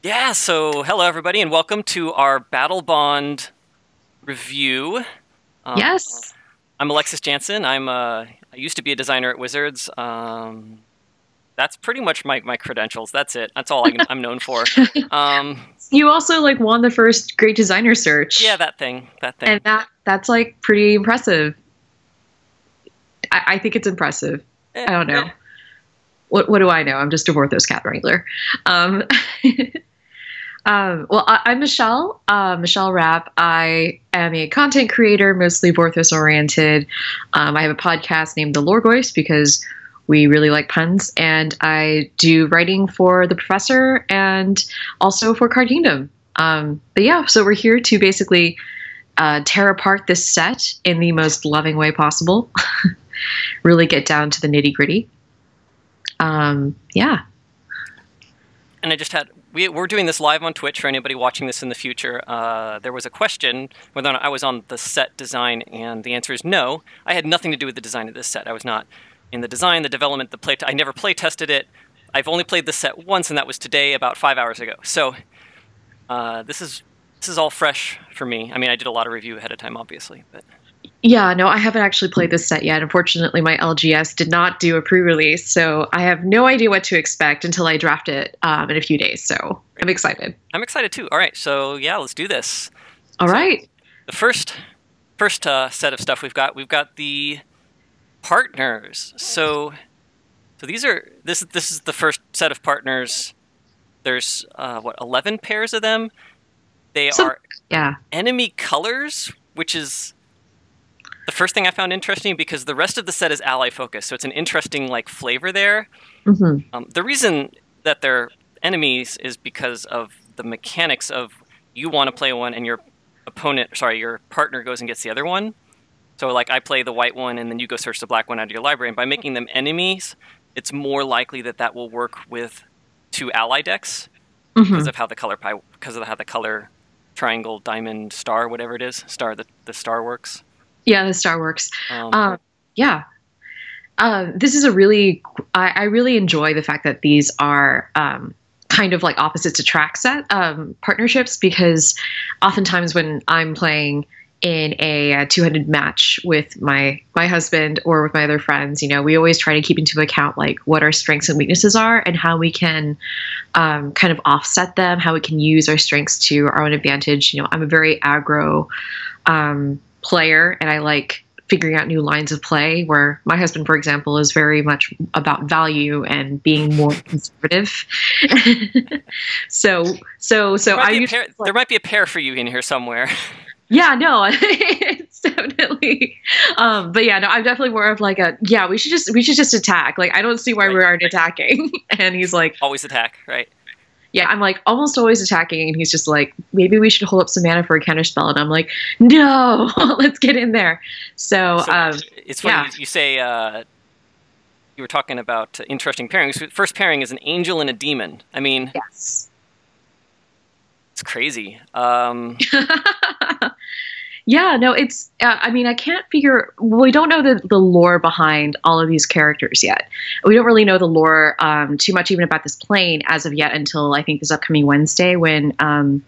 Yeah, so hello everybody and welcome to our Battlebond review. Yes. I'm Alexis Janson. I used to be a designer at Wizards. That's pretty much my credentials. That's it. That's all I'm known for. You also won the first Great Designer Search. Yeah, that thing. And that's pretty impressive. I think it's impressive. I don't know. What do I know? I'm just a Vorthos cat wrangler. Well, I'm Michelle, Michelle Rapp. I am a content creator, mostly Vorthos oriented. I have a podcast named The Lore Voice because we really like puns, and I do writing for The Professor and also for Card Kingdom. But yeah, so we're here to basically tear apart this set in the most loving way possible. Really get down to the nitty gritty. Yeah. And I just had, we're doing this live on Twitch for anybody watching this in the future. There was a question whether or not I was on the set design, and the answer is no. I had nothing to do with the design of this set. I was not in the design, the development, the play. I never play tested it. I've only played this set once, and that was today, about 5 hours ago. So this is all fresh for me. I mean, I did a lot of review ahead of time, obviously, but. Yeah, no, I haven't actually played this set yet. Unfortunately, my LGS did not do a pre-release, so I have no idea what to expect until I draft it in a few days. So I'm excited. I'm excited too. All right, so yeah, let's do this. All right. The first set of stuff we've got the partners. So these are this is the first set of partners. There's 11 pairs of them. They are enemy colors, which is the first thing I found interesting because the rest of the set is ally focused, so it's an interesting flavor there. Mm-hmm. The reason that they're enemies is because of the mechanics of you want to play one and your partner goes and gets the other one. So I play the white one and then you go search the black one out of your library, and by making them enemies, it's more likely that that will work with two ally decks because of how the color triangle, diamond, star, whatever it is, the star works. Yeah, the star works. Yeah. This is I really enjoy the fact that these are kind of opposites attract set partnerships, because oftentimes when I'm playing in a two-headed match with my husband or with my other friends, we always try to keep into account what our strengths and weaknesses are and how we can kind of offset them, how we can use our strengths to our own advantage. I'm a very aggro player, and I like figuring out new lines of play, where my husband, for example, is very much about value and being more conservative. so there might be a pair for you in here somewhere. Yeah, no, it's definitely. But yeah, no, I'm definitely more of we should just attack. I don't see why we aren't attacking. And he's always attack, right? Yeah, I'm almost always attacking, and he's just maybe we should hold up some mana for a counterspell, and I'm no, let's get in there. So it's funny you say you were talking about interesting pairings. First pairing is an angel and a demon. I mean, yes, it's crazy. Yeah, no, it's, I mean, I can't figure, we don't know the lore behind all of these characters yet. We don't really know the lore too much even about this plane as of yet until I think this upcoming Wednesday, when I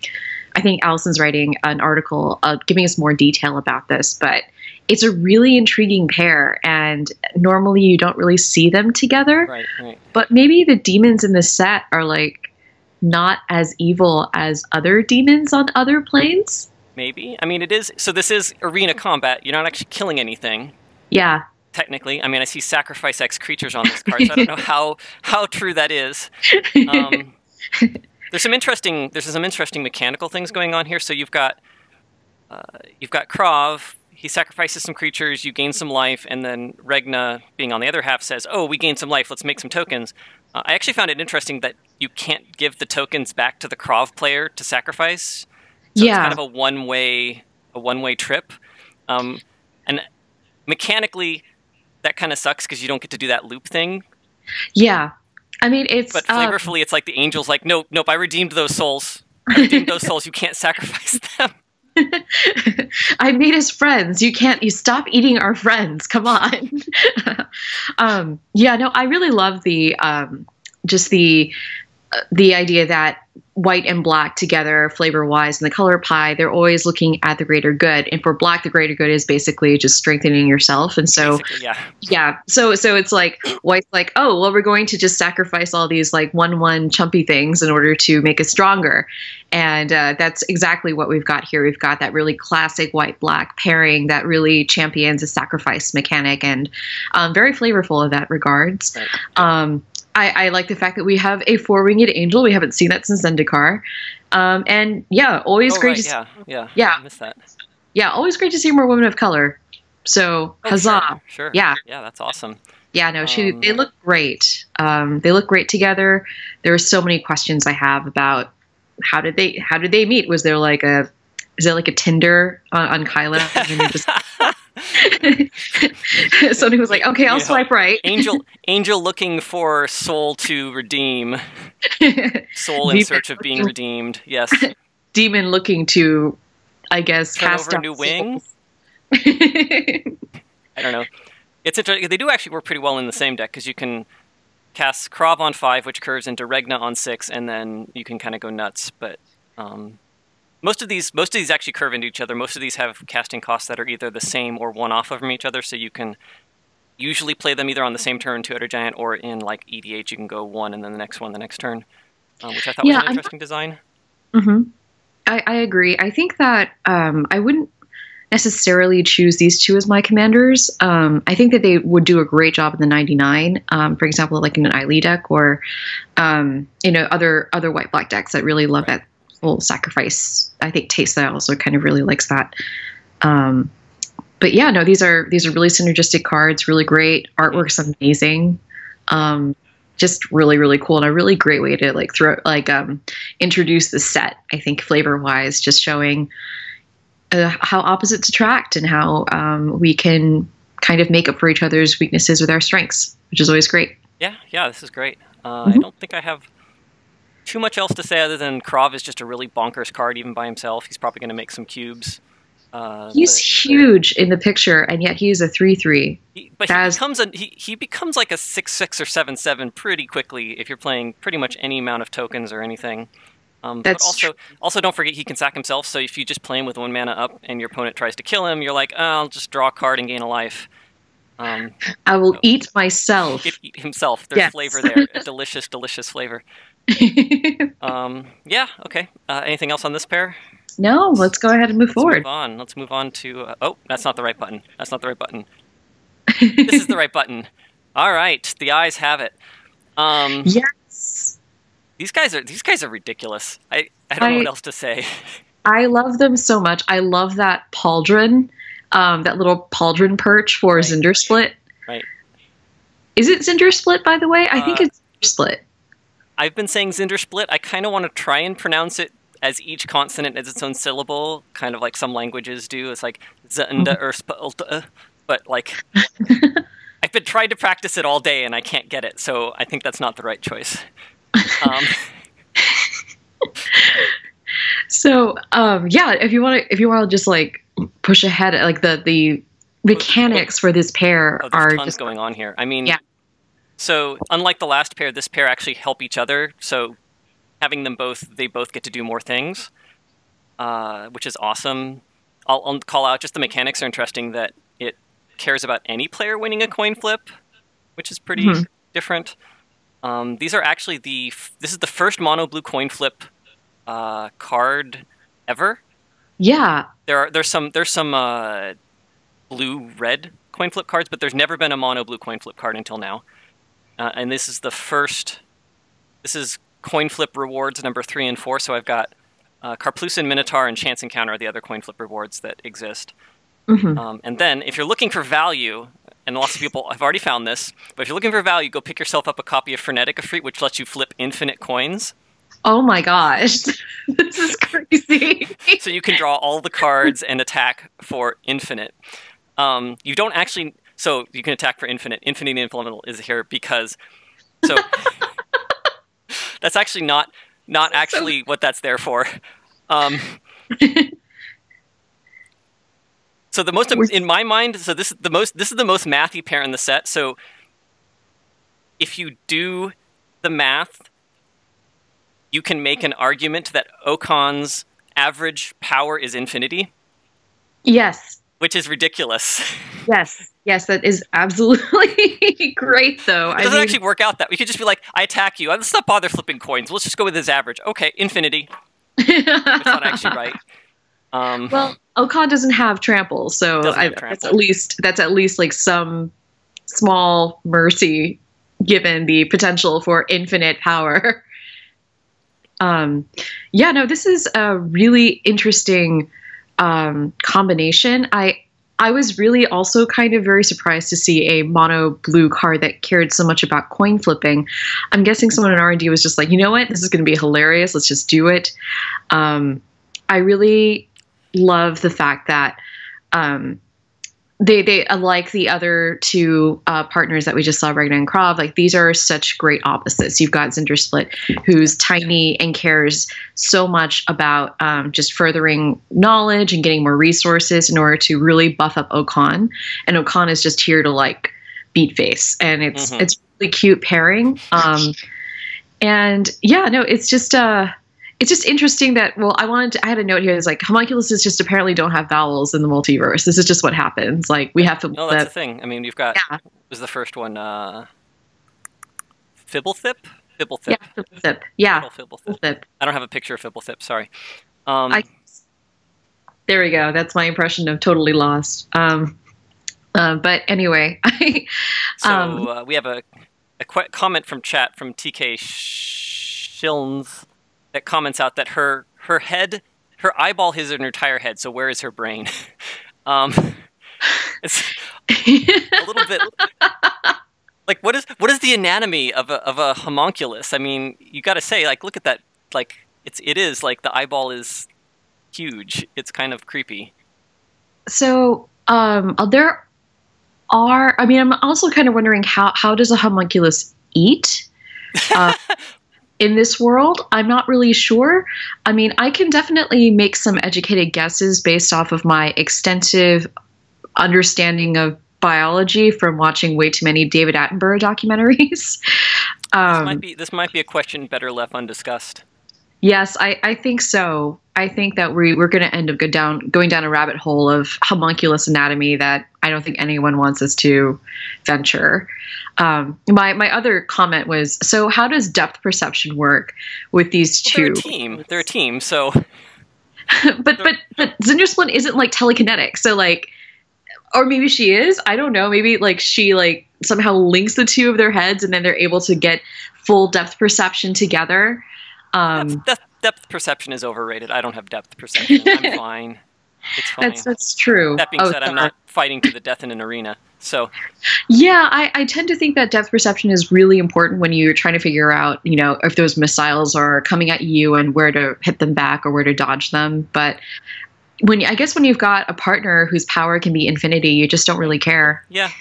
think Allison's writing an article giving us more detail about this. But it's a really intriguing pair, and normally you don't really see them together. Right. But maybe the demons in the set are not as evil as other demons on other planes. Maybe. I mean, it is. So this is arena combat. You're not actually killing anything. Yeah. Technically. I mean, I see sacrifice X creatures on this card, so I don't know how true that is. There's some interesting mechanical things going on here. So you've got Krav. He sacrifices some creatures. You gain some life, and then Regna, being on the other half, says, "Oh, we gained some life. Let's make some tokens." I actually found it interesting that you can't give the tokens back to the Krav player to sacrifice. So it's kind of a one-way trip. And mechanically, that kind of sucks because you don't get to do that loop thing. Yeah. I mean, but flavorfully, it's the angel's nope, I redeemed those souls. You can't sacrifice them. I made us friends. You stop eating our friends. Come on. Yeah, no, I really love the just the idea that white and black together flavor-wise in the color pie, they're always looking at the greater good. And for black, the greater good is basically just strengthening yourself. And so, so it's like white's like, oh, well, we're going to just sacrifice all these like 1/1 chumpy things in order to make us stronger. And that's exactly what we've got here. We've got that really classic white-black pairing that really champions a sacrifice mechanic, and very flavorful in that regards. Right. I like the fact that we have a 4-winged angel. We haven't seen that since Zendikar. And yeah, always great to see. I missed that. Yeah, always great to see more women of color. So, huzzah. Sure. Yeah. Yeah, that's awesome. Yeah, no, they look great. They look great together. There are so many questions I have about how did they meet? Is there like a Tinder on Kyla? And then just somebody was like, okay, I'll swipe right. Angel looking for soul to redeem. Soul in search of being redeemed. Yes. Demon looking to, I guess, cast over new wings. I don't know. It's interesting. They do actually work pretty well in the same deck because you can cast Krav on 5, which curves into Regna on 6, and then you can kind of go nuts. But most of these actually curve into each other. Most of these have casting costs that are either the same or one off from each other, so you can usually play them either on the same turn, Two-Headed Giant, or in like EDH, you can go one and then the next one the next turn, which I thought was an interesting design. Mm-hmm. I agree. I think that I wouldn't necessarily choose these two as my commanders. I think that they would do a great job in the 99, for example, like in an Eileen deck, or other white-black decks that really love that full sacrifice. I think Teysa also kind of really likes that. But yeah, no, these are really synergistic cards, really great. Artwork's amazing. Just really, really cool, and a really great way to introduce the set, I think, flavor-wise, just showing how opposites attract and how we can kind of make up for each other's weaknesses with our strengths, which is always great. Yeah, this is great. I don't think I have too much else to say other than Krav is just a really bonkers card even by himself. He's probably going to make some cubes. He's huge in the picture, and yet he's a 3/3. He becomes like a 6/6 or 7/7 pretty quickly if you're playing pretty much any amount of tokens or anything. But also don't forget he can sack himself. So if you just play him with 1 mana up and your opponent tries to kill him, you're like, I'll just draw a card and gain a life. I will eat myself. Eat himself. There's flavor there, a delicious, delicious flavor. Yeah. Okay. Anything else on this pair? No, let's go ahead and move forward. Let's move on to... oh, that's not the right button. That's not the right button. This is the right button. All right, the eyes have it. Yes. These guys are ridiculous. I don't know what else to say. I love them so much. I love that pauldron, that little pauldron perch for Cindersplit. Right. Is it Cindersplit, by the way? I think it's Cindersplit. I've been saying Cindersplit. I kind of want to try and pronounce it as each consonant as its own syllable, kind of like some languages do. It's like Zunda or Spalta, but like I've been trying to practice it all day and I can't get it, so I think that's not the right choice. So yeah, if you want to just like push ahead, like the mechanics for this pair are tons just going on here. I mean, yeah. So unlike the last pair, this pair actually help each other. So having them they both get to do more things, which is awesome. I'll call out just the mechanics are interesting, that it cares about any player winning a coin flip, which is pretty different. These are actually this is the first mono blue coin flip card ever. Yeah. There's some blue red coin flip cards, but there's never been a mono blue coin flip card until now. And this is the first. This is coin flip rewards number 3 and 4. So I've got Karplusan Minotaur and Chance Encounter are the other coin flip rewards that exist. And then if you're looking for value, and lots of people have already found this, but if you're looking for value, go pick yourself up a copy of Frenetic Efreet, which lets you flip infinite coins. Oh my gosh, this is crazy. So you can draw all the cards and attack for infinite. You don't actually... So you can attack for infinite. Infinite Inflammable is here because... So that's actually not actually what that's there for. So the most, in my mind, so this is the most mathy pair in the set. So if you do the math, you can make an argument that Okon's average power is infinity. Yes. Which is ridiculous. Yes. Yes, that is absolutely great, though. It doesn't actually work out that. We could just be like, I attack you. Let's not bother flipping coins. Let's just go with his average. Okay, infinity. It's not actually right. Well, Okon doesn't have trample, so that's at least like some small mercy given the potential for infinite power. Yeah, no, this is a really interesting combination. I was really also kind of very surprised to see a mono blue card that cared so much about coin flipping. I'm guessing someone in R&D was just like, you know what, this is going to be hilarious. Let's just do it. I really love the fact that they like the other two partners that we just saw, Regna and Krav. Like, these are such great opposites. You've got Zindersplit, who's tiny and cares so much about just furthering knowledge and getting more resources in order to really buff up Okon. And Okon is just here to like beat face, and it's really cute pairing. And yeah, no, it's just interesting that, well, I had a note here that's like, homunculuses just apparently don't have vowels in the multiverse. This is just what happens. Like, we have to. No, that's the thing. I mean, you've got, what was the first one? Fibblethip? Fibblethip. Yeah, Fibblethip. Yeah. Fibblethip. I don't have a picture of Fibblethip, sorry. There we go. That's my impression of Totally Lost. But anyway. So we have a comment from chat from TK Shilns that comments out that her head, her eyeball is in her entire head, so where is her brain? It's a little bit like, what is the anatomy of a homunculus? I mean, you got to say, like, look at that, like, it is like the eyeball is huge. It's kind of creepy. So there are, I mean, I'm also kind of wondering how does a homunculus eat? In this world, I'm not really sure. I mean, I can definitely make some educated guesses based off of my extensive understanding of biology from watching way too many David Attenborough documentaries. This might be a question better left undiscussed. Yes, I think so. I think that we're going to end up going down a rabbit hole of homunculus anatomy that I don't think anyone wants us to venture. My other comment was, so how does depth perception work with these two? They're a team, so. but Zindersplit isn't like telekinetic, so like, or maybe she is. I don't know. Maybe like she like somehow links the two of their heads, and then they're able to get full depth perception together. Depth perception is overrated. I don't have depth perception. I'm fine. It's fine. That's true. That being said, I'm not fighting to the death in an arena. So yeah, I tend to think that depth perception is really important when you're trying to figure out, you know, if those missiles are coming at you and where to hit them back or where to dodge them. But when you've got a partner whose power can be infinity, you just don't really care. Yeah.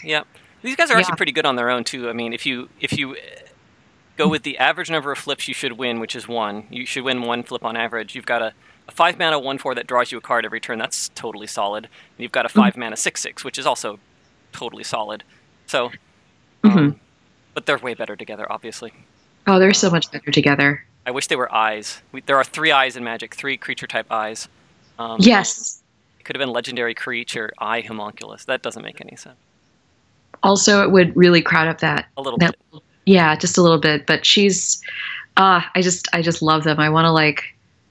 These guys are actually pretty good on their own too. I mean, if you go with the average number of flips you should win, which is 1. You should win 1 flip on average. You've got a 5-mana 1/4 that draws you a card every turn. That's totally solid. And you've got a 5-mana 6/6, which is also totally solid. So, but they're way better together, obviously. Oh, they're so much better together. I wish they were eyes. There are 3 eyes in Magic, 3 creature-type eyes. Yes. It could have been legendary creature, eye homunculus. That doesn't make any sense. Also, it would really crowd up that a little bit. Yeah, just a little bit. But she's, I just love them. I want to like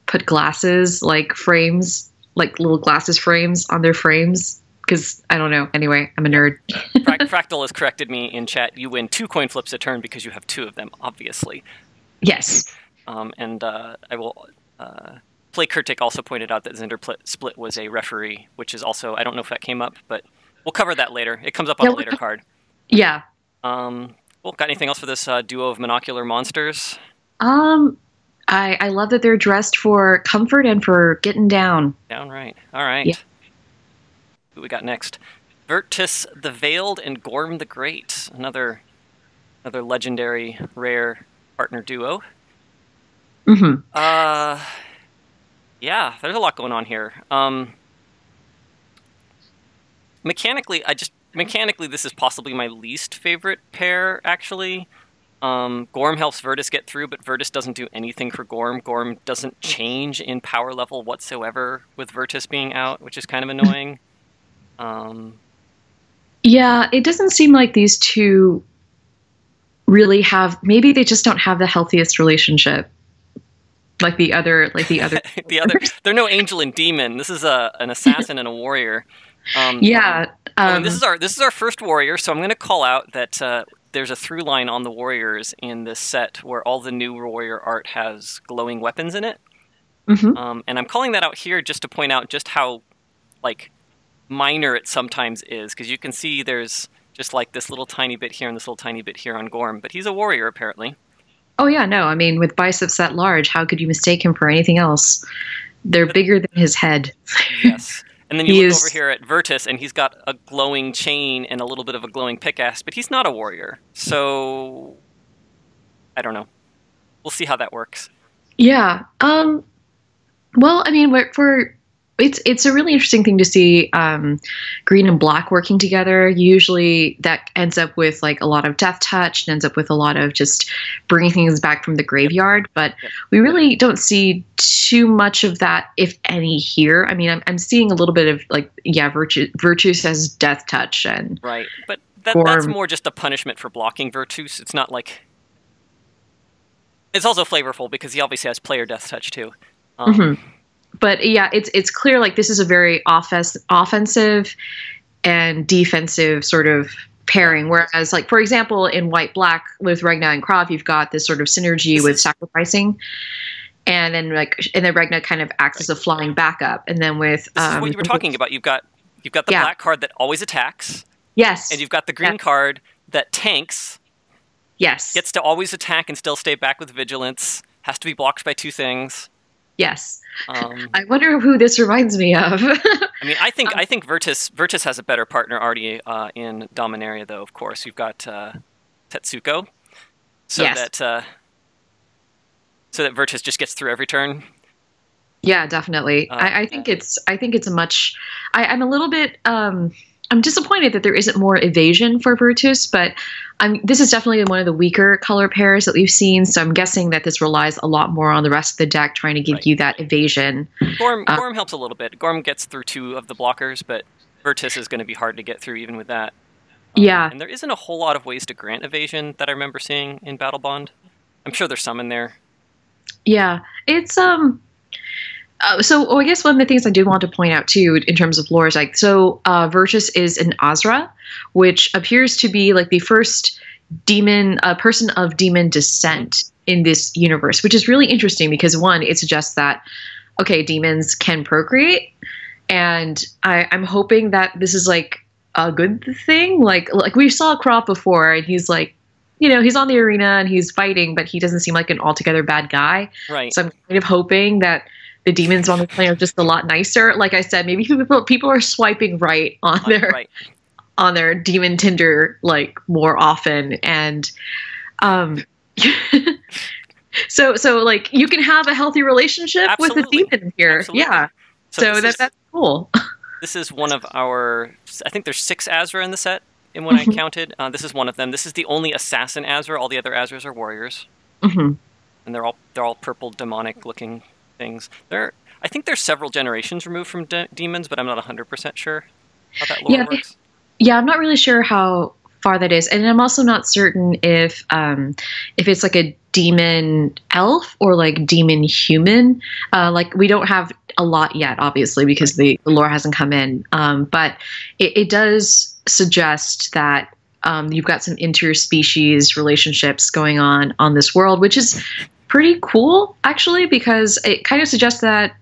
put glasses, like frames, like little glasses frames on their frames. Because I don't know. Anyway, I'm a nerd. Fractal has corrected me in chat. You win 2 coin flips a turn because you have 2 of them, obviously. Yes. And I will. Play Kurtik also pointed out that Zindersplit was a referee, which is also, I don't know if that came up, but we'll cover that later. It comes up on a later card. Yeah. Well, got anything else for this duo of monocular monsters? I love that they're dressed for comfort and for getting down. Downright. All right. Yeah. Who we got next? Virtus the Veiled and Gorm the Great. Another legendary, rare partner duo. Yeah, there's a lot going on here. Mechanically, this is possibly my least favorite pair, actually. Gorm helps Virtus get through, but Virtus doesn't do anything for Gorm. Gorm doesn't change in power level whatsoever with Virtus being out, which is kind of annoying. Yeah, it doesn't seem like these two really have, maybe they just don't have the healthiest relationship. Like the other they're no angel and demon. This is an assassin and a warrior. Yeah. This is our first warrior, so I'm going to call out that there's a through line on the warriors in this set where all the new warrior art has glowing weapons in it. Mm-hmm. And I'm calling that out here just to point out just how like minor it sometimes is, because you can see there's just like this little tiny bit here and this little tiny bit here on Gorm, but he's a warrior apparently. Oh yeah, no, I mean, with biceps that large, how could you mistake him for anything else? They're bigger than his head. Yes. And then you look over here at Virtus, and he's got a glowing chain and a little bit of a glowing pickaxe, but he's not a warrior. So, I don't know. We'll see how that works. Yeah. Well, I mean, it's a really interesting thing to see green and black working together. Usually that ends up with like a lot of death touch and ends up with a lot of just bringing things back from the graveyard. But we really don't see too much of that, if any, here. I mean, I'm seeing a little bit of like, yeah, Virtus has death touch and right, but that's more just a punishment for blocking Virtus. It's not like it's also flavorful because he obviously has player death touch too. But yeah, it's clear like this is a very offensive and defensive sort of pairing. Whereas, like for example, in White Black with Regna and Krav, you've got this sort of synergy with sacrificing, and then Regna kind of acts as a flying backup. And then with this is what you were talking about. You've got the black card that always attacks. Yes. And you've got the green card that tanks. Yes. Gets to always attack and still stay back with vigilance. Has to be blocked by 2 things. Yes. I wonder who this reminds me of. I mean, I think Virtus has a better partner already in Dominaria, though. Of course, you've got Tetsuko, so that Virtus just gets through every turn. Yeah, definitely. I think it's a much. I'm a little bit. I'm disappointed that there isn't more evasion for Virtus, but this is definitely one of the weaker color pairs that we've seen, so I'm guessing that this relies a lot more on the rest of the deck trying to give you that evasion. Gorm helps a little bit. Gorm gets through 2 of the blockers, but Virtus is going to be hard to get through even with that. Yeah. And there isn't a whole lot of ways to grant evasion that I remember seeing in Battlebond. I'm sure there's some in there. Yeah. It's so I guess one of the things I did want to point out too, in terms of lore, is like, Virtus is an Azra, which appears to be like the first person of demon descent in this universe, which is really interesting because one, it suggests that, okay, demons can procreate, and I'm hoping that this is like a good thing. Like we saw Krop before, and he's like, he's on the arena and he's fighting, but he doesn't seem like an altogether bad guy. Right. So I'm kind of hoping that the demons on the plane are just a lot nicer. Like I said, maybe people are swiping right on their demon Tinder like more often, and so like you can have a healthy relationship with a demon here. Absolutely. Yeah. So that's cool. This is one of our. I think there's 6 Azra in the set. In what I counted, this is one of them. This is the only assassin Azra. All the other Azras are warriors, and they're all purple demonic looking things. I think there's several generations removed from demons, but I'm not 100% sure how that lore works. Yeah, I'm not really sure how far that is, and I'm also not certain if it's like a demon elf or like demon human. Like we don't have a lot yet, obviously, because the lore hasn't come in. But it does suggest that you've got some interspecies relationships going on this world, which is pretty cool, actually, because it kind of suggests that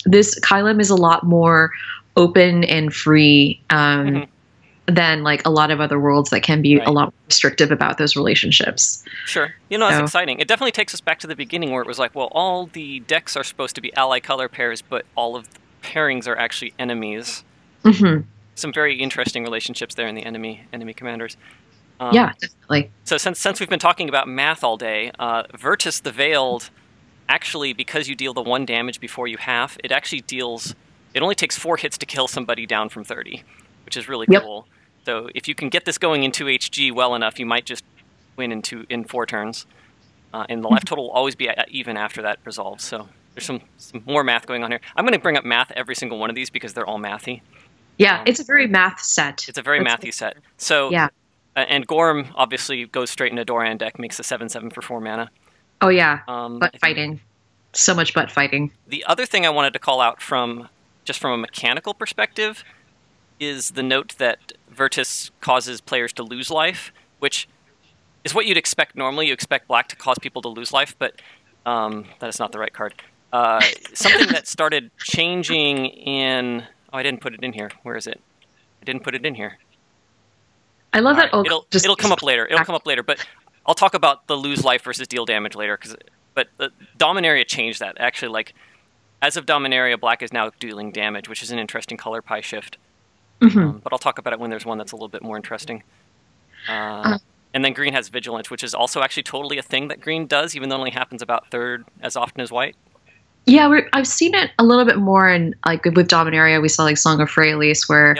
this Kylum is a lot more open and free than like a lot of other worlds that can be a lot more restrictive about those relationships. Sure. That's exciting. It definitely takes us back to the beginning where it was like, well, all the decks are supposed to be ally color pairs, but all of the pairings are actually enemies. Some very interesting relationships there in the enemy commanders. Yeah, definitely. So since we've been talking about math all day, Virtus the Veiled, actually, because you deal the 1 damage before you half, it only takes 4 hits to kill somebody down from 30, which is really cool. So if you can get this going in 2 HG well enough, you might just win in 4 turns. And the life total will always be even after that resolves. So there's some more math going on here. I'm going to bring up math every single one of these because they're all mathy. Yeah, it's a very math set. It's a very mathy set. So yeah. And Gorm obviously goes straight into Doran deck, makes a 7/7 for 4 mana. Oh yeah, butt fighting. So much butt fighting. The other thing I wanted to call out from a mechanical perspective is the note that Virtus causes players to lose life, which is what you'd expect normally. You expect black to cause people to lose life, but that is not the right card. Something that started changing in... Oh, I didn't put it in here. Where is it? I didn't put it in here. I love that. It'll come up later. It'll come up later, but I'll talk about the lose life versus deal damage later. But Dominaria changed that. Actually, like, as of Dominaria, black is now dealing damage, which is an interesting color pie shift. But I'll talk about it when there's one that's a little bit more interesting. And then green has Vigilance, which is also actually totally a thing that green does, even though it only happens about third as often as white. Yeah, I've seen it a little bit more in, like, with Dominaria, we saw, like, Song of Freyalise, where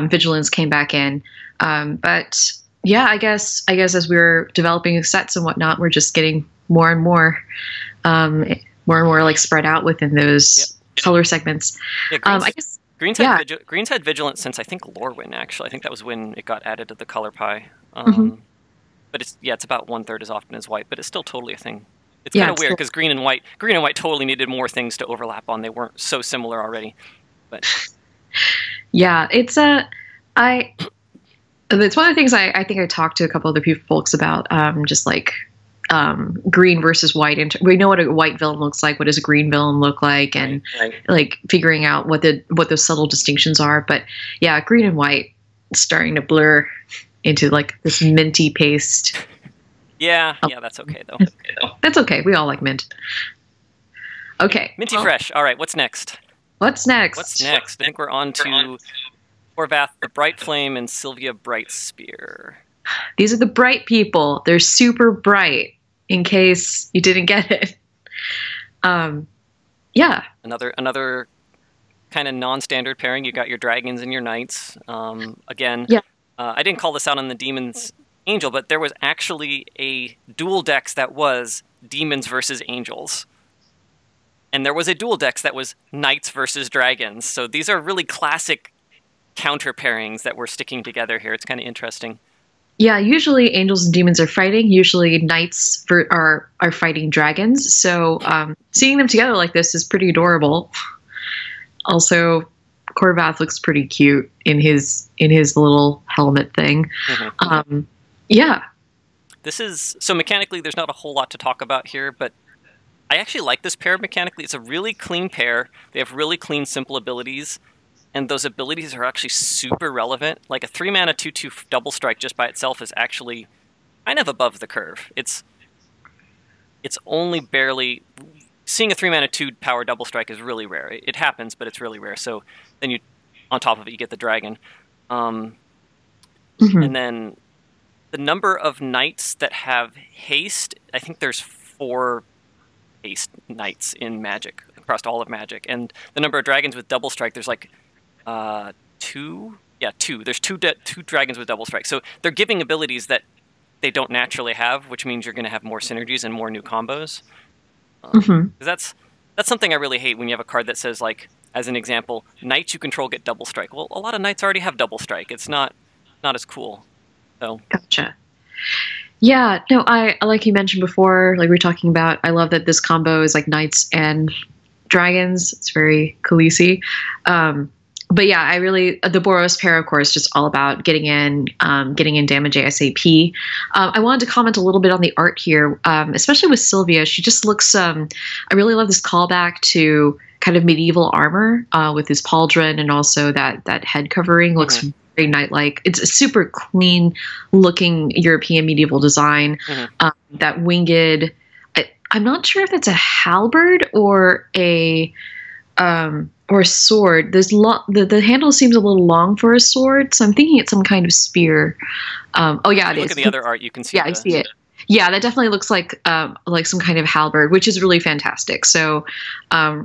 Vigilance came back in. But yeah, I guess as we're developing sets and whatnot, we're just getting more and more like spread out within those color segments. Yeah, I guess Green's had Vigilance since I think Lorwyn. Actually, I think that was when it got added to the color pie. But it's about 1/3 as often as white, but it's still totally a thing. It's kind of weird because green and white totally needed more things to overlap on. They weren't so similar already. But yeah, it's one of the things I think I talked to a couple other folks about, just like green versus white. And we know what a white villain looks like. What does a green villain look like? And like figuring out what those subtle distinctions are. But yeah, green and white starting to blur into like this minty paste. Yeah, that's okay though. That's okay. We all like mint. Okay. Minty fresh. All right, what's next? What's next? I think we're on to Horvath the Bright Flame and Sylvia Bright Spear. These are the bright people. They're super bright, in case you didn't get it. Yeah. Another kind of non-standard pairing. You got your dragons and your knights. Again, I didn't call this out on the Demons Angel, but there was actually a dual dex that was demons versus angels. And there was a dual dex that was knights versus dragons. So these are really classic counter pairings that we're sticking together here. It's kind of interesting. Yeah, usually angels and demons are fighting. Usually knights are fighting dragons. So seeing them together like this is pretty adorable. Also, Horvath looks pretty cute in his little helmet thing. Yeah. So mechanically, there's not a whole lot to talk about here, but I actually like this pair mechanically. It's a really clean pair. They have really clean, simple abilities, and those abilities are actually super relevant. Like a 3-mana 2/2 double strike just by itself is actually kind of above the curve. It's only barely... Seeing a 3-mana 2-power double strike is really rare. It happens, but it's really rare. So then on top of it, you get the dragon. And then the number of knights that have haste, I think there's 4 haste knights in Magic, across all of Magic. And the number of dragons with double strike, there's like 2? Yeah, 2. There's 2 dragons with double strike. So they're giving abilities that they don't naturally have, which means you're going to have more synergies and more new combos. That's something I really hate when you have a card that says, like, as an example, knights you control get double strike. Well, a lot of knights already have double strike. It's not as cool. So gotcha. Yeah, no, I like you mentioned before, like we were talking about, I love that this combo is like knights and dragons. It's very Khaleesi. But yeah, the Boros pair, of course, just all about getting in damage ASAP. I wanted to comment a little bit on the art here, especially with Sylvia. She just looks, I really love this callback to kind of medieval armor with his pauldron, and also that head covering looks very knight-like. It's a super clean looking European medieval design. That winged, I'm not sure if it's a halberd or a sword. There's the handle seems a little long for a sword, so I'm thinking it's some kind of spear. Oh yeah, it is. Look at the other art, you can see. Yeah, I see it. Yeah, that definitely looks like some kind of halberd, which is really fantastic. So,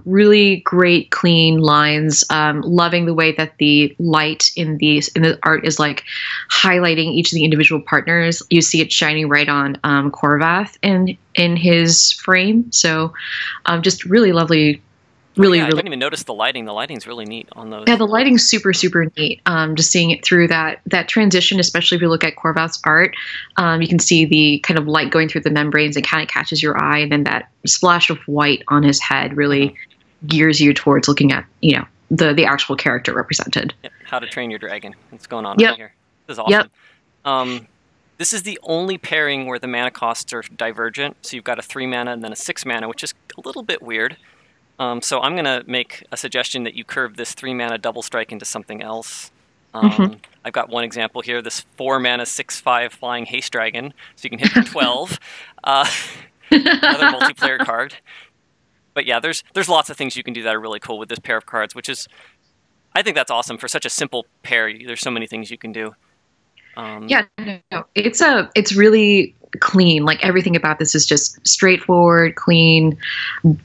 really great, clean lines. Loving the way that the light in the art is like highlighting each of the individual partners. You see it shining right on Corvath in his frame. So, just really lovely. Really, I really. didn't even notice the lighting. The lighting's really neat on those. Yeah, the lighting's super, super neat. Just seeing it through that transition, especially if you look at Corvath's art, you can see the kind of light going through the membranes. It kind of catches your eye, and then that splash of white on his head really gears you towards looking at, the actual character represented. Yep. How to Train Your Dragon. What's going on right here? This is awesome. Yep. This is the only pairing where the mana costs are divergent. So you've got a 3 mana and then a 6 mana, which is a little bit weird. So I'm going to make a suggestion that you curve this 3 mana double strike into something else. I've got one example here, this 4 mana 6/5 flying haste dragon, so you can hit for 12. Another multiplayer card. But yeah, there's lots of things you can do that are really cool with this pair of cards, which is, I think that's awesome for such a simple pair. There's so many things you can do. Yeah, no, it's really clean. Like everything about this is just straightforward, clean.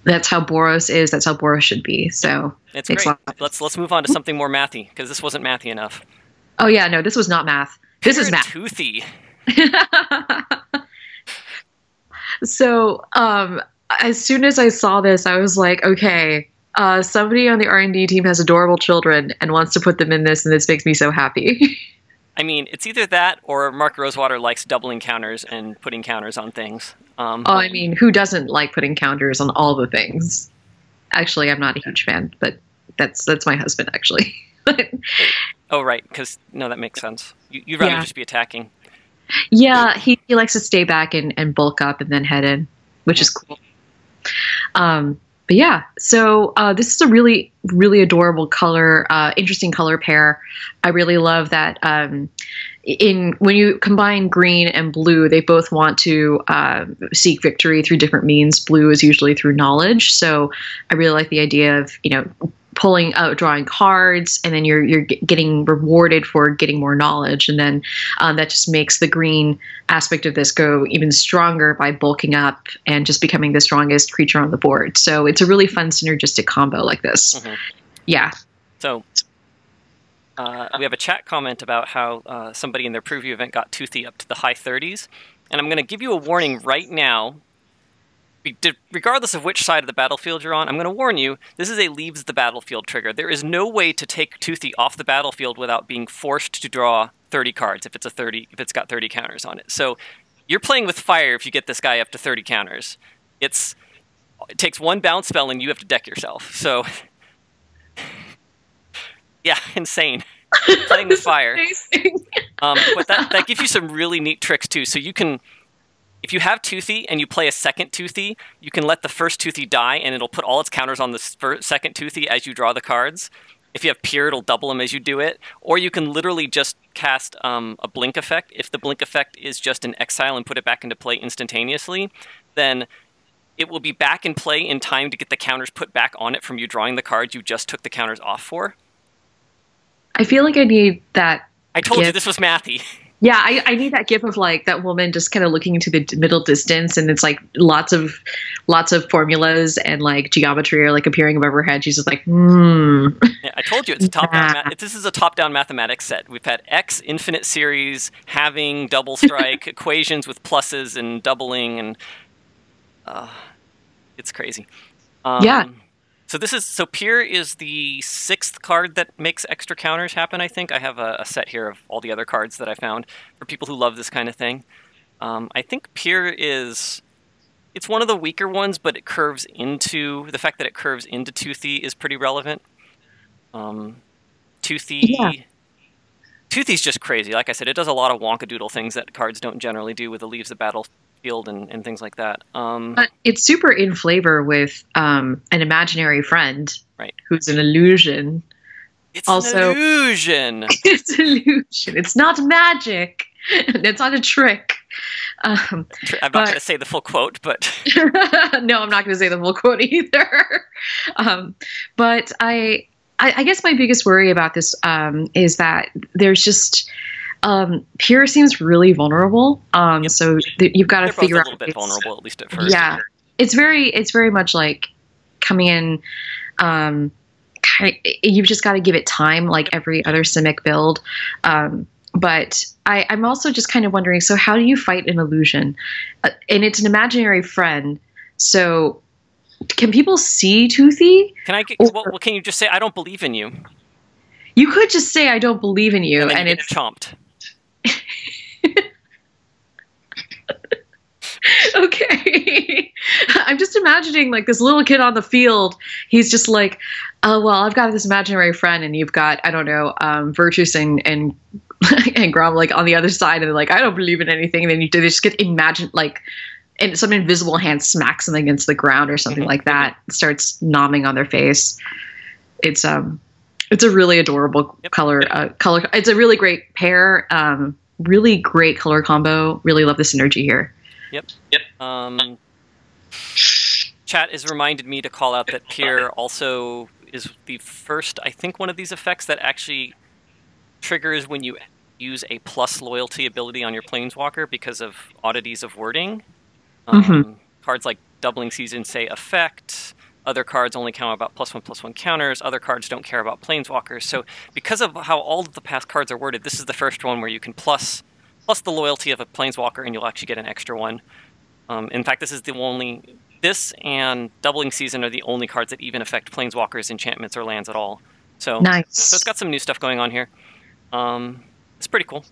That's how Boros is. That's how Boros should be. So it's great. Let's move on to something more mathy, because this wasn't mathy enough. Oh yeah, no, this was not math. This is math. Toothy. So as soon as I saw this, I was like, okay, somebody on the R&D team has adorable children and wants to put them in this, and this makes me so happy. I mean, it's either that or Mark Rosewater likes doubling counters and putting counters on things. I mean, who doesn't like putting counters on all the things? Actually, I'm not a huge fan, but that's my husband, actually. Oh, right, because, no, that makes sense. You'd rather just be attacking. Yeah, he likes to stay back and bulk up and then head in, which is cool. But yeah, so this is a really, really adorable color, interesting color pair. I really love that when you combine green and blue, they both want to seek victory through different means. Blue is usually through knowledge. So I really like the idea of, pulling out, drawing cards, and then you're getting rewarded for getting more knowledge. And then that just makes the green aspect of this go even stronger by bulking up and just becoming the strongest creature on the board. So it's a really fun synergistic combo like this. Yeah. So we have a chat comment about how somebody in their preview event got Toothy up to the high 30s. And I'm going to give you a warning right now. Regardless of which side of the battlefield you're on, I'm going to warn you, this is a leaves the battlefield trigger. There is no way to take Toothy off the battlefield without being forced to draw 30 cards if it's got 30 counters on it. So you're playing with fire if you get this guy up to 30 counters. It takes one bounce spell and you have to deck yourself. So yeah, insane. Playing with fire. But that gives you some really neat tricks too. So you can, if you have Toothy and you play a second Toothy, you can let the first Toothy die and it'll put all its counters on the second Toothy as you draw the cards. If you have Peer, it'll double them as you do it. Or you can literally just cast a blink effect. If the blink effect is just an exile and put it back into play instantaneously, then it will be back in play in time to get the counters put back on it from you drawing the cards you just took the counters off for. I feel like I need that. I told you this was mathy. Yeah, I need that gif of like that woman just kind of looking into the middle distance, and it's like lots of formulas and like geometry are like appearing above her head. She's just like, Yeah, I told you it's a top-down. This is a top-down mathematics set. We've had X infinite series, having, double strike, equations with pluses and doubling, and it's crazy. Yeah. So Peer is the 6th card that makes extra counters happen, I think. I have a set here of all the other cards that I found for people who love this kind of thing. I think Peer it's one of the weaker ones, but the fact that it curves into Toothy is pretty relevant. Toothy's just crazy. Like I said, it does a lot of wonkadoodle things that cards don't generally do with the leaves the battlefield and things like that. But it's super in flavor with an imaginary friend, right? Who's an illusion. It's also an illusion. It's an illusion. It's not magic. It's not a trick. I'm not going to say the full quote, but no, I'm not going to say the full quote either. But I guess my biggest worry about this is that there's just Pierre seems really vulnerable. So you've got to figure out a little bit vulnerable, at least at first. Yeah, it's very much like coming in. You've just got to give it time, like every other Simic build. But I'm also just kind of wondering, so how do you fight an illusion? And it's an imaginary friend, so can people see Toothy? Can you just say, I don't believe in you? You could just say, I don't believe in you, and it's chomped. Okay. I'm just imagining like this little kid on the field. He's just like, oh, well, I've got this imaginary friend, and you've got, I don't know, Virtus and Grom like on the other side, and they're like, I don't believe in anything. And then they just get imagined like, and some invisible hand smacks them against the ground or something like that, starts nomming on their face. It's a really adorable color. It's a really great pair. Really great color combo. Really love the synergy here. Yep. Chat has reminded me to call out that Pierre also is the first, I think, one of these effects that actually triggers when you use a plus loyalty ability on your Planeswalker because of oddities of wording. Cards like Doubling Season say effect. Other cards only count about +1/+1 counters. Other cards don't care about Planeswalkers. So because of how all of the past cards are worded, this is the first one where you can plus the loyalty of a Planeswalker, and you'll actually get an extra one. In fact, this and Doubling Season are the only cards that even affect Planeswalkers, enchantments, or lands at all. So, nice. So it's got some new stuff going on here. It's pretty cool.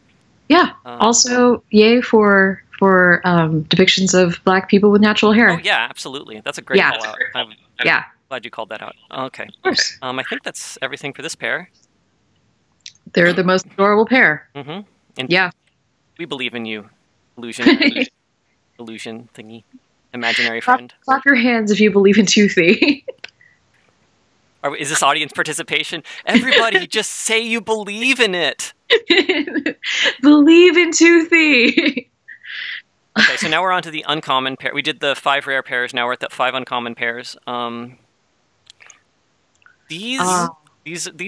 Yeah. Also, yay for depictions of Black people with natural hair. Oh yeah, absolutely. That's a great call out. I'm glad you called that out. Okay. Of course. I think that's everything for this pair. They're the most adorable pair. Mm-hmm. And yeah. We believe in you, illusion thingy, imaginary friend. Clap your hands if you believe in Toothy. Is this audience participation? Everybody, just say you believe in it. Believe in Toothy. Okay, so now we're on to the uncommon pair. We did the 5 rare pairs. Now we're at the 5 uncommon pairs. These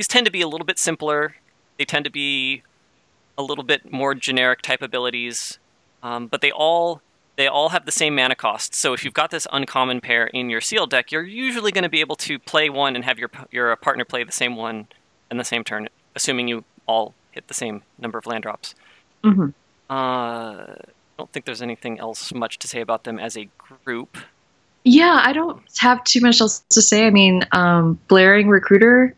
tend to be a little bit simpler. They tend to be a little bit more generic type abilities, but they all have the same mana cost. So if you've got this uncommon pair in your sealed deck, you're usually going to be able to play one and have your partner play the same one in the same turn, assuming you all hit the same number of land drops. I don't think there's anything else much to say about them as a group. Yeah, I don't have too much else to say. I mean, Blaring Recruiter,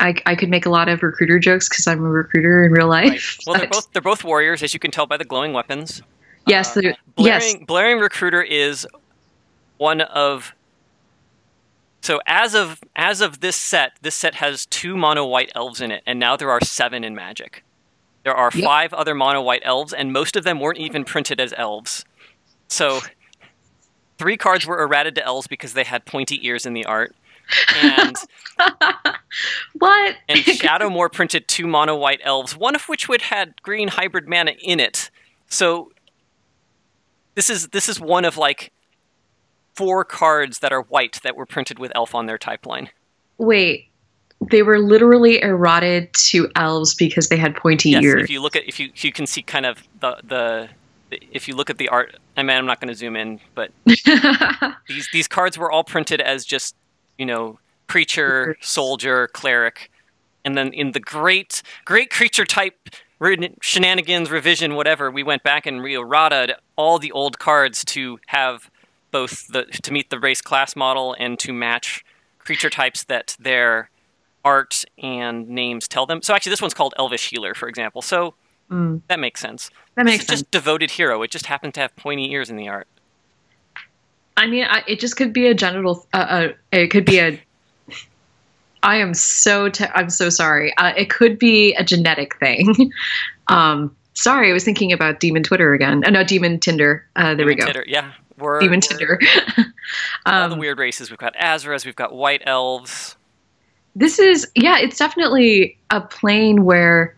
I could make a lot of recruiter jokes because I'm a recruiter in real life. Right. Well, they're both warriors, as you can tell by the glowing weapons. Yes, Blaring Recruiter is one of. So as of this set has 2 mono white elves in it, and now there are 7 in Magic. There are 5 other mono white elves, and most of them weren't even printed as elves. So 3 cards were errated to elves because they had pointy ears in the art. And what? And Shadowmoor printed 2 mono white elves, one of which would had green hybrid mana in it. So this is one of like 4 cards that are white that were printed with elf on their type line. Wait, they were literally eroded to elves because they had pointy ears. If you can see kind of the if you look at the art, I mean, I'm not going to zoom in, but these cards were all printed as just, creature, soldier, cleric, and then in the great creature type shenanigans revision, whatever, we went back and re-errataed all the old cards to have both to meet the race class model and to match creature types that their art and names tell them. So actually, this one's called Elvish Healer, for example. So that makes sense. That makes sense. Just devoted hero. It just happened to have pointy ears in the art. I mean, it just could be a genital. It could be a. I'm so sorry. It could be a genetic thing. Sorry, I was thinking about Demon Twitter again. No, Demon Tinder. There we go. Tinder, yeah. Demon Tinder. All the weird races. We've got Azuras. We've got white elves. It's definitely a plane where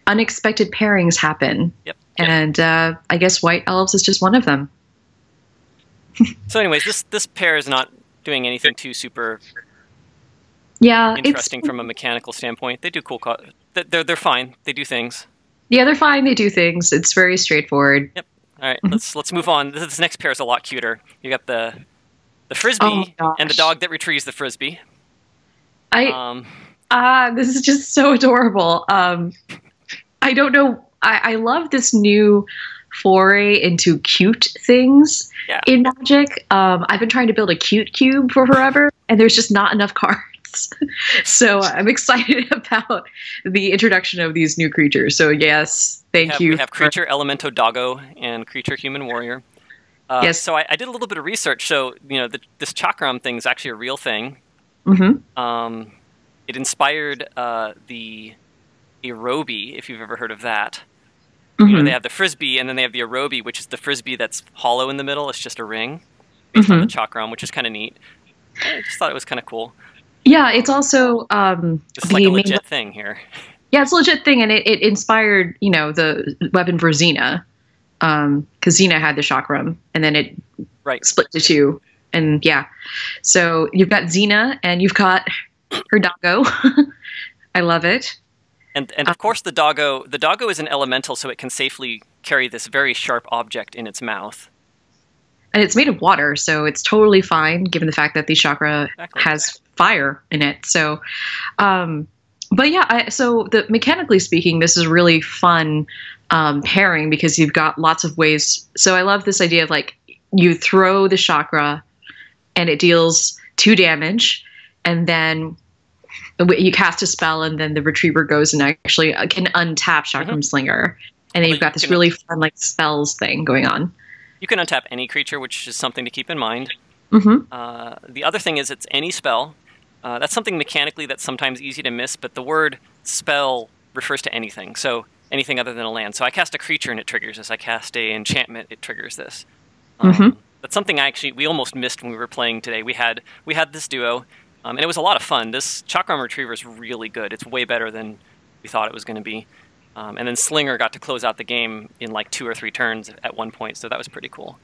unexpected pairings happen. Yep. And I guess white elves is just one of them. So anyways, this pair is not doing anything too super interesting from a mechanical standpoint. They do cool they're fine. They do things. Yeah, they're fine. They do things. It's very straightforward. Yep. All right, Mhm. let's move on. This next pair is a lot cuter. You got the Oh frisbee my and the gosh. dog that retrieves the frisbee. I Um, this is just so adorable. I don't know. I love this new foray into cute things yeah. in Magic. I've been trying to build a cute cube for forever, and there's just not enough cards. So I'm excited about the introduction of these new creatures. So yes, thank you. We have creature Elemento Doggo and creature Human Warrior. Yes. So I did a little bit of research. So this chakram thing is actually a real thing. Mm-hmm. It inspired the Aerobi, if you've ever heard of that. Mm-hmm. They have the frisbee, and then they have the Aerobi, which is the frisbee that's hollow in the middle. It's just a ring based on the chakram, which is kind of neat. I just thought it was kind of cool. Yeah, it's also It's like a legit thing here. Yeah, it's a legit thing, and it inspired the weapon for Xena, because Xena had the chakram, and then it split to two, and yeah, so you've got Xena and you've got her doggo. I love it. And of course the doggo is an elemental, so it can safely carry this very sharp object in its mouth. And it's made of water, so it's totally fine, given the fact that the chakra has fire in it. So, but yeah, so mechanically speaking, this is really fun pairing because you've got lots of ways. So I love this idea of like you throw the chakra and it deals 2 damage, and then you cast a spell, and then the retriever goes and actually can untap Chakram Slinger, and then you've got this really fun like spells thing going on. You can untap any creature, which is something to keep in mind. The other thing is it's any spell. That's something mechanically that's sometimes easy to miss, but the word spell refers to anything. So anything other than a land. So I cast a creature and it triggers this. I cast a enchantment, it triggers this. That's something we almost missed when we were playing today. We had this duo, and it was a lot of fun. This Chakram Retriever is really good. It's way better than we thought it was going to be. And then Slinger got to close out the game in like 2 or 3 turns at one point, so that was pretty cool.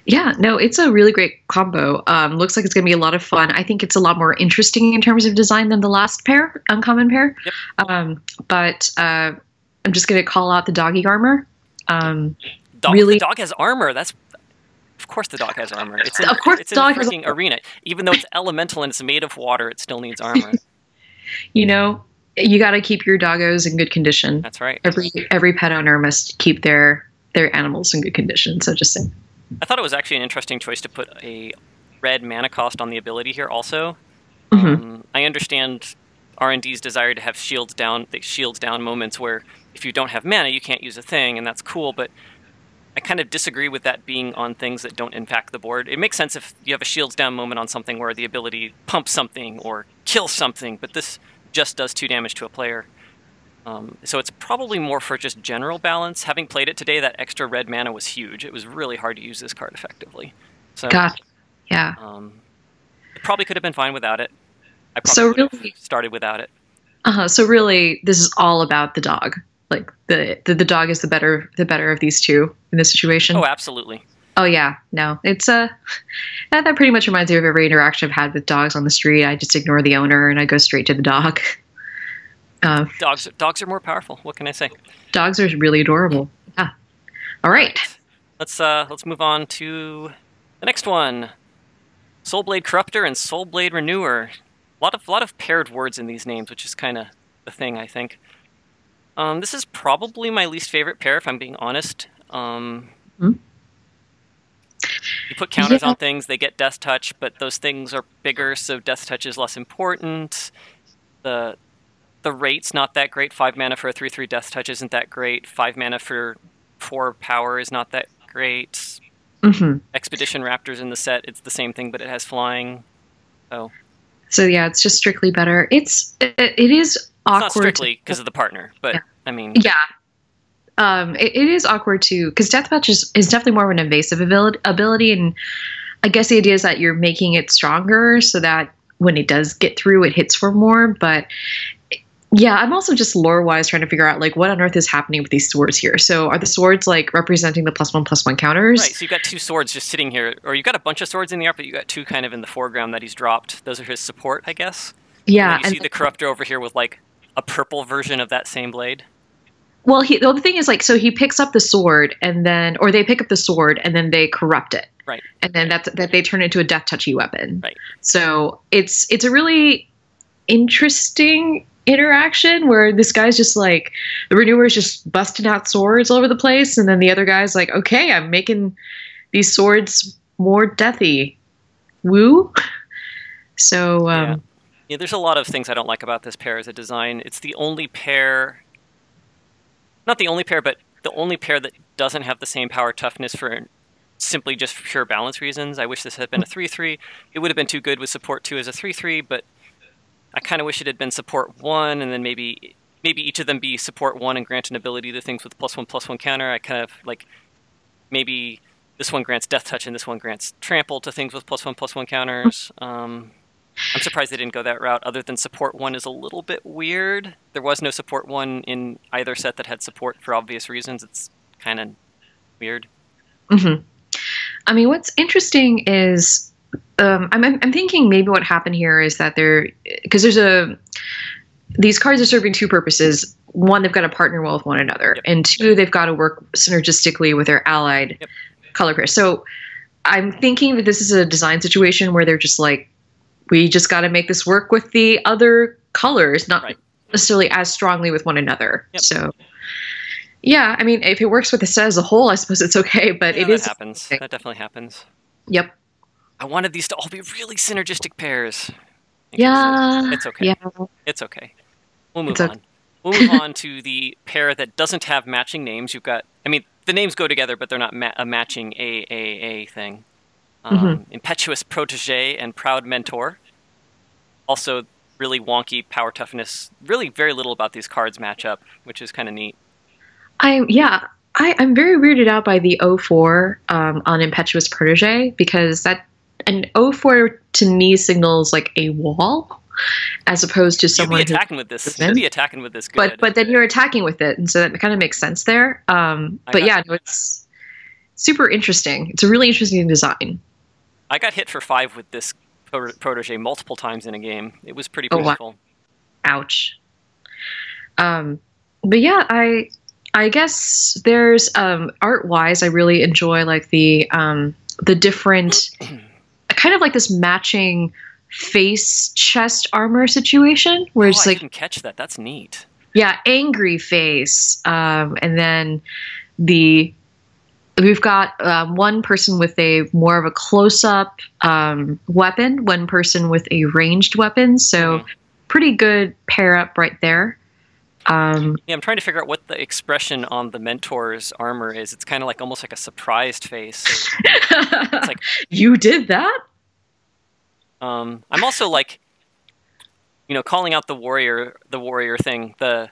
Yeah, no, it's a really great combo. Looks like it's going to be a lot of fun. I think it's a lot more interesting in terms of design than the last pair, uncommon pair. Yep. But I'm just going to call out the doggy armor. The dog has armor. Of course the dog has armor. It's in a freaking arena. Even though it's elemental and it's made of water, it still needs armor. You got to keep your doggos in good condition. That's right. Every pet owner must keep their animals in good condition. So just saying. I thought it was actually an interesting choice to put a red mana cost on the ability here also. I understand R&D's desire to have shields down moments where if you don't have mana, you can't use a thing, and that's cool, but I kind of disagree with that being on things that don't impact the board. It makes sense if you have a shields down moment on something where the ability pumps something or kills something, but this just does 2 damage to a player. So it's probably more for just general balance. Having played it today, that extra red mana was huge. It was really hard to use this card effectively. So, God, yeah. It probably could have been fine without it. I probably would have started without it. So really, this is all about the dog. Like the dog is the better of these two in this situation. Oh, absolutely. Oh yeah, no, it's that pretty much reminds me of every interaction I've had with dogs on the street. I just ignore the owner and I go straight to the dog. Dogs are more powerful. What can I say? Dogs are really adorable. Yeah. All right. Let's move on to the next one. Soulblade Corruptor and Soulblade Renewer. A lot of paired words in these names, which is kind of the thing, I think. This is probably my least favorite pair, if I'm being honest. You put counters on things, they get Death Touch, but those things are bigger, so Death Touch is less important. The rate's not that great. 5 mana for a 3/3 Death Touch isn't that great. 5 mana for 4 power is not that great. Expedition Raptor's in the set. It's the same thing, but it has flying. So yeah, it's just strictly better. It is awkward. It's not strictly because of the partner, but yeah. I mean, yeah. It is awkward too because Death Touch is definitely more of an invasive ability, and I guess the idea is that you're making it stronger so that when it does get through, it hits for more. But yeah, I'm also just lore-wise trying to figure out like what on earth is happening with these swords here. So are the swords like representing the +1/+1 counters? Right. So you've got 2 swords just sitting here, or you've got a bunch of swords in the art, but you got 2 kind of in the foreground that he's dropped. Those are his support, I guess. Yeah. And you see the Corruptor over here with like a purple version of that same blade. Well, the thing is, like, so he picks up the sword and then, or they pick up the sword and then they corrupt it. Right. And then that they turn into a death touchy weapon. Right. So it's a really interesting interaction where this guy's just like, the renewer's just busting out swords all over the place, and then the other guy's like, okay, I'm making these swords more deathy. Woo. So yeah, there's a lot of things I don't like about this pair as a design. It's the only pair, not the only pair, but the only pair that doesn't have the same power toughness for simply just pure balance reasons. I wish this had been a 3-3. It would have been too good with support 2 as a 3-3, but I kind of wish it had been support 1, and then maybe each of them be support 1 and grant an ability to things with +1/+1 counter. I kind of like maybe this one grants Death Touch and this one grants Trample to things with +1/+1 counters. I'm surprised they didn't go that route, other than support 1 is a little bit weird. There was no support 1 in either set that had support for obvious reasons. It's kind of weird. Mm-hmm. I mean, what's interesting is I'm thinking maybe what happened here is that because these cards are serving two purposes. One, they've got to partner well with one another, yep. and two, they've got to work synergistically with their allied yep. color pairs. So I'm thinking that this is a design situation where they're just like, we just got to make this work with the other colors, not right. necessarily as strongly with one another. Yep. So. Yeah, I mean, if it works with the set as a whole, I suppose it's okay, but yeah, that happens. That definitely happens. Yep. I wanted these to all be really synergistic pairs. Yeah. It's okay. Yeah. It's okay. We'll move on. We'll move on to the pair that doesn't have matching names. You've got, I mean, the names go together, but they're not a matching AAA thing. Impetuous Protege and Proud Mentor. Also, really wonky power toughness. Really very little about these cards match up, which is kind of neat. I'm very weirded out by the 04 on Impetuous Protege, because an 04 to me signals like a wall, as opposed to someone You'd be attacking with this. You'd be attacking with this good. But then you're attacking with it, and so that kind of makes sense there. But yeah, no, it's super interesting. It's a really interesting design. I got hit for 5 with this Protege multiple times in a game. It was pretty painful. Wow. Ouch. But yeah, I guess there's art-wise, I really enjoy like the different kind of like this matching face chest armor situation where it's like, I didn't catch that. That's neat. Yeah, angry face, and then we've got one person with a more of a close-up weapon, one person with a ranged weapon. So pretty good pair up right there. Yeah, I'm trying to figure out what the expression on the Mentor's armor is. It's kind of like almost like a surprised face. It's like, you did that? I'm also like, calling out the warrior thing. The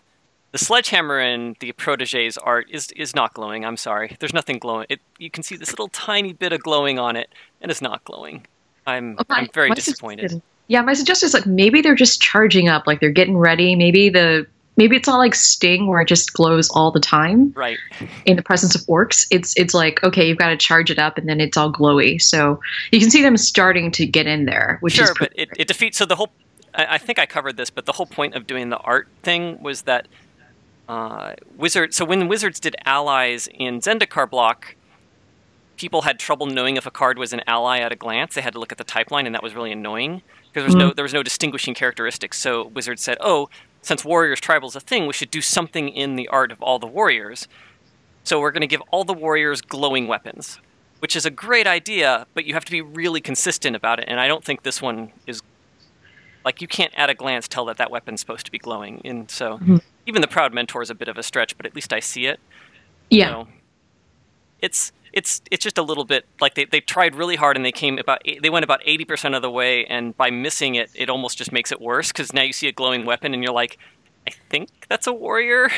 sledgehammer in the Protege's art is not glowing. I'm sorry. There's nothing glowing. You can see this little tiny bit of glowing on it, and it's not glowing. I'm very disappointed. Yeah, my suggestion is like maybe they're just charging up, like they're getting ready. Maybe it's all like Sting, where it just glows all the time. Right. In the presence of orcs, it's like, okay, you've got to charge it up, and then it's all glowy. So you can see them starting to get in there, which is but it defeats. So the whole, I think I covered this, but the whole point of doing the art thing was that So when Wizards did allies in Zendikar block, people had trouble knowing if a card was an ally at a glance. They had to look at the type line, and that was really annoying because there was no distinguishing characteristics. So Wizards said, oh, since Warriors Tribal is a thing, we should do something in the art of all the Warriors. So we're going to give all the Warriors glowing weapons, which is a great idea, but you have to be really consistent about it. And I don't think this one is, like, you can't at a glance tell that weapon's supposed to be glowing. And so even the Proud Mentor is a bit of a stretch, but at least I see it. Yeah. So it's just a little bit like they tried really hard, and they went about 80% of the way, and by missing it, it almost just makes it worse because now you see a glowing weapon and you're like, I think that's a warrior.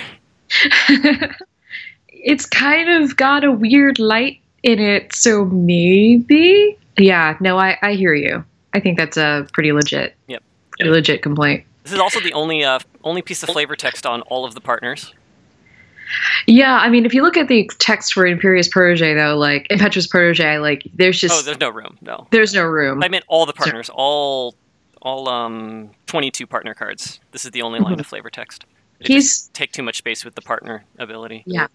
It's kind of got a weird light in it, so maybe. Yeah, no, I hear you. I think that's a pretty legit. Yep. Pretty legit complaint. This is also the only piece of flavor text on all of the partners. Yeah, I mean, if you look at the text for Impetuous Protege, though, like Impetuous Protege, like there's just there's no room. No, there's no room. I meant all the partners, all 22 partner cards. This is the only line of flavor text. They just take too much space with the partner ability. Yeah.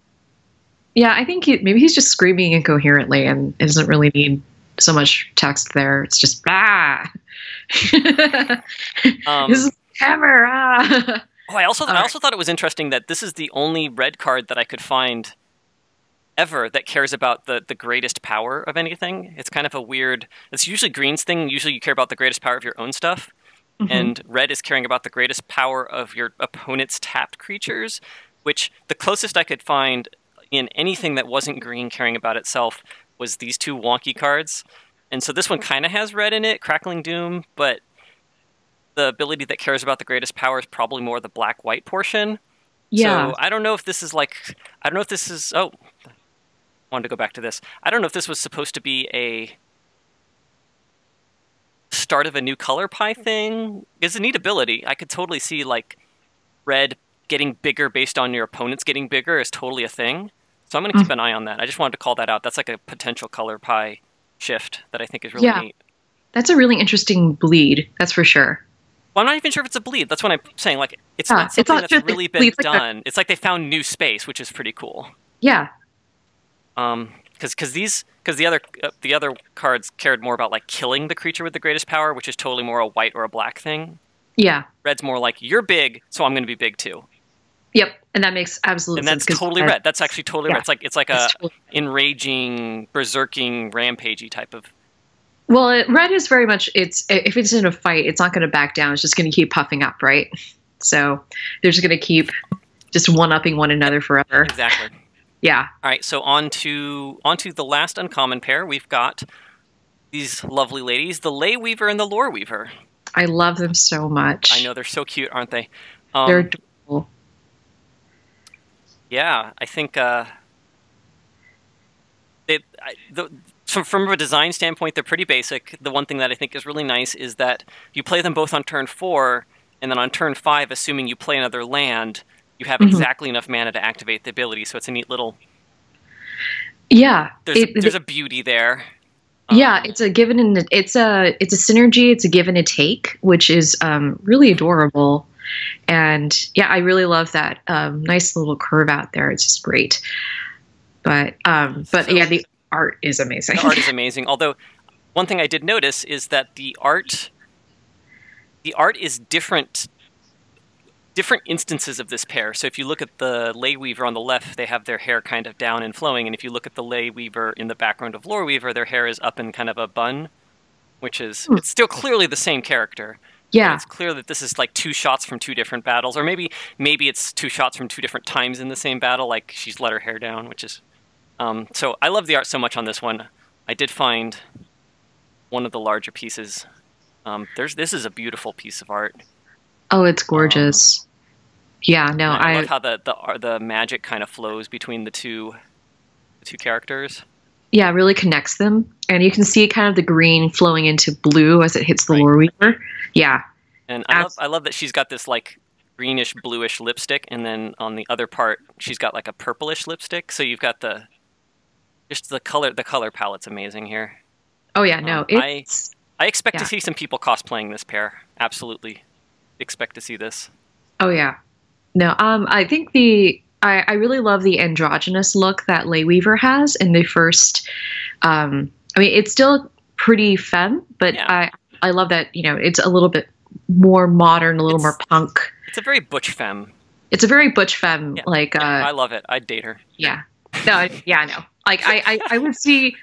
Yeah, I think maybe he's just screaming incoherently and doesn't really need so much text there. It's just ah. This is hammer. Ah. Oh, I also thought it was interesting that this is the only red card that I could find ever that cares about the greatest power of anything. It's kind of a weird. It's usually green's thing. Usually you care about the greatest power of your own stuff. And red is caring about the greatest power of your opponent's tapped creatures, which the closest I could find in anything that wasn't green caring about itself was these two wonky cards. And so this one kind of has red in it, Crackling Doom, but the ability that cares about the greatest power is probably more the black-white portion. Yeah. So I don't know if this is like... I don't know if this is... Oh, I wanted to go back to this. I don't know if this was supposed to be a start of a new color pie thing. It's a neat ability. I could totally see like red getting bigger based on your opponents getting bigger is totally a thing. So I'm going to keep an eye on that. I just wanted to call that out. That's like a potential color pie shift that I think is really neat. That's a really interesting bleed. That's for sure. Well, I'm not even sure if it's a bleed. That's what I'm saying. Like, it's not something that's really been done. It's like they found new space, which is pretty cool. Yeah. Because the other cards cared more about like killing the creature with the greatest power, which is totally more a white or a black thing. Yeah. Red's more like you're big, so I'm going to be big too. Yep, and that makes absolute sense. And that's totally red. That's actually totally red. It's like a enraging, berserking, rampagey type of. Well, red is very much. If it's in a fight, it's not going to back down. It's just going to keep puffing up, right? So they're just going to keep just one-upping one another forever. Exactly. Yeah. All right. So on to the last uncommon pair. We've got these lovely ladies, the Ley Weaver and the Lore Weaver. I love them so much. I know, they're so cute, aren't they? They're adorable. Yeah, I think from a design standpoint, they're pretty basic. The one thing that I think is really nice is that you play them both on turn 4, and then on turn 5, assuming you play another land, you have exactly enough mana to activate the ability. So it's a neat little. Yeah, there's a beauty there. Yeah, it's a given and it's a synergy. It's a give and a take, which is really adorable. And yeah, I really love that nice little curve out there. It's just great. But yeah, the art is amazing. The art is amazing. Although one thing I did notice is that the art is different instances of this pair. So if you look at the Ley Weaver on the left, they have their hair kind of down and flowing, and if you look at the Ley Weaver in the background of Lore Weaver, their hair is up in kind of a bun, which is it's still clearly the same character. Yeah, it's clear that this is like 2 shots from 2 different battles, or maybe it's 2 shots from 2 different times in the same battle. Like she's let her hair down, which is so I love the art so much on this one. I did find one of the larger pieces. This is a beautiful piece of art. Oh, it's gorgeous. Yeah, no, I love how the magic kind of flows between the two characters. Yeah, it really connects them, and you can see kind of the green flowing into blue as it hits the Lore Weaver. Yeah, and I love that she's got this like greenish bluish lipstick, and then on the other part she's got like a purplish lipstick. So you've got the color palette's amazing here. Oh yeah, no, I expect to see some people cosplaying this pair. Absolutely, expect to see this. Oh yeah, no, I think I really love the androgynous look that Ley Weaver has in the first. I mean, it's still pretty femme, but yeah. I love that, it's a little bit more modern, a little more punk. It's a very butch femme. It's a very butch femme. Yeah. Like, I love it. I'd date her. Yeah. No, yeah, no. Like, I would see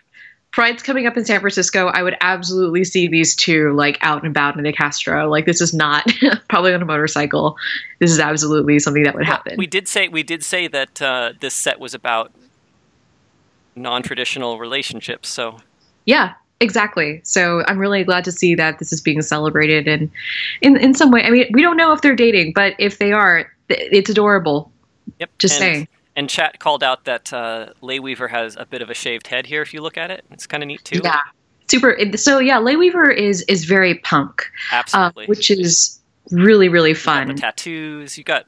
Pride's coming up in San Francisco. I would absolutely see these two like out and about in the Castro. Like, this is not probably on a motorcycle. This is absolutely something that would happen. We did say that this set was about non-traditional relationships. So yeah, exactly. So I'm really glad to see that this is being celebrated, and in some way. I mean, we don't know if they're dating, but if they are, it's adorable. Yep. Just saying. And chat called out that Ley Weaver has a bit of a shaved head here. If you look at it, it's kind of neat too. Yeah, super. So yeah, Ley Weaver is very punk. Absolutely, which is really, really fun. You got the tattoos. You got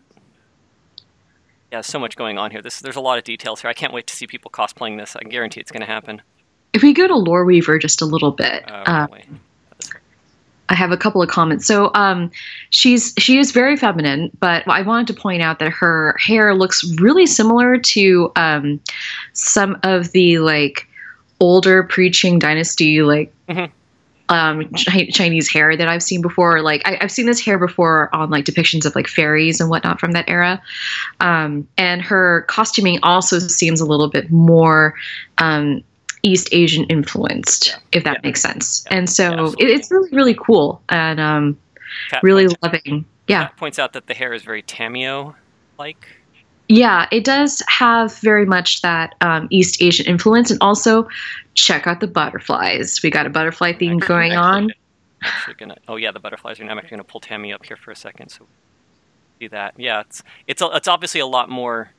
so much going on here. There's a lot of details here. I can't wait to see people cosplaying this. I guarantee it's going to happen. If we go to Lore Weaver just a little bit, I have a couple of comments. So she is very feminine, but I wanted to point out that her hair looks really similar to some of the like older preaching dynasty like Chinese hair that I've seen before. Like I've seen this hair before on like depictions of like fairies and whatnot from that era. And her costuming also seems a little bit more East Asian influenced, if that makes sense. And so it's really, really cool and really loving. Yeah. Kat points out that the hair is very Tamio-like. Yeah, it does have very much that East Asian influence. And also, check out the butterflies. We got a butterfly theme going on. Oh yeah, the butterflies. I'm actually gonna pull Tammy up here for a second, so see that. Yeah, it's obviously a lot more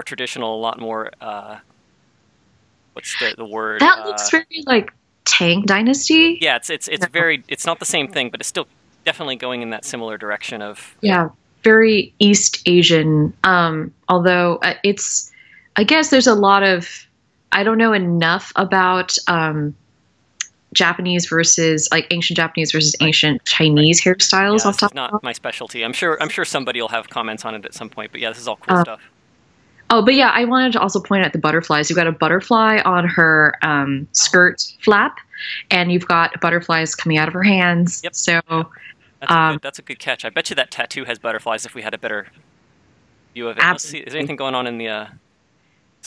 traditional, a lot more. What's the word? That looks very like Tang Dynasty. Yeah, it's very. It's not the same thing, but it's still definitely going in that similar direction of. Yeah. Very East Asian, although I guess there's a lot of, I don't know enough about Japanese versus like ancient Japanese versus ancient Chinese hairstyles. Yeah, this is not my specialty. I'm sure somebody will have comments on it at some point, but yeah, this is all cool stuff. Oh, but yeah, I wanted to also point out the butterflies. You've got a butterfly on her skirt flap, and you've got butterflies coming out of her hands. Yep. So. That's a good catch. I bet you that tattoo has butterflies if we had a better view of it. Let's see. Is there anything going on in the...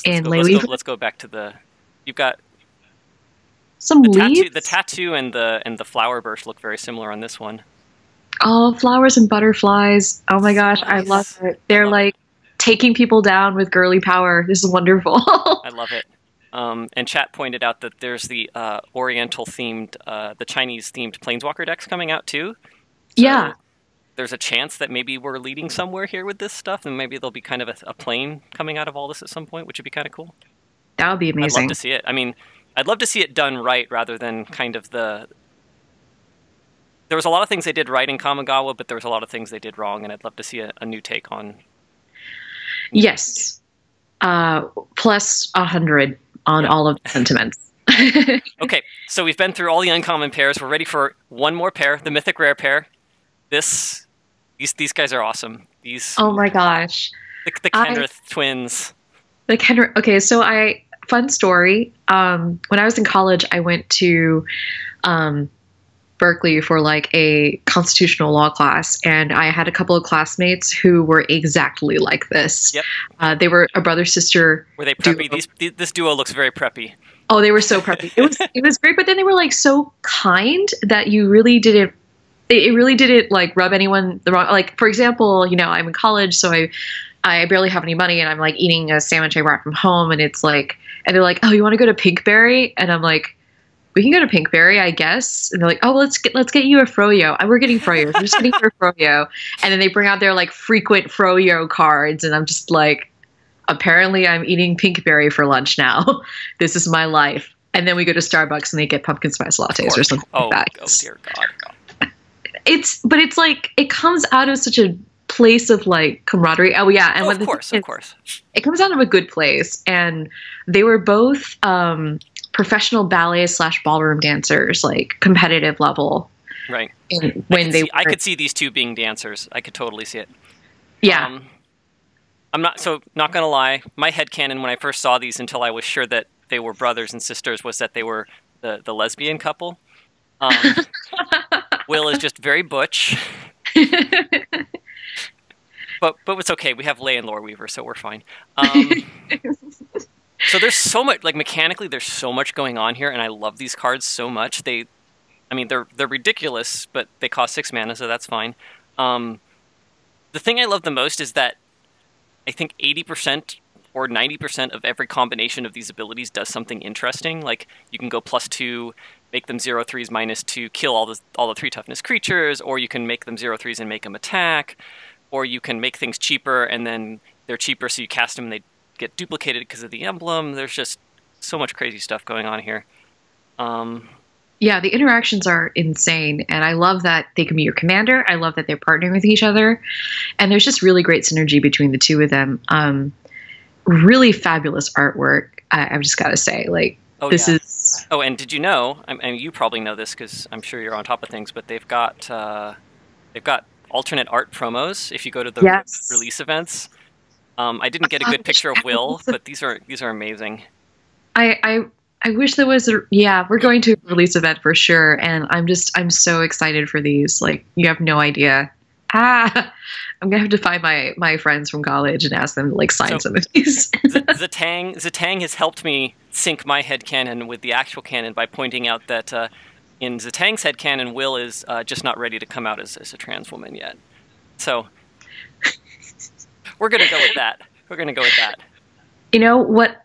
let's go back to the... You've got... Some leaves? The tattoo and the flower burst look very similar on this one. Oh, flowers and butterflies. Oh my gosh, nice. I love it. They're like taking people down with girly power. This is wonderful. I love it. And chat pointed out that there's the Oriental-themed, the Chinese-themed Planeswalker decks coming out too. So yeah. There's a chance that maybe we're leading somewhere here with this stuff, and maybe there'll be kind of a plane coming out of all this at some point, which would be kind of cool. That would be amazing. I'd love to see it. I mean, I'd love to see it done right rather than kind of the... There was a lot of things they did right in Kamigawa, but there was a lot of things they did wrong, and I'd love to see a new take on... Yes. Plus 100 on all of the sentiments. Okay, so we've been through all the uncommon pairs. We're ready for one more pair, the mythic rare pair. These guys are awesome. Oh my gosh. The Kenrith twins. The Kenrith. Okay, so fun story. When I was in college, I went to Berkeley for like a constitutional law class, and I had a couple of classmates who were exactly like this. Yep. They were a brother-sister. Were they preppy? This duo looks very preppy. Oh, they were so preppy. It was great, but then they were like so kind that you really didn't. It really didn't like rub anyone the wrong. Like for example, I'm in college, so I barely have any money, and I'm like eating a sandwich I brought from home, and it's like, and they're like, oh, you want to go to Pinkberry? And I'm like, we can go to Pinkberry, I guess. And they're like, oh, well, let's get you a froyo. We're getting froyo. We're just getting her a froyo. And then they bring out their like frequent froyo cards, and I'm just like, apparently I'm eating Pinkberry for lunch now. This is my life. And then we go to Starbucks and they get pumpkin spice lattes or something like that. Oh dear God. But it's like it comes out of such a place of like camaraderie. Oh yeah, and of course, it comes out of a good place. And they were both professional ballet / ballroom dancers, like competitive level. Right. I could see these two being dancers. I could totally see it. Yeah. I'm not gonna lie. My headcanon when I first saw these, until I was sure that they were brothers and sisters, was that they were the lesbian couple. Will is just very butch. But it's okay. We have Leigh and Lore Weaver, so we're fine. So there's so much, like mechanically, there's so much going on here, and I love these cards so much. They're ridiculous, but they cost 6 mana, so that's fine. The thing I love the most is that I think 80% or 90% of every combination of these abilities does something interesting. Like you can go +2, make them 0/3s -2, kill all the 3 toughness creatures, or you can make them 0/3s and make them attack, or you can make things cheaper and then they're cheaper, so you cast them and they get duplicated because of the emblem. There's just so much crazy stuff going on here. Yeah, the interactions are insane, and I love that they can be your commander. I love that they're partnering with each other, and there's just really great synergy between the two of them. Really fabulous artwork. I've just got to say, like, this is Oh, and did you know? I mean, you probably know this because I'm sure you're on top of things, but they've got alternate art promos if you go to the Yes. release events. I didn't get a good picture of Will, but these are amazing. I wish there was a, yeah, we're going to a release event for sure, and I'm so excited for these. Like, you have no idea. I'm gonna have to find my friends from college and ask them to like sign some of these. Zatang has helped me sync my headcanon with the actual canon by pointing out that in Zatang's headcanon, Will is just not ready to come out as a trans woman yet. So we're gonna go with that. We're gonna go with that. You know what?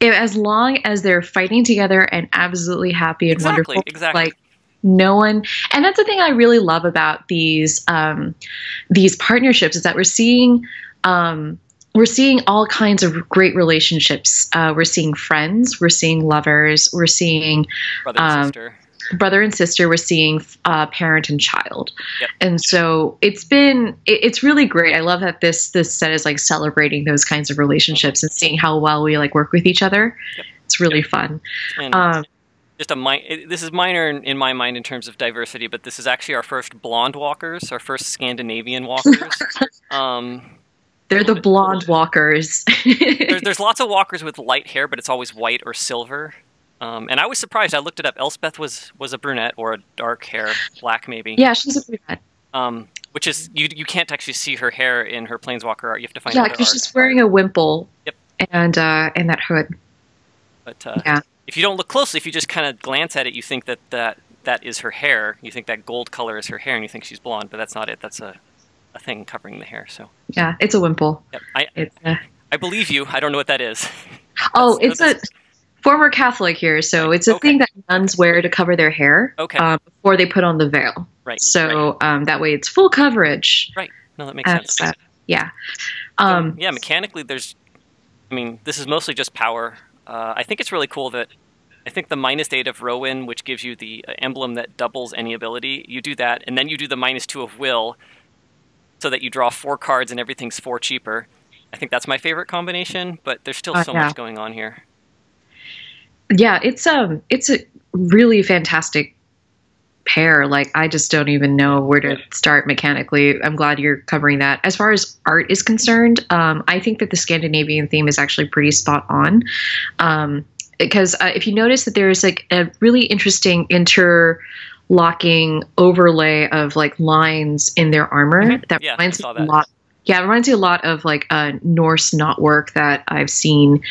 As long as they're fighting together and absolutely happy and wonderful, like no one. And that's the thing I really love about these partnerships is that we're seeing all kinds of great relationships. We're seeing friends, we're seeing lovers, we're seeing brother and sister, we're seeing parent and child. Yep. And so it's really great. I love that this set is like celebrating those kinds of relationships and seeing how well we like work with each other. Yep. It's really fun. And just this is minor in my mind in terms of diversity, but this is actually our first blonde walkers, our first Scandinavian walkers. They're the blonde walkers. there's lots of walkers with light hair, but it's always white or silver. And I was surprised. I looked it up. Elspeth was a brunette or a dark hair, black maybe. Yeah, she's a brunette. Which is you can't actually see her hair in her Planeswalker art. You have to find yeah, because she's wearing a wimple. Yep. And that hood. But yeah. If you don't look closely, if you just kind of glance at it, you think that is her hair. You think that gold color is her hair, and you think she's blonde. But that's not it. That's a thing covering the hair. So yeah, it's a wimple. Yep. I believe you. I don't know what that is. Oh, it's a former Catholic here, so it's a thing that nuns wear to cover their hair before they put on the veil. Right. So that way it's full coverage. Right. No, that makes sense. Yeah. Yeah, mechanically this is mostly just power. I think it's really cool that I think the -8 of Rowan, which gives you the emblem that doubles any ability, you do that, and then you do the -2 of Will, so that you draw 4 cards and everything's 4 cheaper. I think that's my favorite combination, but there's still so much going on here. Yeah, it's a really fantastic pair. Like, I just don't even know where to start mechanically. I'm glad you're covering that. As far as art is concerned, I think that the Scandinavian theme is actually pretty spot on. Because if you notice that there's like a really interesting interlocking overlay of like lines in their armor that reminds me a lot. Yeah, it reminds me a lot of like Norse knotwork that I've seen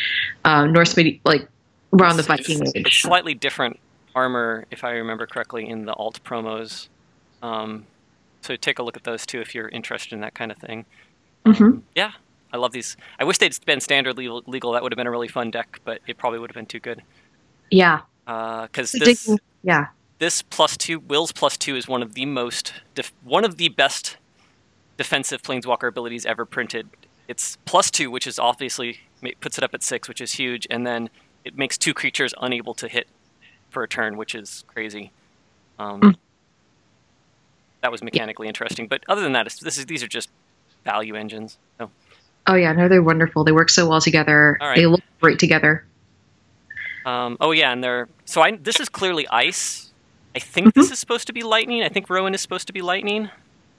Norse like around the Viking Age. It's slightly different armor, if I remember correctly, in the alt promos. So take a look at those too if you're interested in that kind of thing. Yeah, I love these. I wish they'd been standard legal. That would have been a really fun deck, but it probably would have been too good. Yeah. Because this +2, Will's +2 is one of the best defensive Planeswalker abilities ever printed. It's +2, which is obviously puts it up at 6, which is huge, and then it makes 2 creatures unable to hit for a turn, which is crazy. That was mechanically interesting, but other than that, these are just value engines. So. Oh yeah, no, they're wonderful. They work so well together. Right. They look great together. Oh yeah, and this is clearly ice. I think this is supposed to be lightning. I think Rowan is supposed to be lightning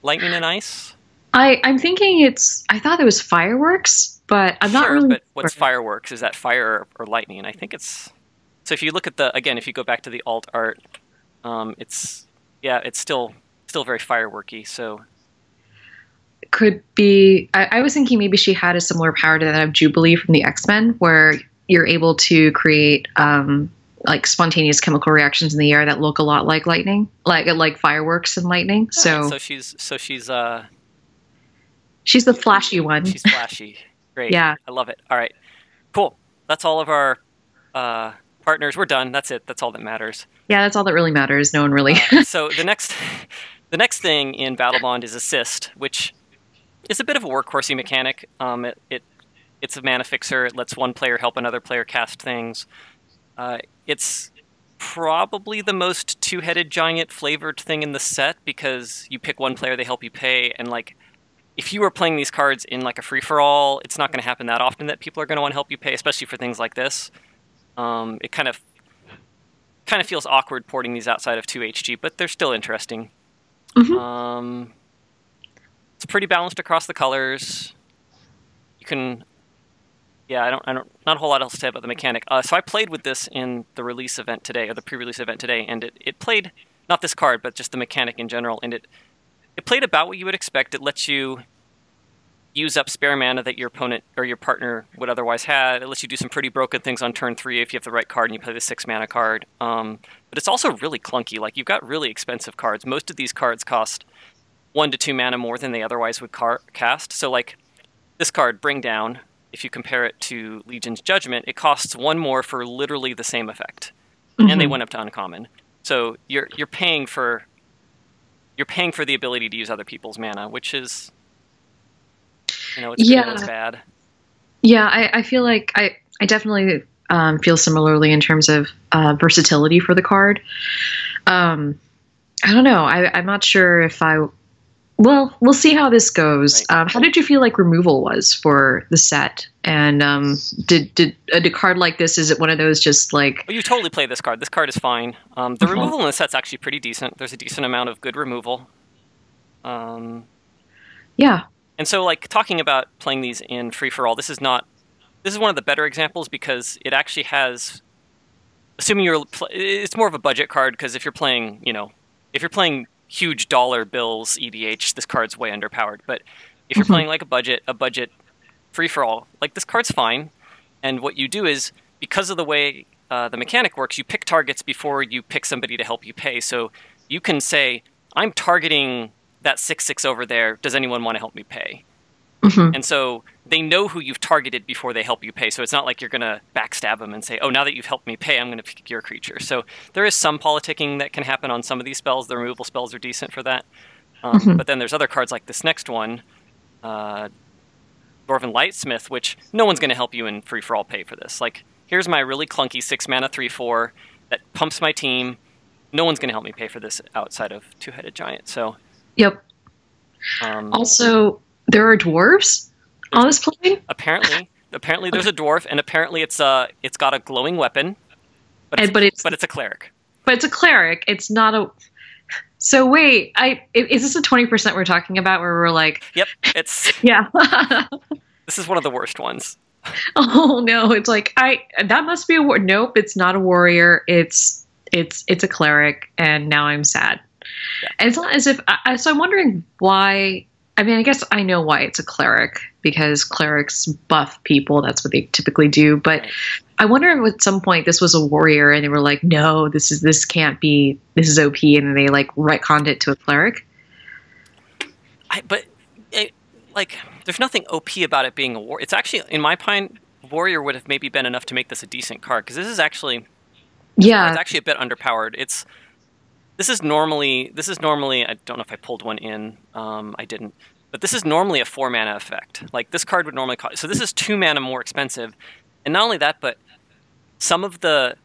and ice. I'm thinking I thought it was fireworks, but I'm not really. But what's fireworks? Is that fire or lightning? I think it's. So if you look at if you go back to the alt art, it's still very fireworky. So could be. I was thinking maybe she had a similar power to that of Jubilee from the X-Men, where you're able to create like spontaneous chemical reactions in the air that look a lot like lightning, like fireworks and lightning. So she's the flashy one. She's flashy. Great. Yeah. I love it. All right. Cool. That's all of our partners. We're done. That's it. That's all that matters. Yeah, that's all that really matters. No one really. So the next thing in Battlebond is Assist, which is a bit of a workhorsey mechanic. It's a mana fixer. It lets one player help another player cast things. It's probably the most two-headed giant flavored thing in the set because you pick one player, they help you pay, and like if you were playing these cards in like a free-for-all, it's not going to happen that often that people are going to want to help you pay, especially for things like this. It kind of kind of feels awkward porting these outside of 2HG, but they're still interesting. It's pretty balanced across the colors. You can, yeah, I don't, not a whole lot else to say about the mechanic. So I played with this in the release event today, or the pre-release event today, and it played, not this card, but just the mechanic in general, and it played about what you would expect. It lets you use up spare mana that your opponent or your partner would otherwise have. It lets you do some pretty broken things on turn 3 if you have the right card and you play the 6 mana card. But it's also really clunky. Like, you've got really expensive cards. Most of these cards cost 1 to 2 mana more than they otherwise would cast. So, like, this card, Bring Down, if you compare it to Legion's Judgment, it costs 1 more for literally the same effect. And they went up to uncommon. So you're paying for the ability to use other people's mana, which is, it's bad. Yeah, I feel like I definitely feel similarly in terms of versatility for the card. I don't know. I'm not sure if well, we'll see how this goes. Right. How did you feel like removal was for the set? And did a card like this, is it one of those just like... Oh, you totally play this card. This card is fine. The removal in the set's actually pretty decent. There's a decent amount of good removal. Yeah. And so, like, talking about playing these in free-for-all, this is one of the better examples because it actually has... Assuming it's more of a budget card, because if you're playing, if you're playing huge dollar bills EDH, this card's way underpowered. But if you're playing like a budget free-for-all, like, this card's fine. And what you do is, because of the way the mechanic works, you pick targets before you pick somebody to help you pay. So you can say, I'm targeting that 6/6 over there. Does anyone want to help me pay? And so they know who you've targeted before they help you pay. So it's not like you're going to backstab them and say, oh, now that you've helped me pay, I'm going to pick your creature. So there is some politicking that can happen on some of these spells. The removal spells are decent for that. But then there's other cards like this next one, Dwarven Lightsmith, which no one's going to help you in free-for-all pay for this. Like, here's my really clunky 6 mana 3/4 that pumps my team. No one's going to help me pay for this outside of Two-Headed Giant. So, yep. Also, there are dwarves on this plane? Apparently there's a dwarf, and apparently it's got a glowing weapon, but it's a cleric. But it's a cleric. It's not a... So wait, is this a 20% we're talking about where we're like... Yep, it's... Yeah. This is one of the worst ones. Oh no, it's like, that must be a war. Nope, it's not a warrior. It's a cleric, and now I'm sad. Yeah. And it's not as if... so I'm wondering why... I mean, I guess I know why it's a cleric, because clerics buff people. That's what they typically do. But right. I wonder if at some point this was a warrior and they were like, no, this can't be, this is OP. And then they like retconned it to a cleric. There's nothing OP about it being a warrior. It's actually, in my opinion, warrior would have maybe been enough to make this a decent card. Because this is actually, it's actually a bit underpowered. This is normally, I don't know if I pulled one in, I didn't, but this is normally a 4 mana effect. Like, this card would normally cost, so this is 2 mana more expensive. And not only that, but some of the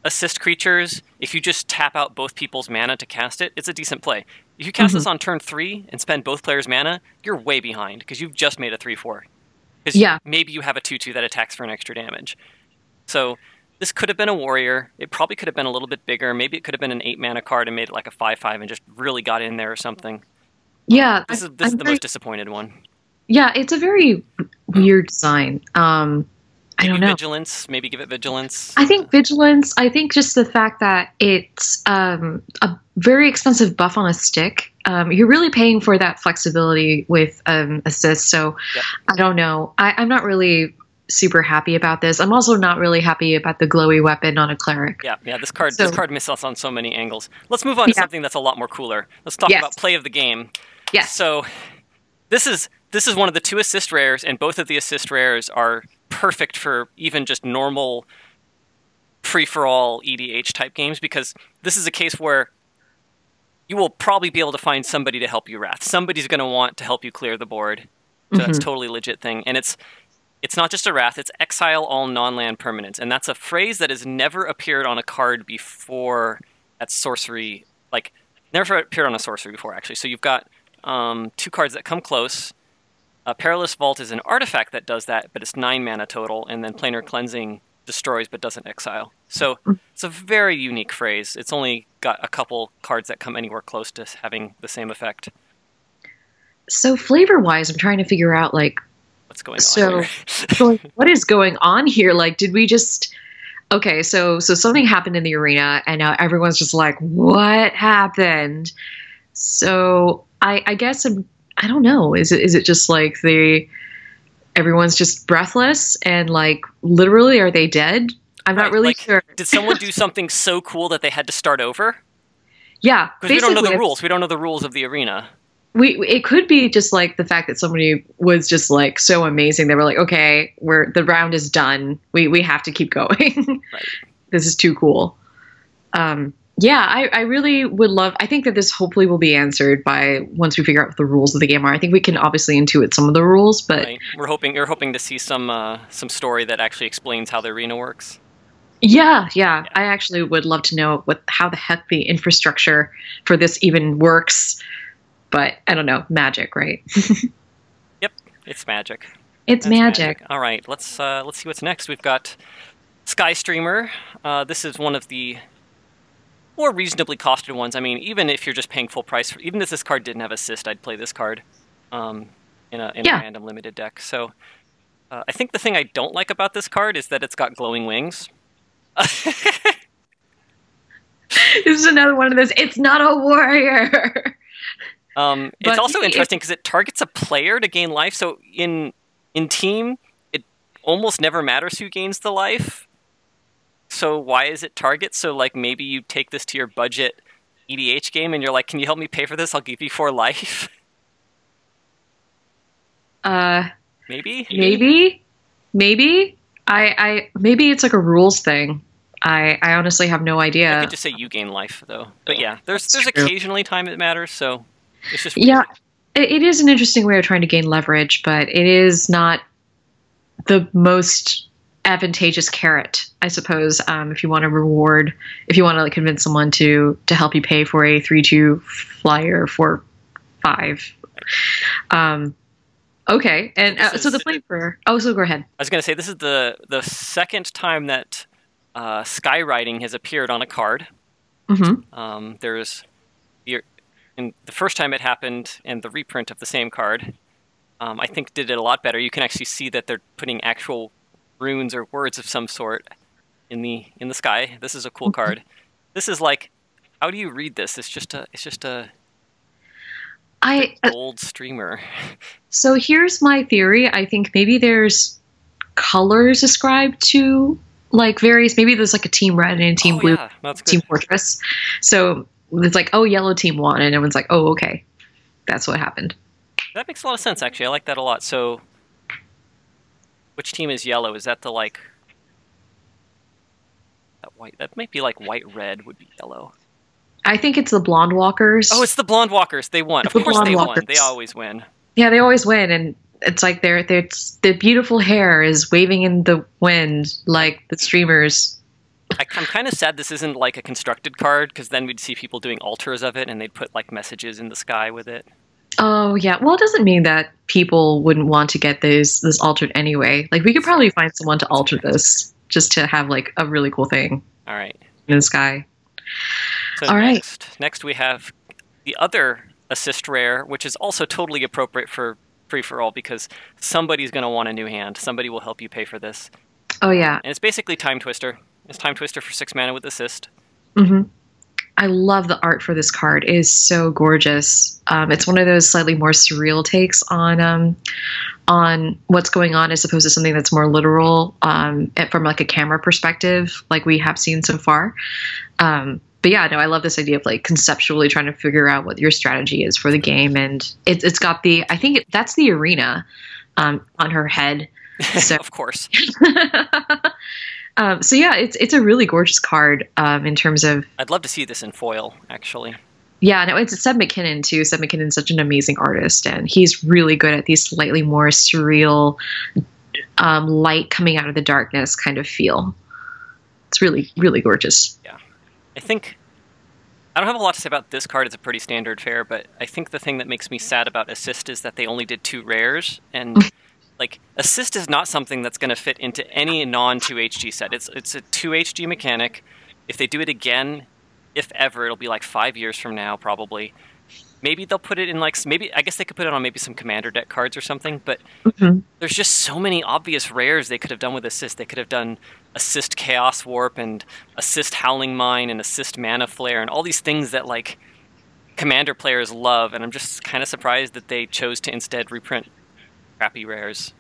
assist creatures, if you just tap out both people's mana to cast it, it's a decent play. If you cast this on turn 3 and spend both players' mana, you're way behind, because you've just made a 3/4. Because maybe you have a 2/2 that attacks for an extra damage. So this could have been a warrior. It probably could have been a little bit bigger. Maybe it could have been an 8 mana card and made it like a 5/5 and just really got in there or something. Yeah. This is the most disappointed one. Yeah, it's a very weird design. I don't know. Vigilance. Maybe give it vigilance. I think vigilance. I think just the fact that it's a very expensive buff on a stick. You're really paying for that flexibility with assist. So I don't know. I'm not really super happy about this. I'm also not really happy about the glowy weapon on a cleric. Yeah. This card misses us on so many angles. Let's move on to something that's a lot more cooler. Let's talk about play of the game. Yes. So this is one of the 2 assist rares, and both of the assist rares are perfect for even just normal free-for-all EDH type games, because this is a case where you will probably be able to find somebody to help you wrath. Somebody's going to want to help you clear the board. So that's a totally legit thing. And it's not just a wrath, it's exile all non-land permanents. And that's a phrase that has never appeared on a card before at sorcery. Like, never appeared on a sorcery before, actually. So you've got 2 cards that come close. Perilous Vault is an artifact that does that, but it's 9 mana total. And then Planar Cleansing destroys but doesn't exile. So it's a very unique phrase. It's only got a couple cards that come anywhere close to having the same effect. So flavor-wise, I'm trying to figure out like what's going on here. So what is going on here? Like, did we just okay? So something happened in the arena, and now everyone's just like, what happened? So I guess I don't know. Is it just like everyone's just breathless and like literally are they dead? I'm not really sure. Did someone do something so cool that they had to start over? Yeah, because we don't know the rules. We don't know the rules of the arena. It could be just like the fact that somebody was just like so amazing. They were like, okay, the round is done. We have to keep going. Right. This is too cool. Yeah, I really would love. I think that this hopefully will be answered by once we figure out what the rules of the game are. I think we can obviously intuit some of the rules, but right. You're hoping to see some story that actually explains how the arena works. Yeah. I actually would love to know how the heck the infrastructure for this even works. But I don't know, magic, right? Yep, it's magic. It's magic. All right, let's see what's next. We've got Sky Streamer. This is one of the more reasonably costed ones. I mean, even if you're just paying full price, even if this card didn't have assist, I'd play this card in a random limited deck. So I think the thing I don't like about this card is that it's got glowing wings. This is another one of those. It's not a warrior. It's also interesting because it targets a player to gain life. So in team, it almost never matters who gains the life. So why is it target? So like maybe you take this to your budget EDH game and you're like, can you help me pay for this? I'll give you 4 life. Maybe. Maybe it's like a rules thing. I honestly have no idea. I could just say you gain life though. But yeah, there's occasionally time it matters. So. It's just it is an interesting way of trying to gain leverage, but it is not the most advantageous carrot, I suppose. If you want to like convince someone to help you pay for a 3/2 flyer for 5. Okay, and so the flavor. Oh, so go ahead. I was going to say this is the second time that skywriting has appeared on a card. Mm-hmm. And the first time it happened, and the reprint of the same card, I think did it a lot better. You can actually see that they're putting actual runes or words of some sort in the sky. This is a cool card. This is like, how do you read this? It's just a gold streamer. So here's my theory. I think maybe there's colors ascribed to like various. Maybe there's like a team red and a team blue, team fortress. So. It's like, oh, yellow team won, and everyone's like, oh, okay, that's what happened. That makes a lot of sense, actually. I like that a lot. So, which team is yellow? Is that the like that white? That might be like white-red would be yellow. I think it's the Blonde Walkers. Oh, it's the Blonde Walkers. They won. Of course, they won. They always win. Yeah, they always win, and it's like their beautiful hair is waving in the wind like the streamers. I'm kind of sad this isn't like a constructed card, because then we'd see people doing alters of it and they'd put like messages in the sky with it. Oh yeah, well it doesn't mean that people wouldn't want to get this altered anyway. Like we could probably find someone to alter this just to have like a really cool thing. All right. In the sky. So next we have the other assist rare, which is also totally appropriate for free for all because somebody's going to want a new hand. Somebody will help you pay for this. Oh yeah. And it's basically Time Twister. It's Time Twister for 6 mana with assist. Mm-hmm. I love the art for this card. It is so gorgeous. It's one of those slightly more surreal takes on what's going on as opposed to something that's more literal from like a camera perspective, like we have seen so far. But yeah, no, I love this idea of like conceptually trying to figure out what your strategy is for the game, and it's got that's the arena on her head. So. Of course. So yeah, it's a really gorgeous card in terms of. I'd love to see this in foil, actually. Yeah, no, it's Seb McKinnon too. Seb McKinnon's such an amazing artist, and he's really good at these slightly more surreal, light coming out of the darkness kind of feel. It's really, really gorgeous. Yeah, I don't have a lot to say about this card. It's a pretty standard fare, but I think the thing that makes me sad about Assist is that they only did 2 rares, and like assist is not something that's going to fit into any non-2HG set. It's a 2HG mechanic. If they do it again, if ever, it'll be like 5 years from now, probably. Maybe they'll put it in like, maybe, I guess they could put it on maybe some commander deck cards or something, but there's just so many obvious rares they could have done with assist. They could have done assist Chaos Warp and assist Howling Mine and assist Mana Flare and all these things that like commander players love, and I'm just kind of surprised that they chose to instead reprint crappy rares.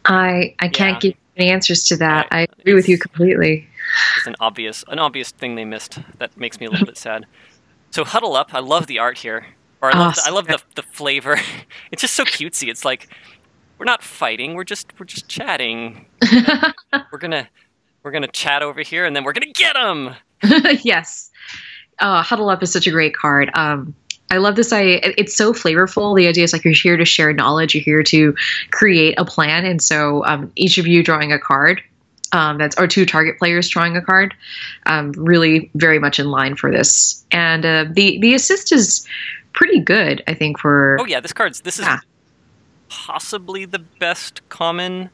I can't give any answers to that. I agree with you completely. It's an obvious thing they missed that makes me a little bit sad. So Huddle Up, I love the art here. Or I love the flavor. It's just so cutesy. It's like we're not fighting, we're just chatting. We're gonna chat over here and then we're gonna get them. Yes. Huddle Up is such a great card. I love this. It's so flavorful. The idea is like you're here to share knowledge. You're here to create a plan. And so each of you drawing a card, or two target players drawing a card, really very much in line for this. And the assist is pretty good, I think, for... Oh, yeah, this is possibly the best common.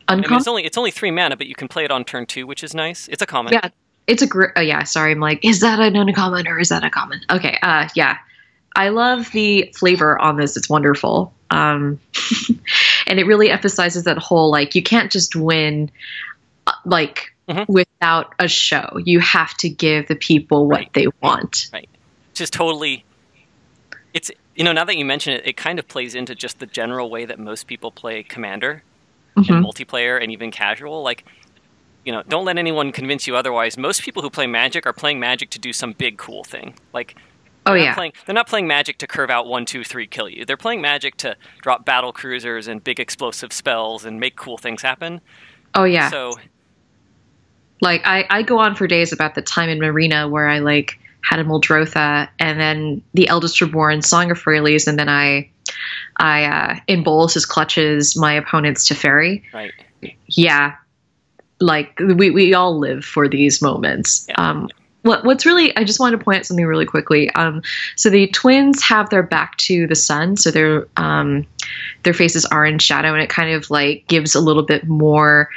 Uncommon? I mean, it's only 3 mana, but you can play it on turn 2, which is nice. It's a common. Yeah. It's a great... yeah, sorry. I'm like, is that an uncommon or is that a common? Okay, yeah. I love the flavor on this. It's wonderful. And it really emphasizes that whole, like, you can't just win, without a show. You have to give the people what they want. Right. Just totally... It's, now that you mention it, it kind of plays into just the general way that most people play Commander and multiplayer and even casual. Like, don't let anyone convince you otherwise. Most people who play Magic are playing Magic to do some big cool thing. Like, they're not playing Magic to curve out 1, 2, 3, kill you. They're playing Magic to drop battle cruisers and big explosive spells and make cool things happen. Oh yeah. So, like, I go on for days about the time in Marina where I like had a Muldrotha and then the Eldest Reborn, Song of Freyalise, and then I in Bolus's Clutches my opponent's Teferi. Right. Yeah. Like we all live for these moments. Yeah. What's really, I just wanted to point out something really quickly. So the twins have their back to the sun, so their faces are in shadow, and it kind of like gives a little bit more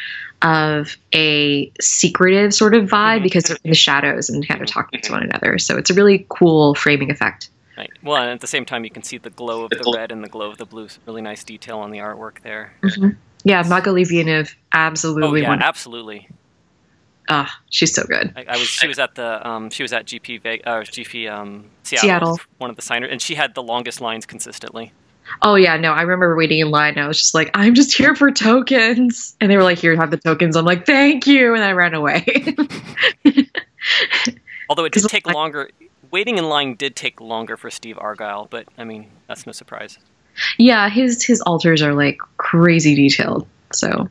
of a secretive sort of vibe because they're in the shadows and kind of talking to one another. So it's a really cool framing effect. Right. Well, and at the same time, you can see the glow of the red and the glow of the blue. Really nice detail on the artwork there. Yeah, Magali Villeneuve, absolutely. Oh yeah, absolutely. She's so good. She was at GP Seattle, one of the signers, and she had the longest lines consistently. Oh yeah, no, I remember waiting in line and I was just like, I'm just here for tokens. And they were like, here, have the tokens. I'm like, thank you. And I ran away. Although it did take longer. Waiting in line did take longer for Steve Argyle, but I mean, that's no surprise. Yeah, his altars are like crazy detailed. So,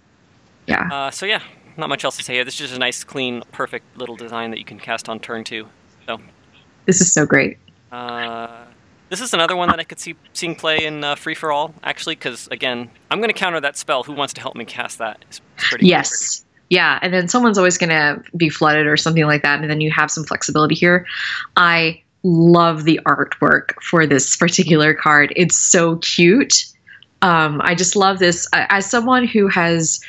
yeah. So yeah, not much else to say here. This is just a nice, clean, perfect little design that you can cast on turn 2. So this is so great. This is another one that I could see seeing play in Free for All, actually, because again, I'm going to counter that spell. Who wants to help me cast that? It's pretty yes. Yeah, and then someone's always going to be flooded or something like that, and then you have some flexibility here. I love the artwork for this particular card. It's so cute. I just love this. As someone who has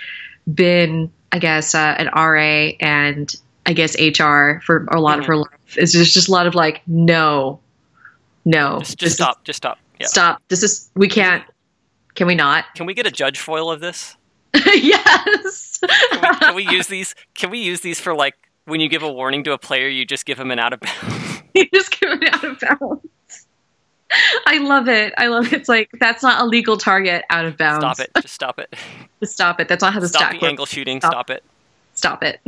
been, I guess, an RA and I guess HR for a lot of her life, it's just a lot of like, no. Just stop. Yeah. Stop. We can't. Can we not? Can we get a judge foil of this? Yes. Can we use these? Can we use these for like when you give a warning to a player, you just give him an out of bounds? You just give it out of bounds. I love it. It's like, that's not a legal target out of bounds. Stop it. Just stop it. Just stop it. That's not how the stack works. Stop the angle shooting. Stop it. Stop it.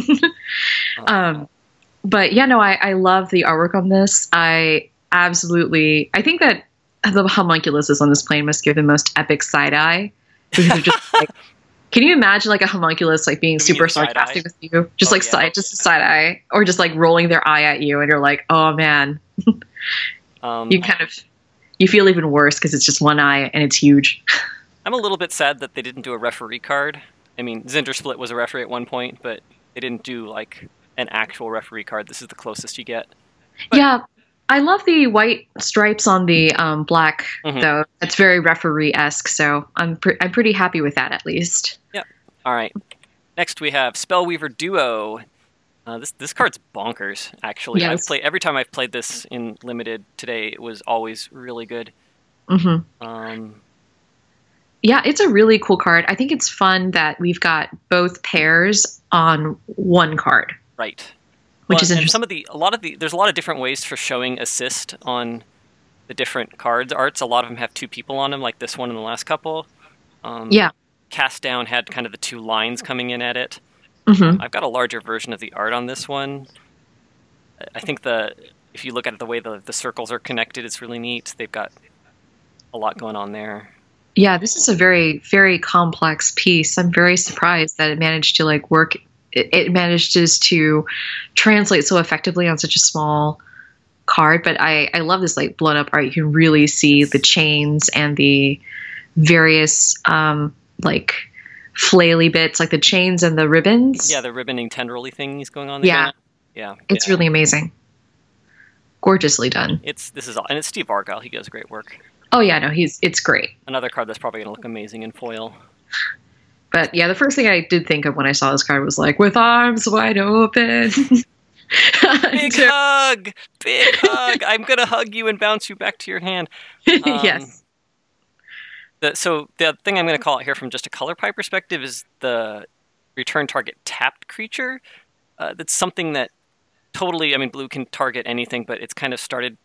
But yeah, no, I love the artwork on this. I think that the homunculuses on this plane must give the most epic side eye. Because they're just like, can you imagine like a homunculus like being super sarcastic with you? Just just a side eye, or just like rolling their eye at you, and you're like, oh man. You feel even worse because it's just one eye and it's huge. I'm a little bit sad that they didn't do a referee card. I mean, Zindersplit was a referee at one point, but they didn't do like an actual referee card. This is the closest you get. But, yeah, I love the white stripes on the black, Mm-hmm. though. That's very referee-esque, so I'm pretty happy with that, at least. Yep. All right. Next we have Spellweaver Duo. This card's bonkers, actually. Yes. Every time I've played this in Limited today, it was always really good. Mm-hmm. Yeah, it's a really cool card. I think it's fun that we've got both pairs on one card. Right. Which is interesting. There's a lot of different ways for showing assist on the different cards arts. A lot of them have two people on them, like this one and the last couple. Yeah. Cast Down had kind of the two lines coming in at it. Mm-hmm. I've got a larger version of the art on this one. I think if you look at the way the circles are connected, it's really neat. They've got a lot going on there. Yeah, this is a very, very complex piece. I'm very surprised that it managed to work. It manages to translate so effectively on such a small card. But I love this blown up art. You can really see the chains and the various flaily bits, like the chains and the ribbons. Yeah, the ribboning tendrily things going on there. Yeah. Yeah. It's really amazing. Gorgeously done. And it's Steve Argyle. He does great work. Oh yeah, no, it's great. Another card that's probably going to look amazing in foil. But yeah, the first thing I did think of when I saw this card was with arms wide open. Big hug! Big hug! I'm going to hug you and bounce you back to your hand. Yes. So the thing I'm going to call out here from just a color pie perspective is the return target tapped creature. That's something that totally, blue can target anything, but it's kind of started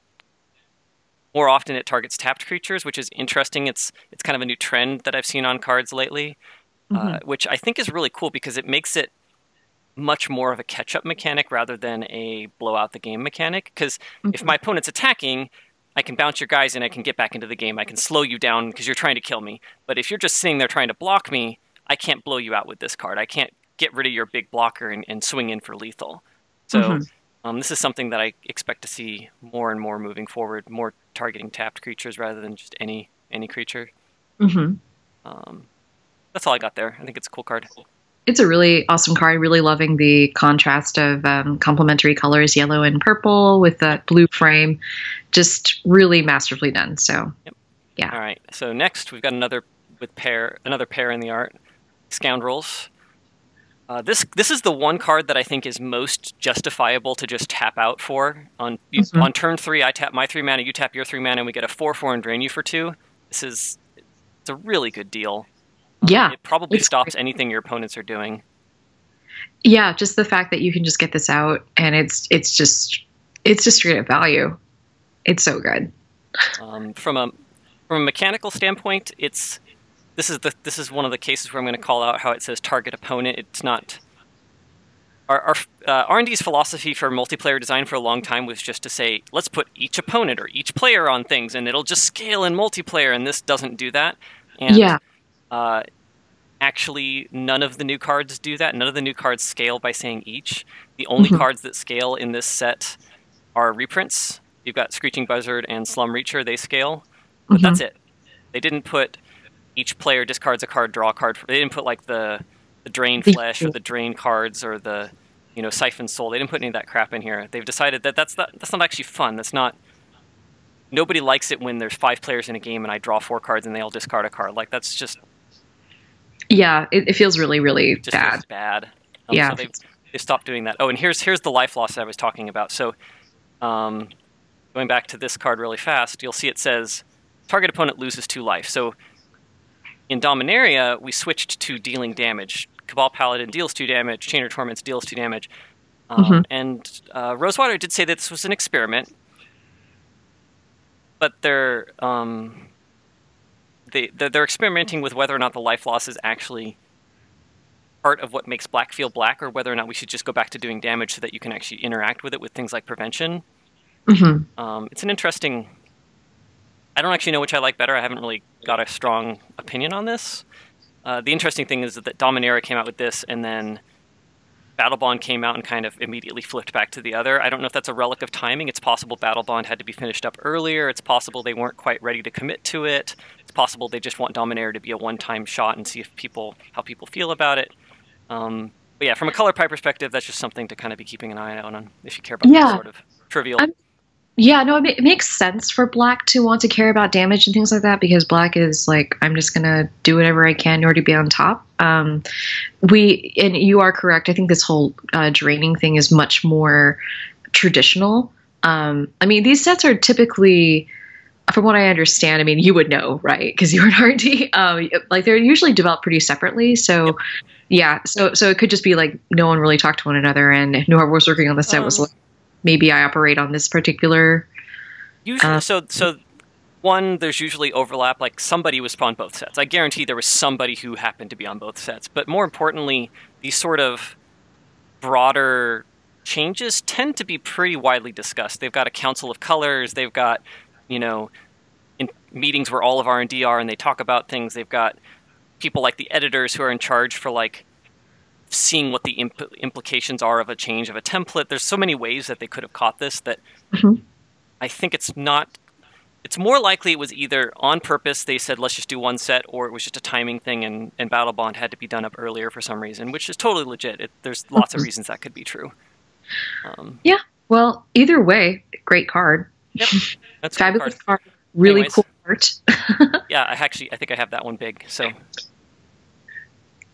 more often. It targets tapped creatures, which is interesting. It's kind of a new trend that I've seen on cards lately, which I think is really cool because it makes it much more of a catch-up mechanic rather than a blow-out-the-game mechanic. Because if my opponent's attacking, I can bounce your guys and I can get back into the game. I can slow you down because you're trying to kill me. But if you're just sitting there trying to block me, I can't blow you out with this card. I can't get rid of your big blocker and swing in for lethal. So this is something that I expect to see more and more moving forward, more targeting tapped creatures rather than just any creature. That's all I got there. I think it's a cool card. It's a really awesome card. Really loving the contrast of complementary colors, yellow and purple with that blue frame. Just really masterfully done. So, yeah. All right. So next we've got another pair in the art, Scoundrels. This is the one card that I think is most justifiable to just tap out for. On turn 3, I tap my 3 mana, you tap your 3 mana, and we get a 4/4 and drain you for 2. It's a really good deal. Yeah. It probably stops anything your opponents are doing. Yeah, just the fact that you can just get this out and it's just straight up value. It's so good. From a mechanical standpoint, this is one of the cases where I'm going to call out how it says target opponent. It's not our R&D's philosophy for multiplayer design for a long time was just to say, let's put each opponent or each player on things and it'll just scale in multiplayer, and this doesn't do that. And yeah. Actually, none of the new cards do that. None of the new cards scale by saying each. The only cards that scale in this set are reprints. You've got Screeching Buzzard and Slum Reacher. They scale, but that's it. They didn't put each player discards a card, draw a card. They didn't put the Drain Flesh or the Drain cards or the Siphon Soul. They didn't put any of that crap in here. They've decided that that's not actually fun. That's not. Nobody likes it when there's 5 players in a game and I draw 4 cards and they all discard a card. That's just. Yeah, it feels really, really just bad. Feels bad. Yeah. So they stopped doing that. Oh, and here's the life loss that I was talking about. So, going back to this card really fast, you'll see it says target opponent loses 2 life. So in Dominaria, we switched to dealing damage. Cabal Paladin deals 2 damage. Chain of Torments deals 2 damage. And Rosewater did say that this was an experiment, but they're experimenting with whether or not the life loss is actually part of what makes black feel black, or whether or not we should just go back to doing damage so that you can actually interact with it with things like prevention. It's an interesting. I don't actually know which I like better. I haven't really got a strong opinion on this. The interesting thing is that Dominaria came out with this, and then Battlebond came out and kind of immediately flipped back to the other. I don't know if that's a relic of timing. It's possible Battlebond had to be finished up earlier. It's possible they weren't quite ready to commit to it. It's possible they just want Dominaria to be a one-time shot and see how people feel about it. But yeah, from a color pie perspective, that's just something to kind of be keeping an eye out on if you care about that sort of trivial. Yeah, no, it makes sense for Black to want to care about damage and things like that because Black is like, I'm just gonna do whatever I can in order to be on top. And you are correct. I think this whole draining thing is much more traditional. I mean, these sets are typically, from what I understand, I mean, you would know, right? Because you're an R&D. Like they're usually developed pretty separately. So, yeah. So it could just be like no one really talked to one another, and whoever was working on the set was like, maybe I operate on this particular. Usually, so one, there's usually overlap. Like somebody was on both sets. I guarantee there was somebody who happened to be on both sets. But more importantly, these sort of broader changes tend to be pretty widely discussed. They've got a council of colors. They've got, in meetings where all of R&D are, and they talk about things. They've got people like the editors who are in charge for like seeing what the implications are of a change of a template. There's so many ways that they could have caught this that I think it's more likely it was either on purpose they said let's just do one set, or it was just a timing thing and Battlebond had to be done up earlier for some reason, which is totally legit. There's lots of reasons that could be true. Yeah, well, either way, great card. Yep, that's fabulous card. Really Anyways, cool art. Yeah, I think I have that one big, so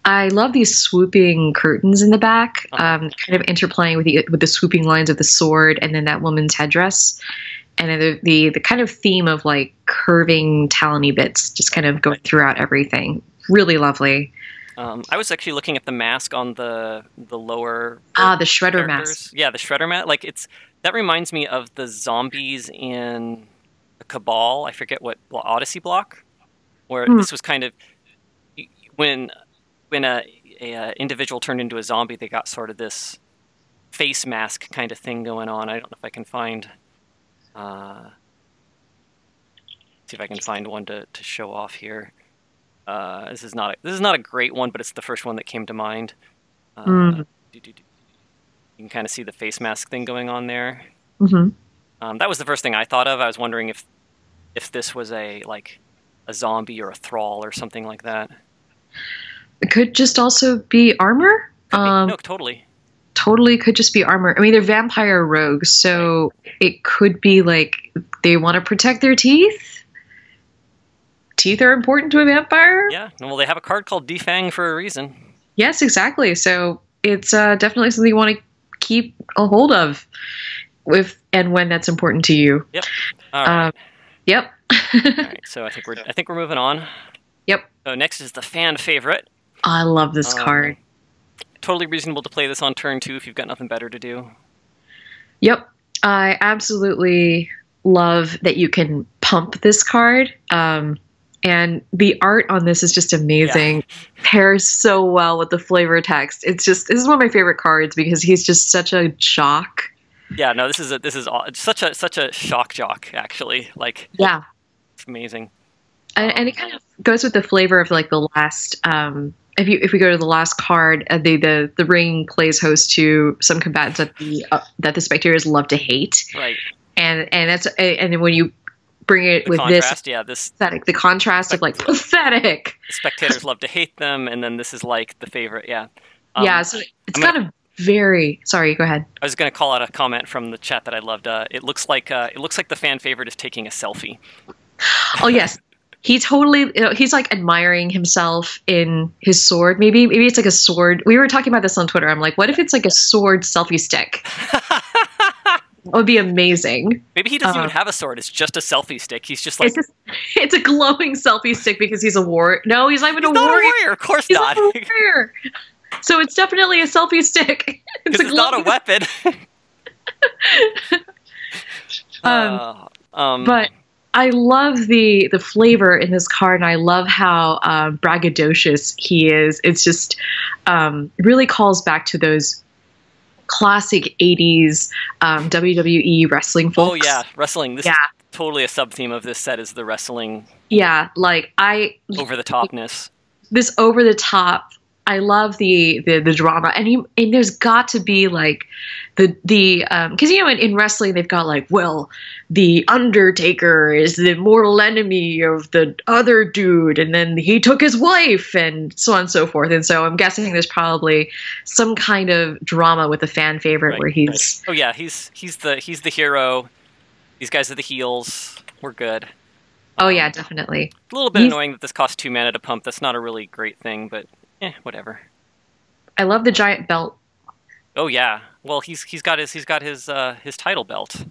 I love these swooping curtains in the back, kind of interplaying with the swooping lines of the sword, and then that woman's headdress, and then the kind of theme of like curving talony bits just kind of going throughout everything. Really lovely. I was actually looking at the mask on the lower. The Shredder mask. Yeah, the Shredder mask. Like that reminds me of the zombies in the Cabal. I forget what Odyssey block, where this was kind of when a individual turned into a zombie, they got sort of this face mask kind of thing going on. I don't know if I can find see if I can find one to show off here. This is not a great one, but it's the first one that came to mind. You can kind of see the face mask thing going on there. That was the first thing I thought of. I was wondering if this was a zombie or a thrall or something like that. It could just also be armor. No, totally. Totally could just be armor. I mean, they're vampire rogues, so it could be like they want to protect their teeth. Teeth are important to a vampire. Yeah, well, they have a card called Defang for a reason. Yes, exactly. So it's definitely something you want to keep a hold of, if and when that's important to you. Yep. All right. Yep. All right. So I think we're moving on. Yep. So next is the fan favorite. I love this card. Totally reasonable to play this on turn 2 if you've got nothing better to do. Yep. I absolutely love that you can pump this card. And the art on this is just amazing. Yeah. Pairs so well with the flavor text. This is one of my favorite cards because he's just such a jock. Yeah, no, this is such a shock jock, actually. Like, yeah, it's amazing. And it kind of goes with the flavor of like the last. If we go to the last card, the ring plays host to some combatants that the spectators love to hate. Right. And then when you bring it with contrast, this pathetic, the contrast of like pathetic. The spectators love to hate them, and then this is like the favorite. Yeah. Yeah. So it's kind of very. Sorry, go ahead. I was going to call out a comment from the chat that I loved. It looks like the fan favorite is taking a selfie. Oh yes. He totally, he's like admiring himself in his sword. Maybe it's like a sword. We were talking about this on Twitter. I'm like, what if it's like a sword selfie stick? That would be amazing. Maybe he doesn't even have a sword. It's just a selfie stick. He's just like... It's a glowing selfie stick because he's a warrior. No, he's not even a warrior. Of course he's not. A warrior. So it's definitely a selfie stick. It's not a weapon. But... I love the flavor in this card, and I love how braggadocious he is. It's just really calls back to those classic 80s WWE wrestling folks. Oh, yeah. Wrestling. This is totally a sub-theme of this set is the wrestling. Yeah. Like, over-the-topness. This over-the-top. I love the drama, and there's got to be like because in wrestling they've got like, well, the Undertaker is the mortal enemy of the other dude, and then he took his wife, and so on and so forth. And so I'm guessing there's probably some kind of drama with the fan favorite where he's oh yeah, he's the hero. These guys are the heals. We're good. Oh yeah, definitely. A little bit annoying that this costs 2 mana to pump. That's not a really great thing, but whatever. I love the giant belt. Oh yeah. Well, he's got his title belt.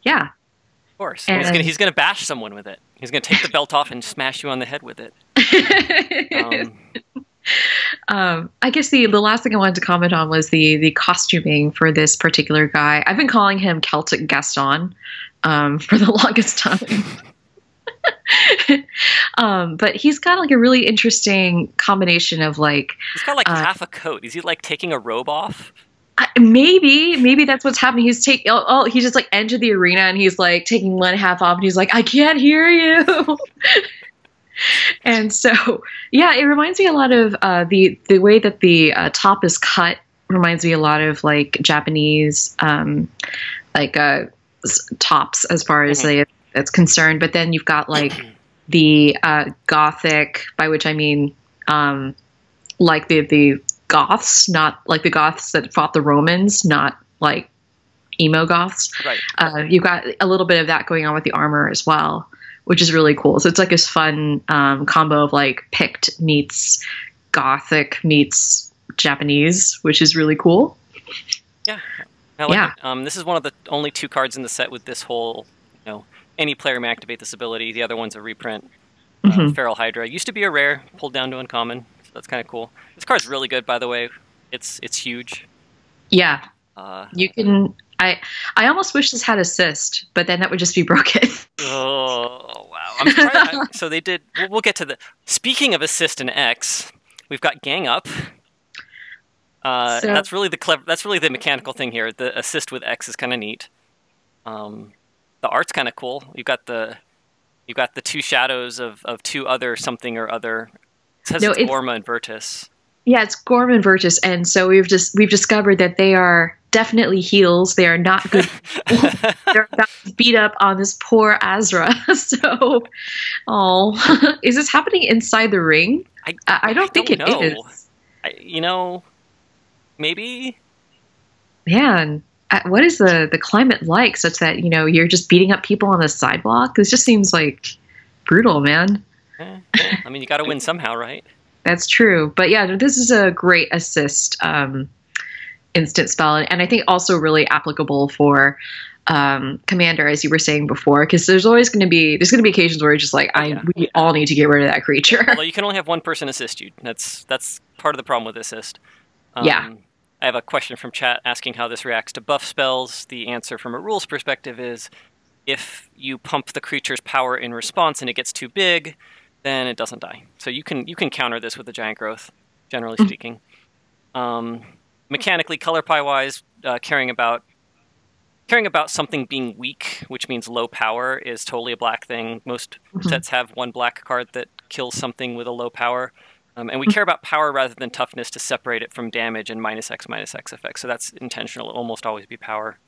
Yeah. Of course. And he's gonna bash someone with it. He's gonna take the belt off and smash you on the head with it. I guess the last thing I wanted to comment on was the costuming for this particular guy. I've been calling him Celtic Gaston for the longest time. But he's got like a really interesting combination of like he's got like half a coat. Is he like taking a robe off? Maybe that's what's happening. He just like entered the arena and he's like taking one half off and he's like, I can't hear you. And so, yeah, it reminds me a lot of the way that the top is cut reminds me a lot of like Japanese tops as far as it's concerned. But then you've got like the Gothic, by which I mean like the Goths, not like the Goths that fought the Romans, not like emo Goths. Right. You've got a little bit of that going on with the armor as well, which is really cool. So it's like this fun combo of like Pict meets Gothic meets Japanese, which is really cool. Yeah, I like it. This is one of the only 2 cards in the set with this whole, any player may activate this ability. The other one's a reprint. Feral Hydra used to be a rare, pulled down to uncommon. So that's kind of cool. This card's really good, by the way. It's huge. Yeah, you can. I almost wish this had assist, but then that would just be broken. Oh wow! I'm surprised. So they did. We'll get to the. Speaking of assist and X, we've got Gang Up. That's really the clever. That's really the mechanical thing here. The assist with X is kind of neat. The art's kind of cool. You've got the 2 shadows of 2 other something or other. It says it's Gorma and Virtus. Yeah, it's Gorma and Virtus, and so we've discovered that they are definitely heals. They are not good. They're about to beat up on this poor Azra. So, is this happening inside the ring? I don't think it is. Maybe. Man, what is the climate like such that you're just beating up people on the sidewalk? This just seems like brutal, man. I mean, you got to win somehow, right? That's true. But yeah, this is a great assist instant spell. And I think also really applicable for Commander, as you were saying before, because there's going to be occasions where it's just like, we all need to get rid of that creature. Although you can only have one person assist you. That's part of the problem with assist. Yeah. I have a question from chat asking how this reacts to buff spells. The answer from a rules perspective is if you pump the creature's power in response and it gets too big, then it doesn't die. So you can counter this with the giant growth, generally speaking. Mechanically, color pie wise, caring about something being weak, which means low power, is totally a black thing. Most sets have 1 black card that kills something with a low power. And we care about power rather than toughness to separate it from damage and -X effects. So that's intentional. It'll almost always be power.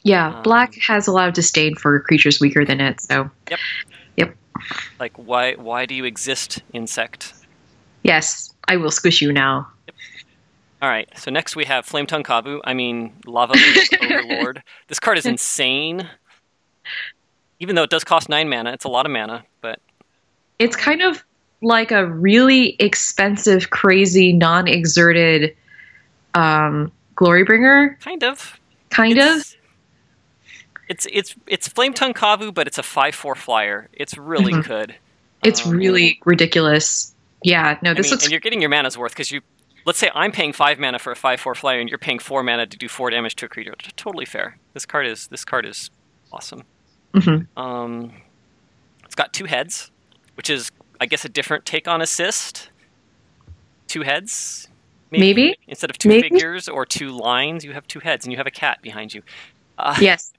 Yeah, black has a lot of disdain for creatures weaker than it. So. Yep. Like, why do you exist, insect? Yes, I will squish you now. Yep. All right, so next we have Flame Tongue Kavu. I mean, Lava Overlord. This card is insane. Even though it does cost 9 mana, it's a lot of mana, but... It's kind of like a really expensive, crazy, non-exerted Glorybringer. Kind of. It's Flame Tongue Kavu, but it's a 5/4 flyer. It's really good. It's really ridiculous. Yeah, no, and you're getting your mana's worth because let's say I'm paying 5 mana for a 5/4 flyer, and you're paying 4 mana to do 4 damage to a creature. It's totally fair. This card is awesome. It's got 2 heads, which is, I guess, a different take on assist. 2 heads, maybe? Instead of 2 figures or 2 lines, you have 2 heads, and you have a cat behind you. Yes.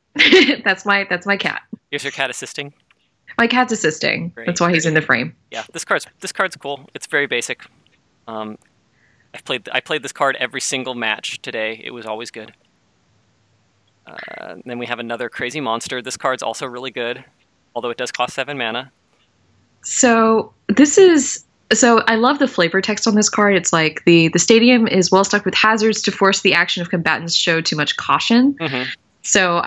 That's my cat. Is your cat assisting? My cat's assisting. Great. That's why he's in the frame. Yeah, this card's cool. It's very basic. I played this card every single match today. It was always good. Then we have another crazy monster. This card's also really good, although it does cost 7 mana. So I love the flavor text on this card. It's like the stadium is well stuck with hazards to force the action of combatants show too much caution. So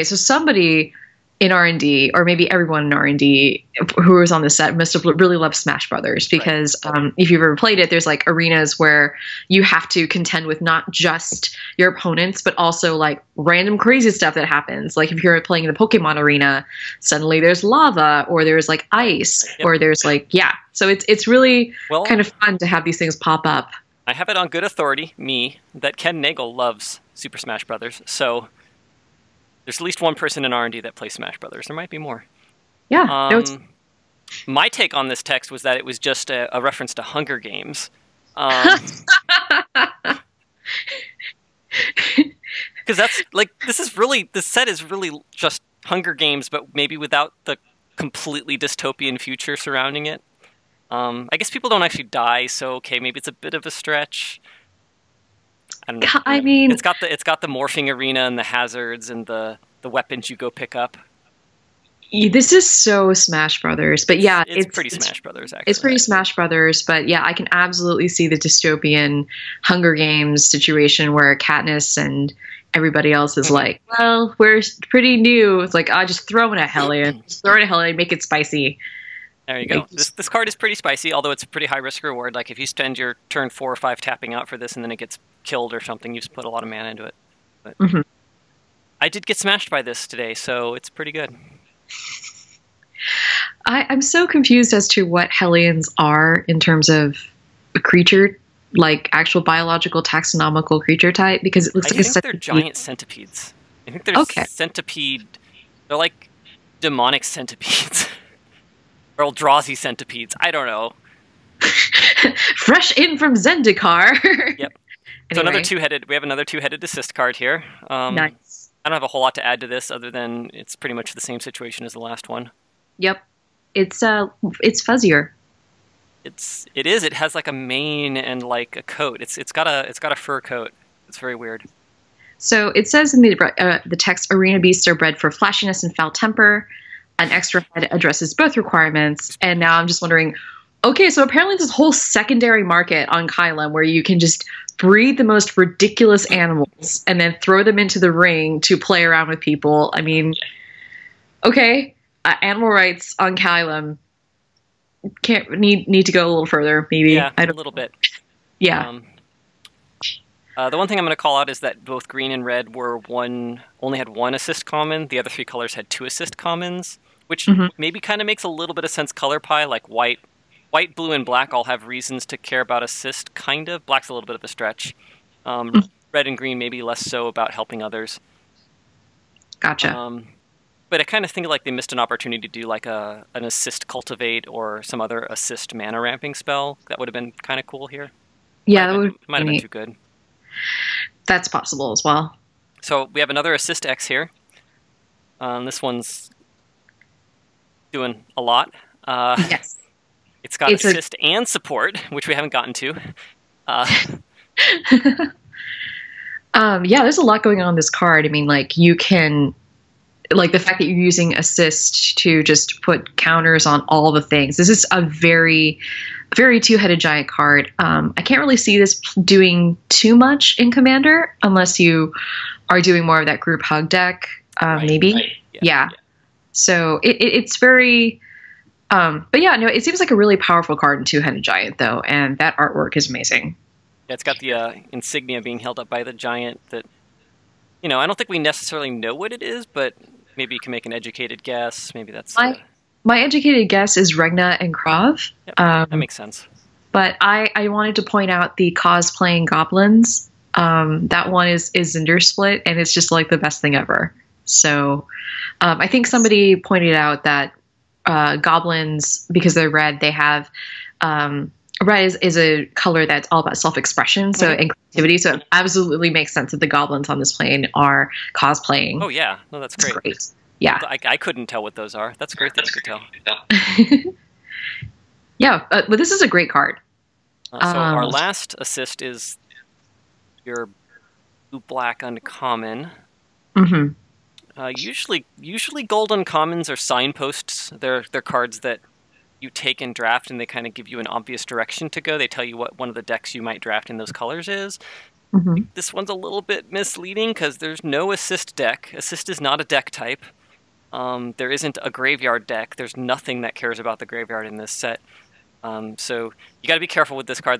somebody in R&D, or maybe everyone in R&D who was on the set must have really loved Smash Brothers, because if you've ever played it, there's like arenas where you have to contend with not just your opponents, but also like random crazy stuff that happens. Like if you're playing in the Pokemon arena, suddenly there's lava, or there's like ice, or there's like, yeah. So it's really kind of fun to have these things pop up. I have it on good authority, that Ken Nagel loves Super Smash Brothers. So there's at least one person in R&D that plays Smash Brothers. There might be more. Yeah. My take on this text was that it was just a reference to Hunger Games. Because that's like, this set is really just Hunger Games, but maybe without the completely dystopian future surrounding it. I guess people don't actually die, so okay, maybe it's a bit of a stretch. I don't know. I mean, it's got the morphing arena and the hazards and the weapons you go pick up. This is so Smash Brothers, but yeah, it's pretty Smash Brothers. Actually, it's pretty Smash Brothers, but yeah, I can absolutely see the dystopian Hunger Games situation where Katniss and everybody else is like, well, we're pretty new. It's like, just throw in a Hellion, make it spicy. There you go. This card is pretty spicy, although it's a pretty high risk reward. Like if you spend your turn 4 or 5 tapping out for this, and then it gets killed or something, you just put a lot of mana into it. But I did get smashed by this today, so it's pretty good. I'm so confused as to what Hellions are in terms of a creature, like actual biological taxonomical creature type, because it looks like they're giant centipedes. I think they're centipede. They're like demonic centipedes. Or Eldrazi centipedes. I don't know. Fresh in from Zendikar. Yep. So another we have another two-headed assist card here. Nice. I don't have a whole lot to add to this other than it's pretty much the same situation as the last one. Yep. It's fuzzier. It is. It has like a mane and like a coat. It's got a fur coat. It's very weird. So it says in the text, arena beasts are bred for flashiness and foul temper. An extra head addresses both requirements. And now I'm just wondering, okay, so apparently there's this whole secondary market on Kylum where you can just breed the most ridiculous animals and then throw them into the ring to play around with people. I mean, okay, animal rights on Kylum need to go a little further, maybe. Yeah, a little bit. Yeah. The one thing I'm going to call out is that both green and red only had 1 assist common. The other 3 colors had 2 assist commons, which maybe kind of makes a little bit of sense color pie. Like white, blue, and black all have reasons to care about assist, kind of. Black's a little bit of a stretch. Red and green maybe less so about helping others. Gotcha. But I kind of think like they missed an opportunity to do like an assist cultivate or some other assist mana ramping spell. That would have been kind of cool here. Yeah, might have been too good. That's possible as well. So we have another assist X here. This one's doing a lot. Yes. It's got assist and support, which we haven't gotten to. Yeah, there's a lot going on in this card. I mean, like you can, like the fact that you're using assist to just put counters on all the things. This is a very, very two-headed giant card. I can't really see this doing too much in Commander unless you are doing more of that group hug deck, maybe. Right. Yeah. So it's very, but yeah, no, it seems like a really powerful card in two-headed giant though, and that artwork is amazing. Yeah, it's got the insignia being held up by the giant that, I don't think we necessarily know what it is, but maybe you can make an educated guess. Maybe that's... My educated guess is Regna and Krav. Yep, that makes sense. But I wanted to point out the cosplaying goblins. That one is Zinder Split, and it's just like the best thing ever. So I think somebody pointed out that goblins, because they're red, they have... red is a color that's all about self-expression and creativity, so it absolutely makes sense that the goblins on this plane are cosplaying. Oh, yeah. No, that's great. Great. Yeah. I couldn't tell what those are. That's great that you could tell. Yeah, but this is a great card. So our last assist is your blue-black uncommon. Usually gold uncommons are signposts. They're cards that you take and draft, and they kind of give you an obvious direction to go. They tell you what one of the decks you might draft in those colors is. This one's a little bit misleading because there's no assist deck. Assist is not a deck type. There isn't a graveyard deck. There's nothing that cares about the graveyard in this set. So you got to be careful with this card.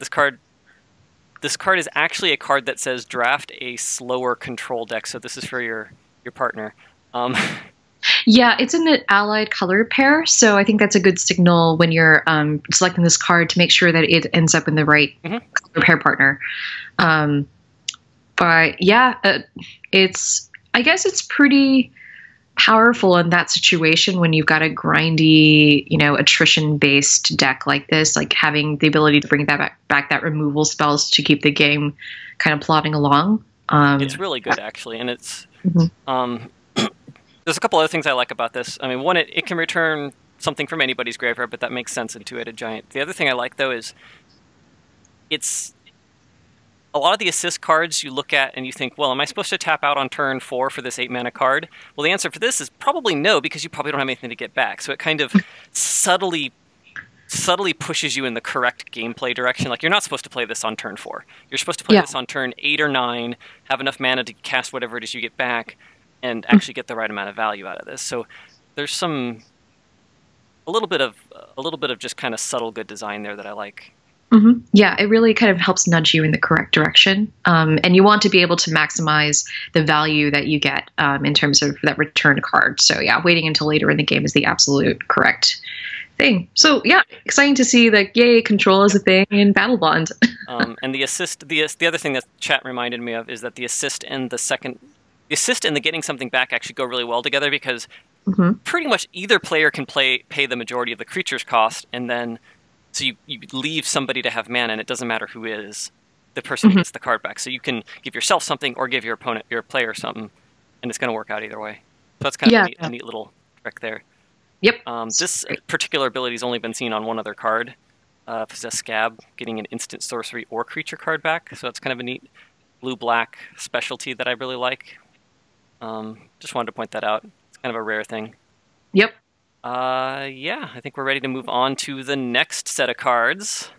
This card is actually a card that says draft a slower control deck. So this is for your partner. Yeah, it's in the allied color pair, so I think that's a good signal when you're selecting this card to make sure that it ends up in the right color pair partner. But yeah, I guess it's pretty powerful in that situation when you've got a grindy, attrition-based deck like this, like having the ability to bring that back that removal spells to keep the game kind of plodding along. It's really good, actually, and it's... There's a couple other things I like about this. I mean, one, it can return something from anybody's graveyard, but that makes sense in Two-Headed Giant. The other thing I like, though, is it's... A lot of the assist cards you look at and you think, well, am I supposed to tap out on turn 4 for this 8-mana card? Well, the answer for this is probably no, because you probably don't have anything to get back. So it kind of subtly pushes you in the correct gameplay direction. Like, you're not supposed to play this on turn 4. You're supposed to play this on turn 8 or 9, have enough mana to cast whatever it is you get back, and actually get the right amount of value out of this. So there's a little bit of just kind of subtle good design there that I like. Yeah, it really kind of helps nudge you in the correct direction. And you want to be able to maximize the value that you get in terms of that return card. So yeah, waiting until later in the game is the absolute correct thing. So yeah, exciting to see that, yay, control is a thing in Battlebond. And the assist, the other thing that chat reminded me of is that the assist and the getting something back actually go really well together, because pretty much either player can pay the majority of the creature's cost, and then so you leave somebody to have mana, and it doesn't matter who is the person who gets the card back. So you can give yourself something or give your player something, and it's going to work out either way. So that's kind of a neat little trick there. Yep. This particular ability has only been seen on one other card. Possess Scab, getting an instant sorcery or creature card back. So that's kind of a neat blue-black specialty that I really like. Just wanted to point that out. It's kind of a rare thing. Yep. Yeah, I think we're ready to move on to the next set of cards.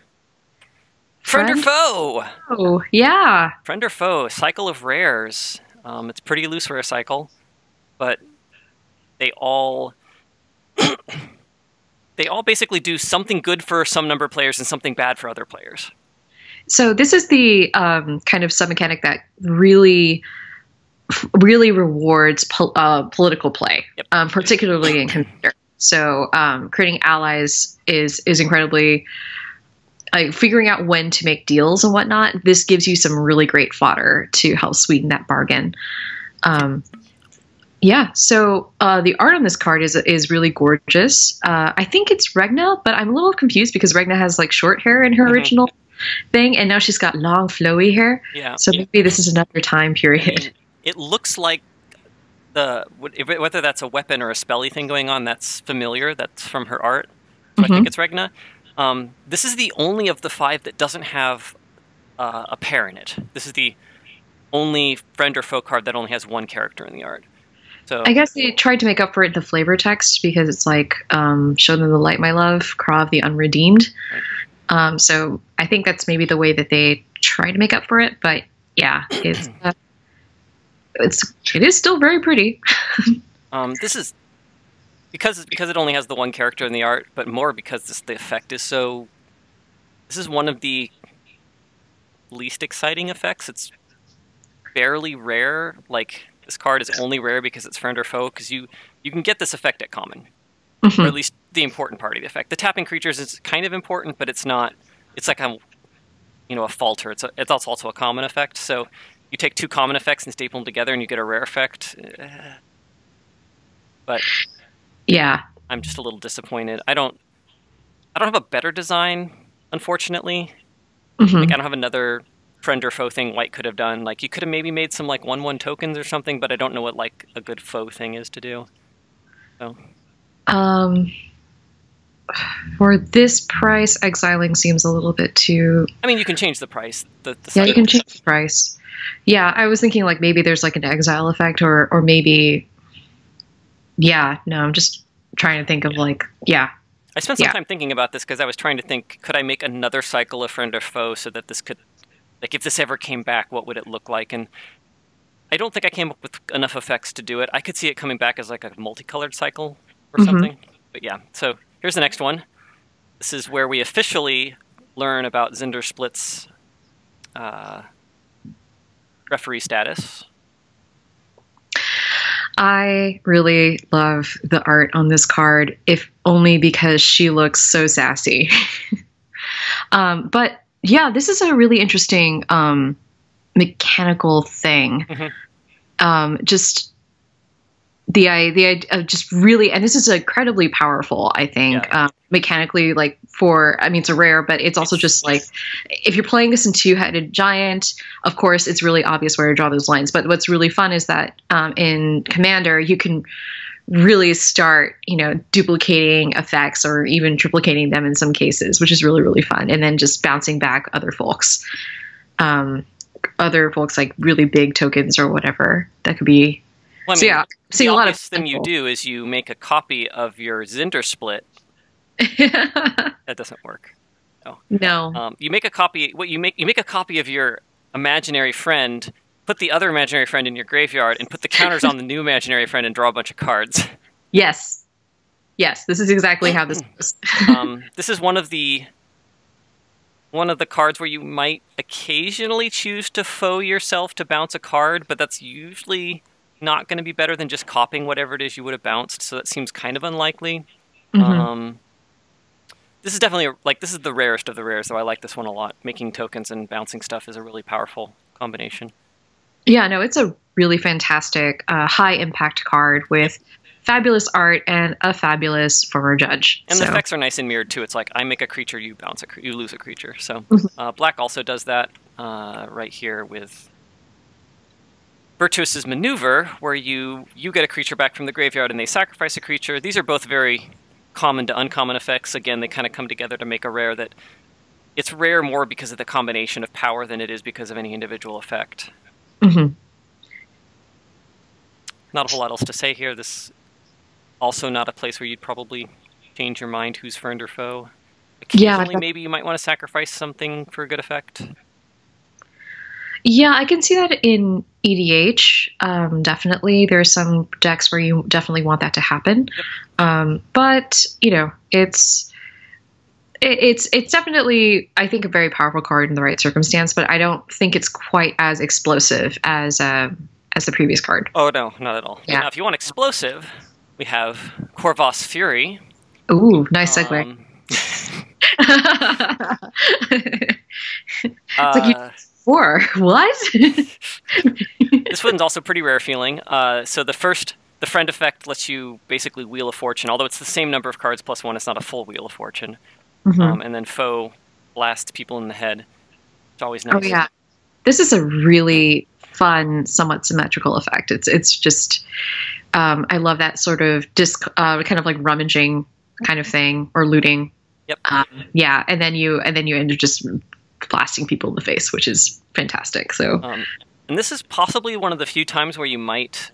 Friend or Foe? Oh, yeah. Friend or Foe, cycle of rares. It's pretty loose rare cycle, but they all basically do something good for some number of players and something bad for other players. So this is the kind of sub-mechanic that really rewards political play, particularly in Commander. So creating allies is incredibly, figuring out when to make deals and whatnot. This gives you some really great fodder to help sweeten that bargain. Yeah, so the art on this card is really gorgeous. I think it's Regna, but I'm a little confused because Regna has like short hair in her original thing, and now she's got long flowy hair. Yeah. So maybe this is another time period. I mean, it looks like whether that's a weapon or a spelly thing going on, that's familiar. That's from her art. So I think it's Regna. This is the only of the 5 that doesn't have a pair in it. This is the only Friend or Foe card that only has one character in the art. So I guess they tried to make up for it in the flavor text, because it's like, show them the light, my love, Krav the Unredeemed. Right. So I think that's maybe the way that they try to make up for it. But yeah, it is still very pretty. This is because it only has the one character in the art, but more because the effect is so. This is one of the least exciting effects. It's barely rare. Like, this card is only rare because it's Friend or Foe, because you can get this effect at common, or at least the important part of the effect. The tapping creatures is kind of important, but it's not. It's like a falter. It's also a common effect. So you take 2 common effects and staple them together, and you get a rare effect. But yeah, I'm just a little disappointed. I don't have a better design, unfortunately. Like, I don't have another Friend or Foe thing White could have done. Like, you could have maybe made some like 1/1 tokens or something, but I don't know what like a good foe thing is to do. So for this price, exiling seems a little bit too. I mean, you can change the price. Yeah, you can change the price. Yeah, I was thinking like maybe there's like an exile effect, or maybe. Yeah, no, I'm just trying to think of like, yeah. I spent some time thinking about this, because I was trying to think, could I make another cycle of Friend or Foe so that this could, like, if this ever came back, what would it look like? And I don't think I came up with enough effects to do it. I could see it coming back as like a multicolored cycle or something. But yeah, so here's the next one. This is where we officially learn about Zyndersplit's referee status. I really love the art on this card, if only because she looks so sassy. But yeah, this is a really interesting mechanical thing. Just the idea of just really, and this is incredibly powerful, I think, mechanically, like I mean, it's a rare, but it's also just like, if you're playing this in Two-Headed Giant, of course, it's really obvious where to draw those lines. But what's really fun is that in Commander, you can really start, duplicating effects or even triplicating them in some cases, which is really, really fun. And then just bouncing back other folks like really big tokens or whatever that could be. Well, I mean, so yeah, seeing a lot of thing you do is you make a copy of your Zyndersplit. That doesn't work. No. You make a copy. You make a copy of your imaginary friend. Put the other imaginary friend in your graveyard and put the counters on the new imaginary friend and draw a bunch of cards. Yes. This is exactly how this goes. This is one of the cards where you might occasionally choose to foe yourself to bounce a card, but that's usually not going to be better than just copying whatever it is you would have bounced, so that seems kind of unlikely. This is definitely, this is the rarest of the rares, though I like this one a lot. Making tokens and bouncing stuff is a really powerful combination. Yeah, no, it's a really fantastic, high-impact card with fabulous art and a fabulous former judge. And the effects are nice and mirrored, too. It's like, I make a creature, you lose a creature. So Black also does that right here with Virtuous's Maneuver, where you get a creature back from the graveyard and they sacrifice a creature. These are both very common to uncommon effects. Again, they kind of come together to make a rare that it's rare more because of the combination of power than it is because of any individual effect. Not a whole lot else to say here. This also not a place where you'd probably change your mind who's friend or foe. Occasionally, maybe you might want to sacrifice something for a good effect. Yeah, I can see that in EDH. Definitely, there are some decks where you definitely want that to happen. But it's definitely, I think, a very powerful card in the right circumstance. But I don't think it's quite as explosive as the previous card. Oh no, not at all. Yeah. Now, if you want explosive, we have Corvos Fury. Ooh, nice segue. It's like you. What? This one's also pretty rare feeling. So the friend effect lets you basically Wheel of Fortune, although it's the same number of cards plus one, it's not a full Wheel of Fortune. And then foe blast people in the head. It's always nice. Oh yeah, this is a really fun, somewhat symmetrical effect. It's just I love that sort of kind of like rummaging kind of thing or looting. Yep. Yeah, and then you end up just blasting people in the face, which is fantastic. So, and this is possibly one of the few times where you might,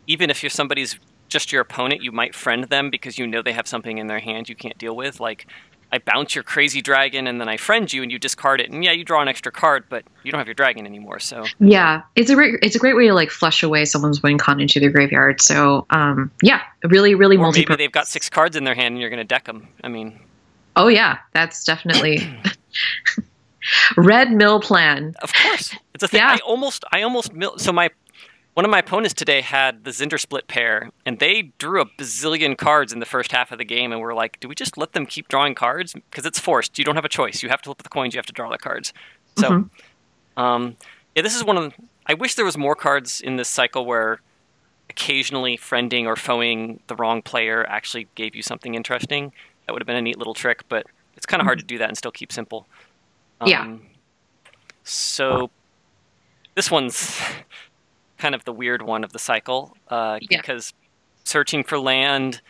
even if somebody's just your opponent, you might friend them because you know they have something in their hand you can't deal with. Like, I bounce your crazy dragon and then I friend you and you discard it, and yeah, you draw an extra card, but you don't have your dragon anymore. So yeah, it's a great way to like flush away someone's win con into their graveyard. So yeah, really or maybe they've got 6 cards in their hand and you're going to deck them. I mean, oh yeah, that's definitely. Red mill plan. Of course. It's a thing. Yeah. I almost so one of my opponents today had the Zyndersplit pair, and they drew a bazillion cards in the first half of the game, and we're like, do we just let them keep drawing cards? Because it's forced. You don't have a choice. You have to flip the coins. You have to draw the cards. So, yeah, this is one of the... I wish there was more cards in this cycle where occasionally friending or foeing the wrong player actually gave you something interesting. That would have been a neat little trick, but it's kind of hard to do that and still keep simple. Yeah. So this one's kind of the weird one of the cycle because searching for land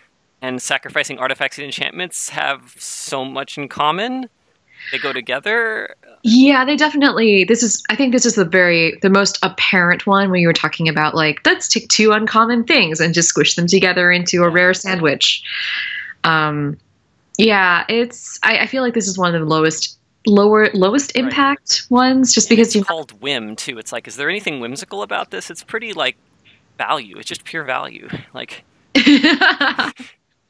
and sacrificing artifacts and enchantments have so much in common. They go together. Yeah, they definitely. I think this is the most apparent one when you were talking about like, let's take 2 uncommon things and just squish them together into a rare sandwich. Yeah, I feel like this is one of the lowest lowest impact ones, just because it's called whim too. It's like, is there anything whimsical about this? It's pretty like value. It's just pure value. Like,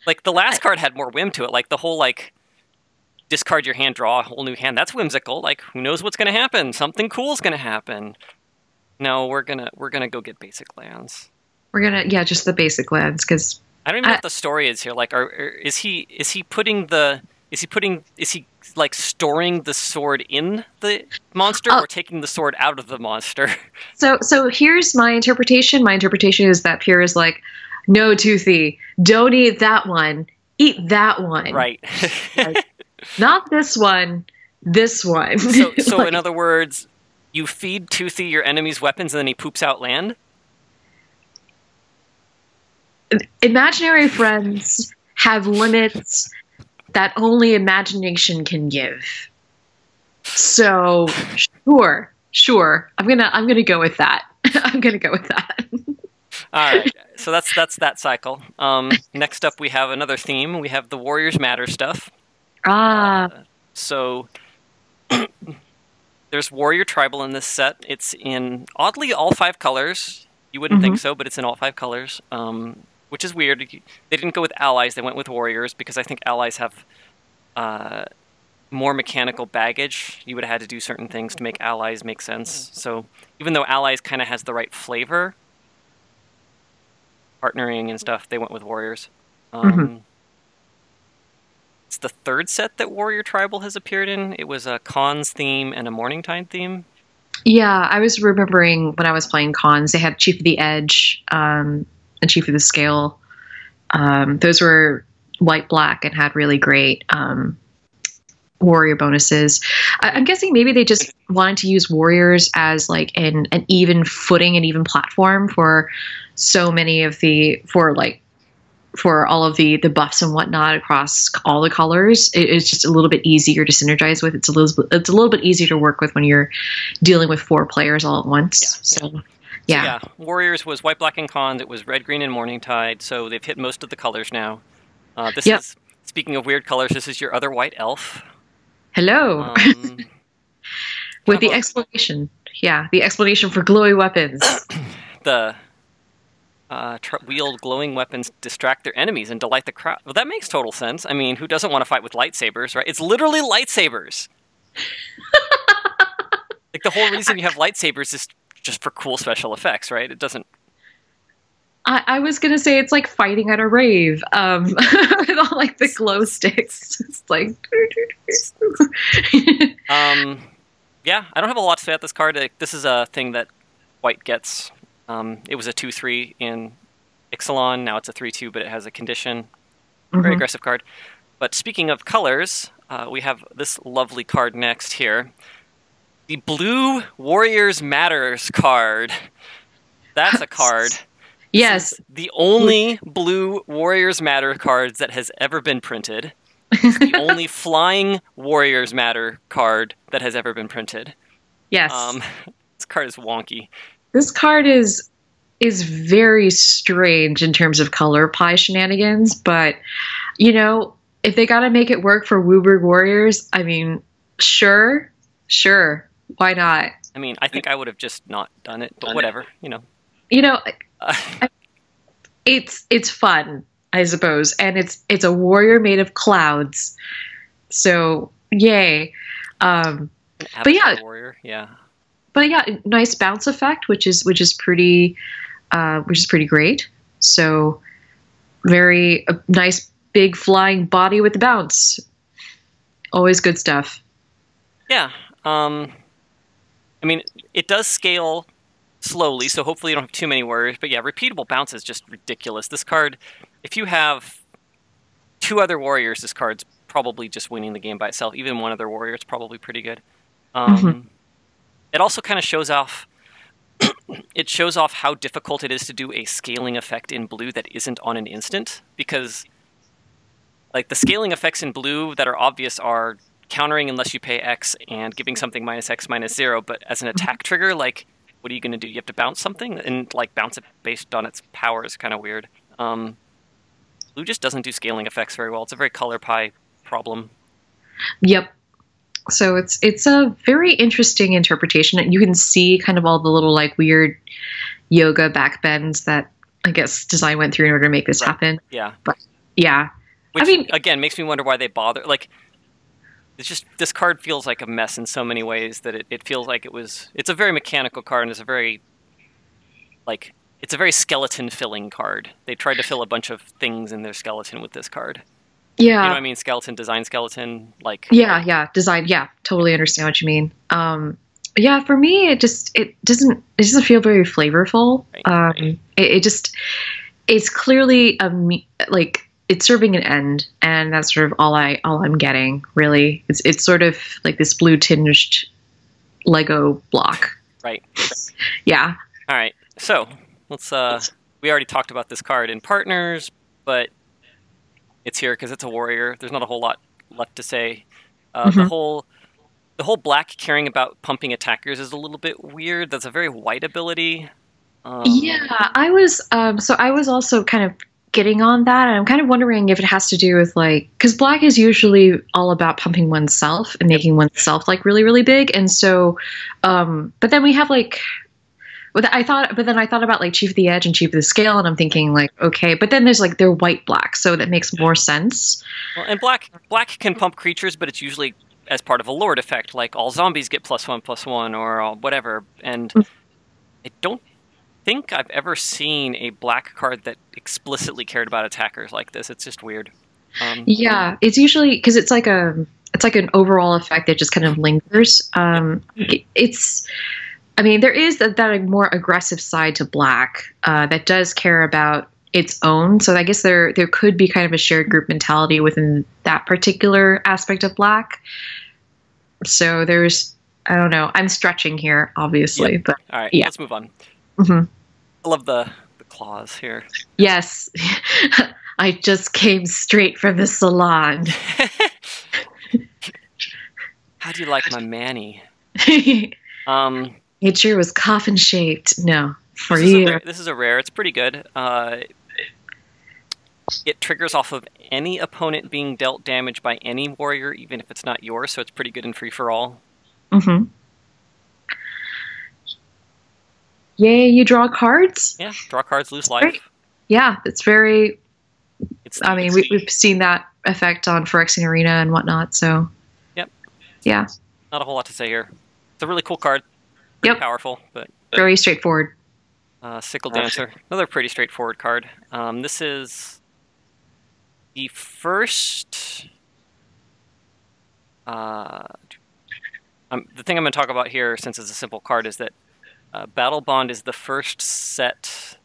like the last card had more whim to it. Like the whole like discard your hand, draw a whole new hand. That's whimsical. Like, who knows what's going to happen? Something cool is going to happen. No, we're gonna go get basic lands. We're gonna just the basic lands, because I don't even know what the story is here. Like, is he like storing the sword in the monster or taking the sword out of the monster? So here's my interpretation. My interpretation is that Pierre is like, no, Toothy, don't eat that one. Eat that one. Right. Like, not this one. This one. So like, in other words, you feed Toothy your enemy's weapons and then he poops out land? Imaginary friends have limits that only imagination can give. So sure. I'm gonna go with that. I'm gonna go with that. All right. So that's that cycle. Next up, we have another theme. We have the Warriors Matter stuff. So there's Warrior Tribal in this set. It's in, oddly, all 5 colors. You wouldn't think so, but it's in all 5 colors, which is weird. They didn't go with allies. They went with warriors because I think allies have more mechanical baggage. You would have had to do certain things to make allies make sense. So even though allies kind of has the right flavor, partnering and stuff, they went with warriors. It's the 3rd set that Warrior Tribal has appeared in. It was a Khans theme and a Morningtide theme. Yeah, I was remembering when I was playing Khans, they had Chief of the Edge and Chief of the Scale. Those were white-black and had really great warrior bonuses. I'm guessing maybe they just wanted to use warriors as like an even footing and even platform for so many of for all of the buffs and whatnot across all the colors. It's just a little bit easier to synergize with. It's a little bit easier to work with when you're dealing with 4 players all at once. So Warriors was white, black, and Khans. It was red, green, and Morningtide. So they've hit most of the colors now. This is, speaking of weird colors, this is your other white elf. Hello. With the explanation. Yeah, the explanation for glowy weapons. The wield glowing weapons, distract their enemies, and delight the crowd. Well, that makes total sense. I mean, who doesn't want to fight with lightsabers, right? It's literally lightsabers. Like, the whole reason you have lightsabers is just for cool special effects, right? It doesn't... I was going to say it's like fighting at a rave with all, like, the glow sticks. It's like... Yeah, I don't have a lot to say about this card. This is a thing that white gets. It was a 2/3 in Ixalan. Now it's a 3/2, but it has a condition. Very aggressive card. But speaking of colors, we have this lovely card next here. The Blue Warriors Matters card. That's a card. Yes. The only Blue Warriors Matter cards that has ever been printed. It's the only Flying Warriors Matter card that has ever been printed. Yes. This card is wonky. This card is very strange in terms of color pie shenanigans, but, you know, if they got to make it work for Wooburg Warriors, I mean, sure, why not? I mean, I think I would have just not done it, but whatever, you know. You know, it's fun, I suppose, and it's a warrior made of clouds, so yay. But yeah, warrior, yeah. But yeah, nice bounce effect, which is pretty great. So very nice big flying body with the bounce. Always good stuff. Yeah. I mean, it does scale slowly, so hopefully you don't have too many warriors. But yeah, repeatable bounce is just ridiculous. This card, if you have 2 other warriors, this card's probably just winning the game by itself. Even 1 other warrior, it's probably pretty good. It also kind of shows off. It shows off how difficult it is to do a scaling effect in blue that isn't on an instant, because like the scaling effects in blue that are obvious are countering unless you pay X and giving something -X -0. But as an attack trigger, like, what are you going to do? You have to bounce something, and like bounce it based on its power is kind of weird. Blue just doesn't do scaling effects very well. It's a very color pie problem. Yep. So it's a very interesting interpretation. You can see kind of all the little like weird yoga backbends that I guess design went through in order to make this happen. Yeah. But yeah. Which, I mean, again, makes me wonder why they bother. Like, it's just, this card feels like a mess in so many ways that it feels like it's a very mechanical card, and it's a very, like, it's a very skeleton-filling card. They tried to fill a bunch of things in their skeleton with this card. Yeah. You know what I mean? Skeleton, design skeleton, like... Yeah, design, yeah, totally understand what you mean. Yeah, for me, it doesn't feel very flavorful. Right. It's clearly like it's serving an end, and that's sort of all I'm getting, really. It's sort of like this blue tinged Lego block. Right. Yeah. All right. So let's we already talked about this card in partners, but it's here because it's a warrior. There's not a whole lot left to say. The whole black caring about pumping attackers is a little bit weird. That's a very white ability. Yeah, I was also kind of getting on that, and I'm kind of wondering if it has to do with like, because black is usually all about pumping oneself and making oneself like really, really big, and so but then we have like, but then I thought about like Chief of the Edge and Chief of the Scale, and I'm thinking like, okay, but then there's like they're white black, so that makes more sense. Well, and black can pump creatures, but it's usually as part of a lord effect, like all zombies get +1/+1 or all whatever, and I don't think I've ever seen a black card that explicitly cared about attackers like this. It's just weird. Yeah, it's usually because it's like an overall effect that just kind of lingers. I mean, there is that more aggressive side to black that does care about its own. So I guess there could be kind of a shared group mentality within that particular aspect of black. So I don't know. I'm stretching here, obviously, but all right, yeah. Let's move on. Mm-hmm. I love the claws here. Yes, I just came straight from the salon. How do you like my Manny? It sure was coffin shaped. No, for you. This is a rare. It's pretty good. It triggers off of any opponent being dealt damage by any warrior, even if it's not yours, so it's pretty good in free-for-all. Mm-hmm. Yay, you draw cards? Yeah, draw cards, lose life. Great. Yeah, it's very... I mean, we've seen that effect on Phyrexian Arena and whatnot, so... Yep. Yeah. Not a whole lot to say here. It's a really cool card. Pretty powerful, but... Very straightforward. Sickle Dancer. Another pretty straightforward card. This is... the first... the thing I'm going to talk about here, since it's a simple card, is that Battlebond is the first set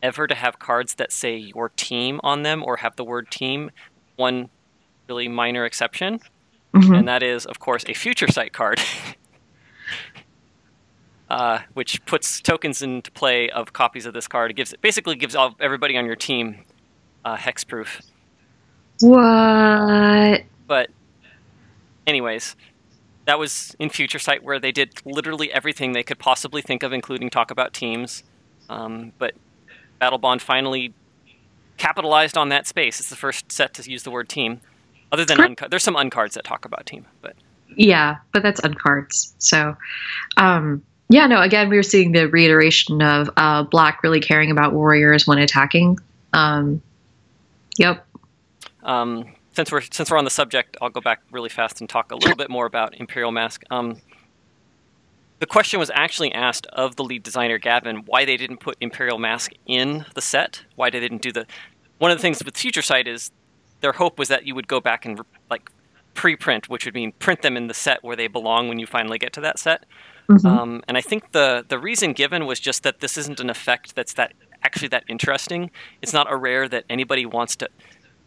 ever to have cards that say your team on them or have the word team. One really minor exception, and that is, of course, a Future Sight card, which puts tokens into play of copies of this card. It basically gives everybody on your team hexproof. What? But anyways, that was in Future Sight, where they did literally everything they could possibly think of, including talk about teams. But Battlebond finally capitalized on that space. It's the first set to use the word team. Other than there's some uncards that talk about team, but yeah, but that's uncards. So, yeah, no. Again, we were seeing the reiteration of black really caring about warriors when attacking. Yep. Since we're on the subject, I'll go back really fast and talk a little bit more about Imperial Mask. The question was actually asked of the lead designer, Gavin, why they didn't put Imperial Mask in the set. Why they didn't do one of the things with Future Sight is their hope was that you would go back and like pre-print, which would mean print them in the set where they belong when you finally get to that set. And I think the reason given was just that this isn't an effect that's actually that interesting. It's not a rare that anybody wants to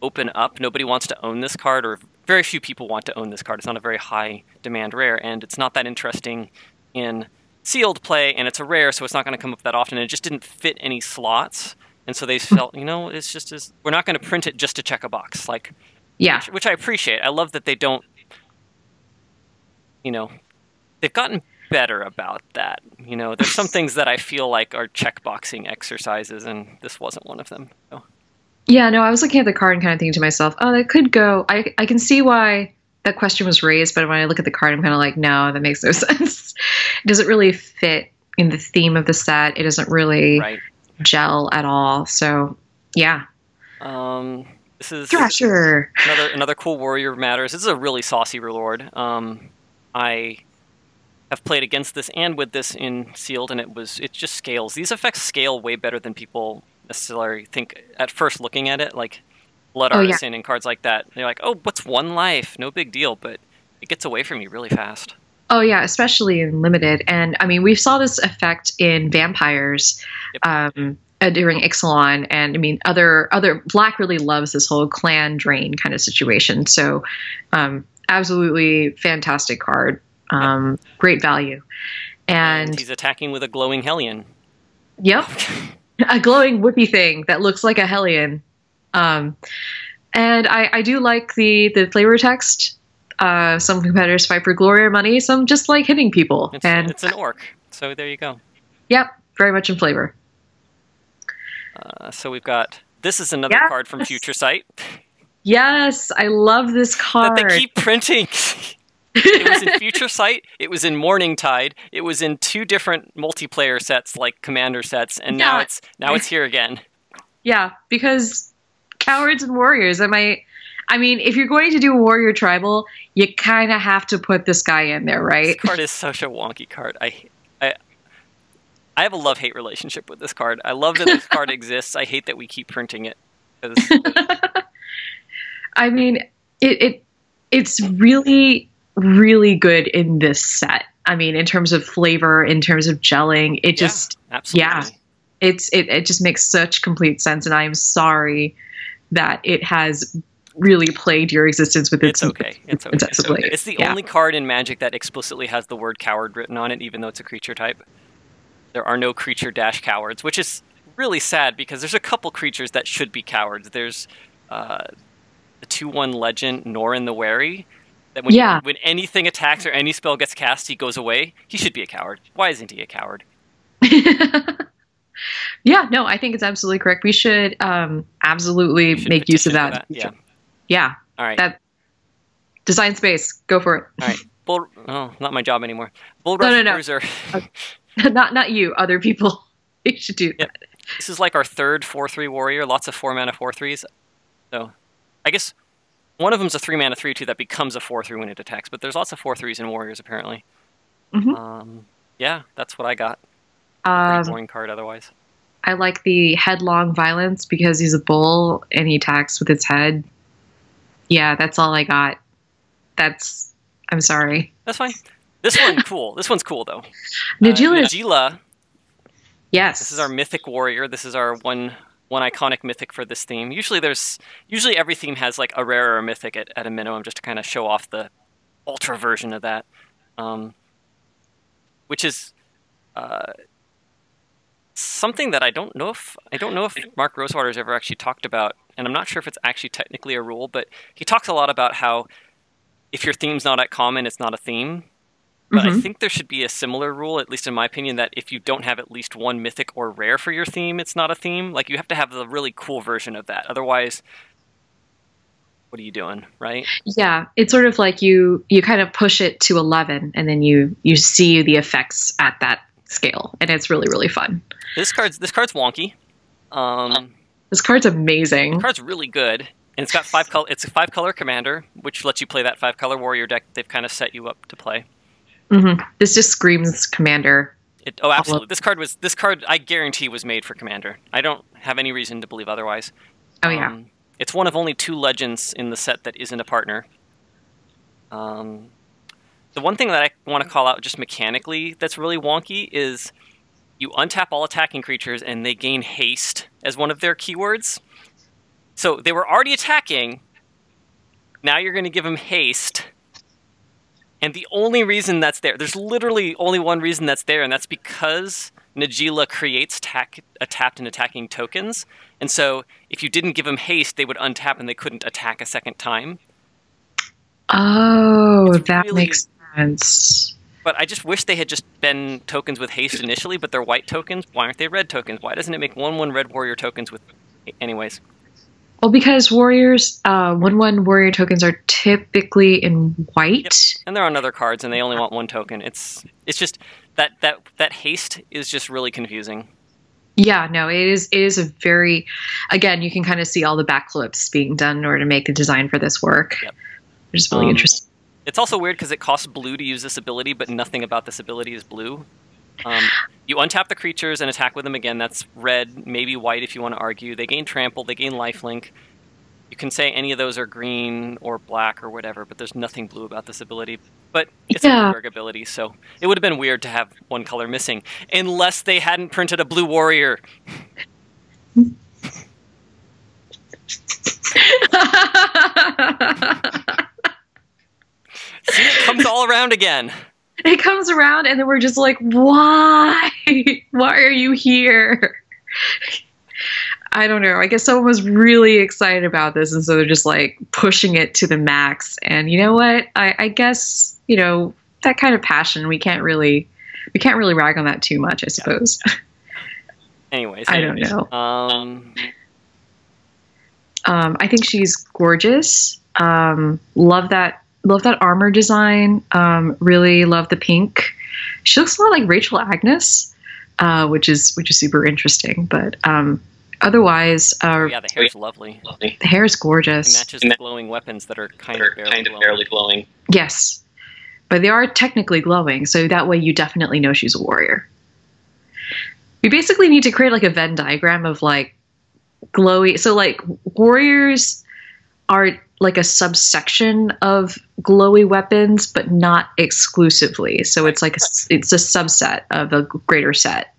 open up. Nobody wants to own this card, or very few people want to own this card. It's not a very high demand rare, and it's not that interesting in sealed play, and it's a rare, so it's not going to come up that often, and it just didn't fit any slots. And so they felt, it's just we're not going to print it just to check a box. Like, yeah, which I appreciate. I love that they don't, they've gotten better about that. There's some things that I feel like are checkboxing exercises, and this wasn't one of them. So. Yeah, no, I was looking at the card and kind of thinking to myself, oh, that could go. I can see why that question was raised, but when I look at the card, I'm kind of like, no, that makes no sense. It doesn't really fit in the theme of the set. It doesn't really gel at all. So, yeah. This is Thrasher. Another cool warrior matters. This is a really saucy reward. I have played against this and with this in sealed, and it just scales. These effects scale way better than people necessarily think at first looking at it. Like Blood Artisan and cards like that. They're like, oh, what's one life? No big deal, but it gets away from you really fast. Oh yeah, especially in limited. And I mean, we saw this effect in vampires during Ixalan, and I mean, other Black really loves this whole clan drain kind of situation. So, absolutely fantastic card. Great value. And he's attacking with a glowing Hellion. Yep. A glowing whippy thing that looks like a Hellion. And I do like the flavor text. Some competitors fight for glory or money. Some just like hitting people. It's an orc. So there you go. Yep. Very much in flavor. So we've got... This is another card from Future Sight. Yes. I love this card. That they keep printing. It was in Future Sight. It was in Morning Tide. It was in 2 different multiplayer sets, like Commander sets. And now it's here again. Yeah, because cowards and warriors. I mean, if you're going to do a warrior tribal, you kind of have to put this guy in there, right? This card is such a wonky card. I have a love-hate relationship with this card. I love that this card exists. I hate that we keep printing it. I mean, it's really, really good in this set. I mean, in terms of flavor, in terms of gelling, it just absolutely. It just makes such complete sense, and I am sorry that it has really plagued your existence with its okay. It's the only card in Magic that explicitly has the word coward written on it, even though it's a creature type. There are no creature cowards, which is really sad because there's a couple creatures that should be cowards. There's the 2/1 legend Norin the Wary. That when anything attacks or any spell gets cast, he goes away. He should be a coward. Why isn't he a coward? Yeah, no, I think it's absolutely correct. We should absolutely make use of that. Yeah. All right. That design space. Go for it. All right. Not my job anymore. Bull Rush Cruiser. Not you. Other people. You should do that. This is like our third 4/3 warrior. Lots of 4-mana 4/3s. So, I guess one of them's a 3-mana 3/2 that becomes a 4/3 when it attacks. But there's lots of 4/3s in warriors apparently. Mm-hmm. Yeah, that's what I got. Pretty boring card otherwise. I like the headlong violence because he's a bull and he attacks with its head. Yeah, that's all I got. I'm sorry. That's fine. This one's cool though. Najeela. Yes. This is our mythic warrior. This is our one iconic mythic for this theme. Usually every theme has like a rare or a mythic at a minimum, just to kind of show off the ultra version of that. Which is something that I don't know if Mark Rosewater's ever actually talked about, and I'm not sure if it's actually technically a rule, but he talks a lot about how if your theme's not at common, it's not a theme. But I think there should be a similar rule, at least in my opinion, that if you don't have at least one mythic or rare for your theme, it's not a theme. Like, you have to have the really cool version of that. Otherwise, what are you doing, right? Yeah, it's sort of like you kind of push it to 11, and then you see the effects at that scale, and it's really, really fun. This card's wonky. This card's amazing. The card's really good, and it's got 5 color. It's a 5-color commander, which lets you play that 5-color warrior deck they've kind of set you up to play. This just screams commander. Absolutely. This card I guarantee was made for commander. I don't have any reason to believe otherwise. Oh yeah. It's one of only 2 legends in the set that isn't a partner. The one thing that I want to call out just mechanically that's really wonky is you untap all attacking creatures and they gain haste as one of their keywords. So they were already attacking. Now you're going to give them haste. And the only reason that's there, there's literally only one reason that's there, and that's because Najeela creates tapped and attacking tokens. And so if you didn't give them haste, they would untap and they couldn't attack a second time. Oh, that makes sense. But I just wish they had just been tokens with haste initially, but they're white tokens. Why aren't they red tokens? Why doesn't it make 1/1 red warrior tokens with... Anyways. Well, because warriors, 1/1 warrior tokens are typically in white. Yep. And they're on other cards, and they only want 1 token. It's just that haste is just really confusing. Yeah, no, it is a very, again, you can kind of see all the backflips being done in order to make the design for this work. Yep. Which is really interesting. It's also weird because it costs blue to use this ability, but nothing about this ability is blue. You untap the creatures and attack with them again. That's red, maybe white if you want to argue. They gain trample, they gain lifelink. You can say any of those are green or black or whatever, but there's nothing blue about this ability. But it's a Bloomberg ability, so it would have been weird to have one color missing, unless they hadn't printed a blue warrior. See, it comes all around again. It comes around, and then we're just like, why? Why are you here? I don't know. I guess someone was really excited about this, and so they're just like pushing it to the max. And you know what? I guess, you know, that kind of passion, we can't really rag on that too much, I suppose. Anyways, I don't know. I think she's gorgeous. Love that armor design. Really love the pink. She looks a lot like Rachel Agnes, which is super interesting. But otherwise, yeah, the hair's lovely. The hair's gorgeous. It matches the glowing weapons that are kind of barely glowing. Yes, but they are technically glowing, so that way you definitely know she's a warrior. We basically need to create like a Venn diagram of like glowy. So like warriors are like a subsection of glowy weapons, but not exclusively. So it's like it's a subset of a greater set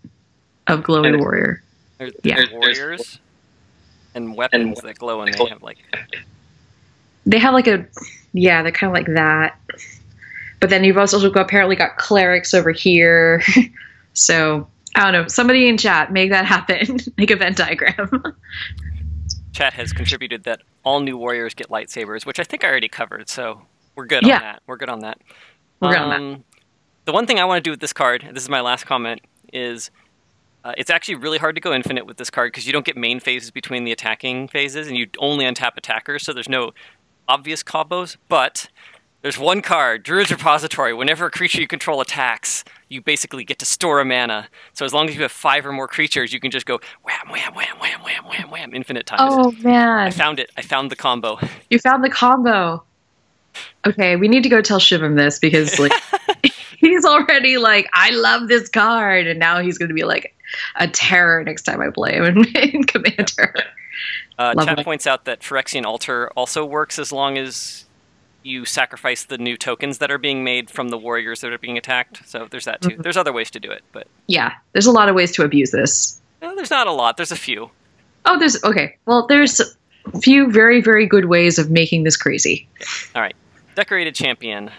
of glowy warrior. There's warriors and weapons that glow, and they have like they're kind of like that. But then you've also apparently got clerics over here. So I don't know. Somebody in chat, make that happen. Make a Venn diagram. Chat has contributed that all new warriors get lightsabers, which I think I already covered. So we're good on that. We're good on that. We're good on that. The one thing I want to do with this card, and this is my last comment, is it's actually really hard to go infinite with this card because you don't get main phases between the attacking phases, and you only untap attackers, so there's no obvious combos. But there's one card, Druid's Repository. Whenever a creature you control attacks, you basically get to store a mana. So as long as you have 5 or more creatures, you can just go wham, wham, wham, wham, wham, wham, wham, infinite times. Oh, man. I found it. I found the combo. You found the combo. Okay, we need to go tell Shivam this because like he's already like, I love this card, and now he's going to be like a terror next time I play him in Commander. Chat points out that Phyrexian Altar also works as long as you sacrifice the new tokens that are being made from the warriors that are being attacked. So there's that too. Mm-hmm. There's other ways to do it, but yeah, there's a lot of ways to abuse this. No, there's not a lot. There's a few. Oh, there's okay. Well, there's a few very, very good ways of making this crazy. Yeah. All right, Decorated Champion.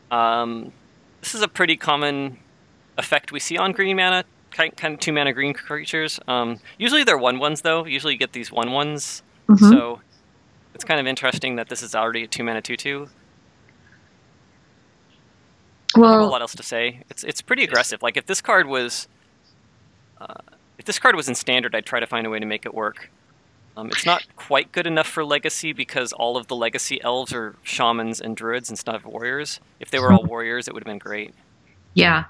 This is a pretty common effect we see on green mana, kind of 2 mana green creatures. Usually they're 1/1s though. Usually you get these 1/1s. Mm-hmm. So it's kind of interesting that this is already a 2 mana 2/2. Well, I don't have a lot else to say. It's pretty aggressive. Like if this card was in standard, I'd try to find a way to make it work. It's not quite good enough for Legacy because all of the Legacy elves are shamans and druids instead of warriors. If they were all warriors, it would have been great. Yeah,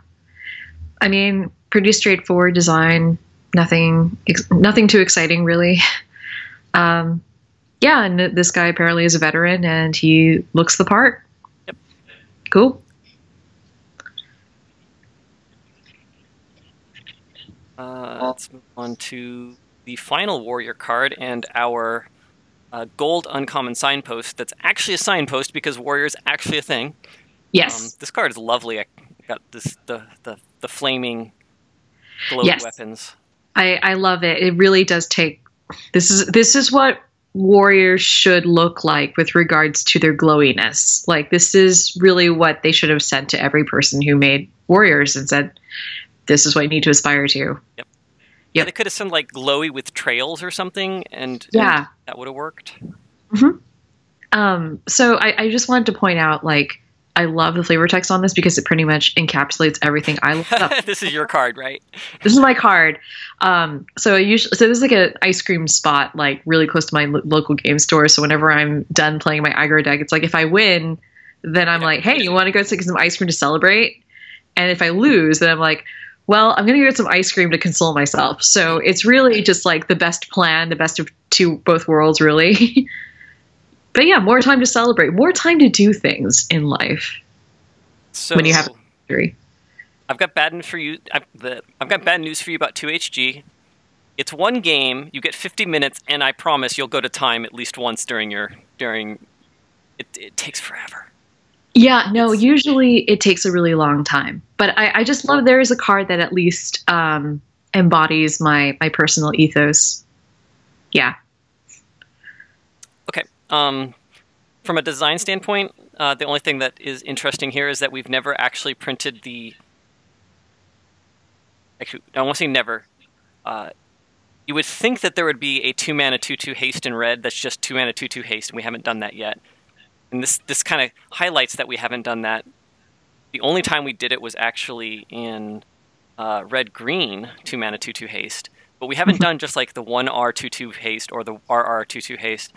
I mean, pretty straightforward design. Nothing too exciting, really. Yeah, and this guy apparently is a veteran, and he looks the part. Yep. Cool. Let's move on to the final warrior card and our gold uncommon signpost. That's actually a signpost because warrior is actually a thing. Yes. This card is lovely. I got this the flaming glowing weapons. I love it. It really does take. This is what warriors should look like with regards to their glowiness. Like this is really what they should have sent to every person who made warriors and said, "This is what you need to aspire to." Yep. Yeah, they could have sent like glowy with trails or something, and yeah, that would have worked. Mm-hmm. So I just wanted to point out, like, I love the flavor text on this because it pretty much encapsulates everything I love. This is your card, right? This is my card. So there's like an ice cream spot like really close to my local game store. So whenever I'm done playing my aggro deck, it's like if I win, then I'm like, hey, you want to go get some ice cream to celebrate? And if I lose, then I'm like, well, I'm going to get some ice cream to console myself. So it's really just like the best plan, the best of both worlds, really. But yeah, more time to celebrate, more time to do things in life. So when you have a victory. I've got bad news for you. I've got bad news for you about 2HG. It's one game. You get 50 minutes, and I promise you'll go to time at least once during. It takes forever. Yeah, no. Usually it takes a really long time, but I just love there is a card that at least embodies my personal ethos. Yeah. Okay. From a design standpoint, the only thing that is interesting here is that we've never actually printed the. Actually, I won't say never. You would think that there would be a 2-mana 2/2 haste in red that's just 2-mana 2/2 haste, and we haven't done that yet. And this kind of highlights that we haven't done that. The only time we did it was actually in red-green 2-mana 2/2 haste, but we haven't done just like the 1R 2/2 haste or the RR 2/2 haste.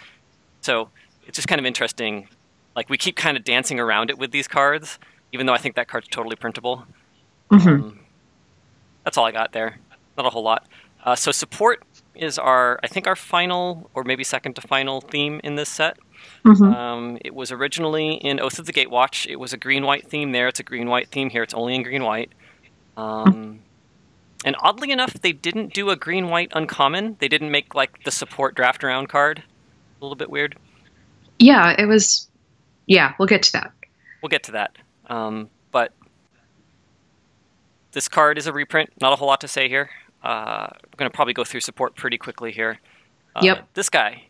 So it's just kind of interesting. Like we keep kind of dancing around it with these cards, even though I think that card's totally printable. That's all I got there. Not a whole lot. So support is I think our final or maybe second to final theme in this set. It was originally in Oath of the Gatewatch. It was a green-white theme there. It's a green-white theme here. It's only in green-white. And oddly enough, they didn't do a green-white uncommon. They didn't make like the support draft around card. A little bit weird. Yeah, it was. Yeah, we'll get to that. We'll get to that. But this card is a reprint. Not a whole lot to say here. We're going to probably go through support pretty quickly here. Yep. This guy.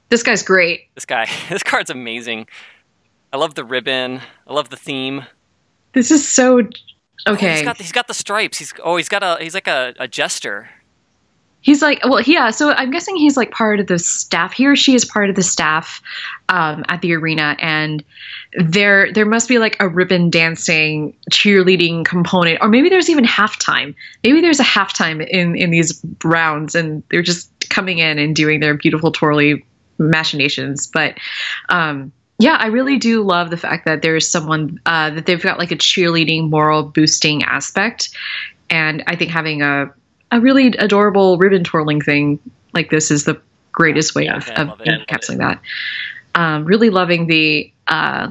This guy's great. This guy. This card's amazing. I love the ribbon. I love the theme. This is so okay. Oh, he's got the stripes. He's like a jester. He's like, well, yeah. So I'm guessing he's like part of the staff. He or she is part of the staff at the arena, and there must be like a ribbon dancing, cheerleading component, or maybe there's even halftime. Maybe there's a halftime in these rounds, and they're just coming in and doing their beautiful twirly machinations. But yeah, I really do love the fact that there's someone that they've got like a cheerleading, moral boosting aspect, and I think having a really adorable ribbon twirling thing like this is the greatest way of encapsulating that. Really loving the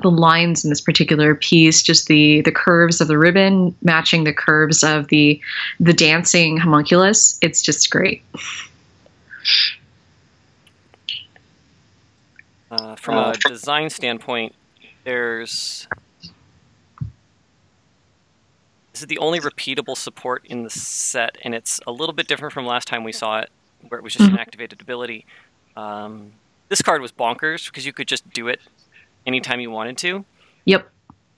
lines in this particular piece, just the curves of the ribbon matching the curves of the dancing homunculus. It's just great. From a design standpoint, this is the only repeatable support in the set, and it's a little bit different from last time we saw it, where it was just an activated ability. This card was bonkers because you could just do it anytime you wanted to. Yep.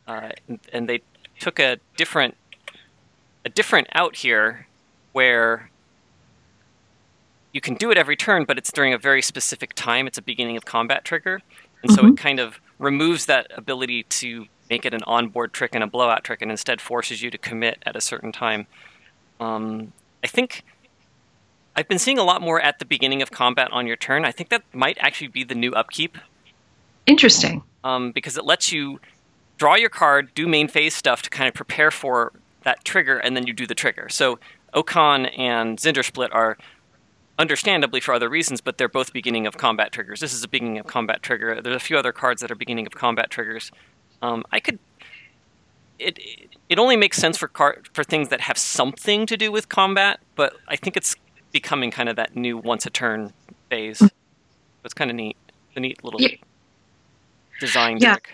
And they took a different out here where you can do it every turn, but it's during a very specific time. It's a beginning of combat trigger, and so it kind of removes that ability to make it an onboard trick and a blowout trick, and instead forces you to commit at a certain time. I think I've been seeing a lot more at the beginning of combat on your turn. I think that might actually be the new upkeep. Interesting. Because it lets you draw your card, do main phase stuff to kind of prepare for that trigger, and then you do the trigger. So Okan and Zindersplit are understandably for other reasons, but they're both beginning of combat triggers. This is a beginning of combat trigger. There's a few other cards that are beginning of combat triggers. It only makes sense for things that have something to do with combat, but I think it's becoming kind of that new once a turn phase. It's kind of neat. It's a neat little design trick.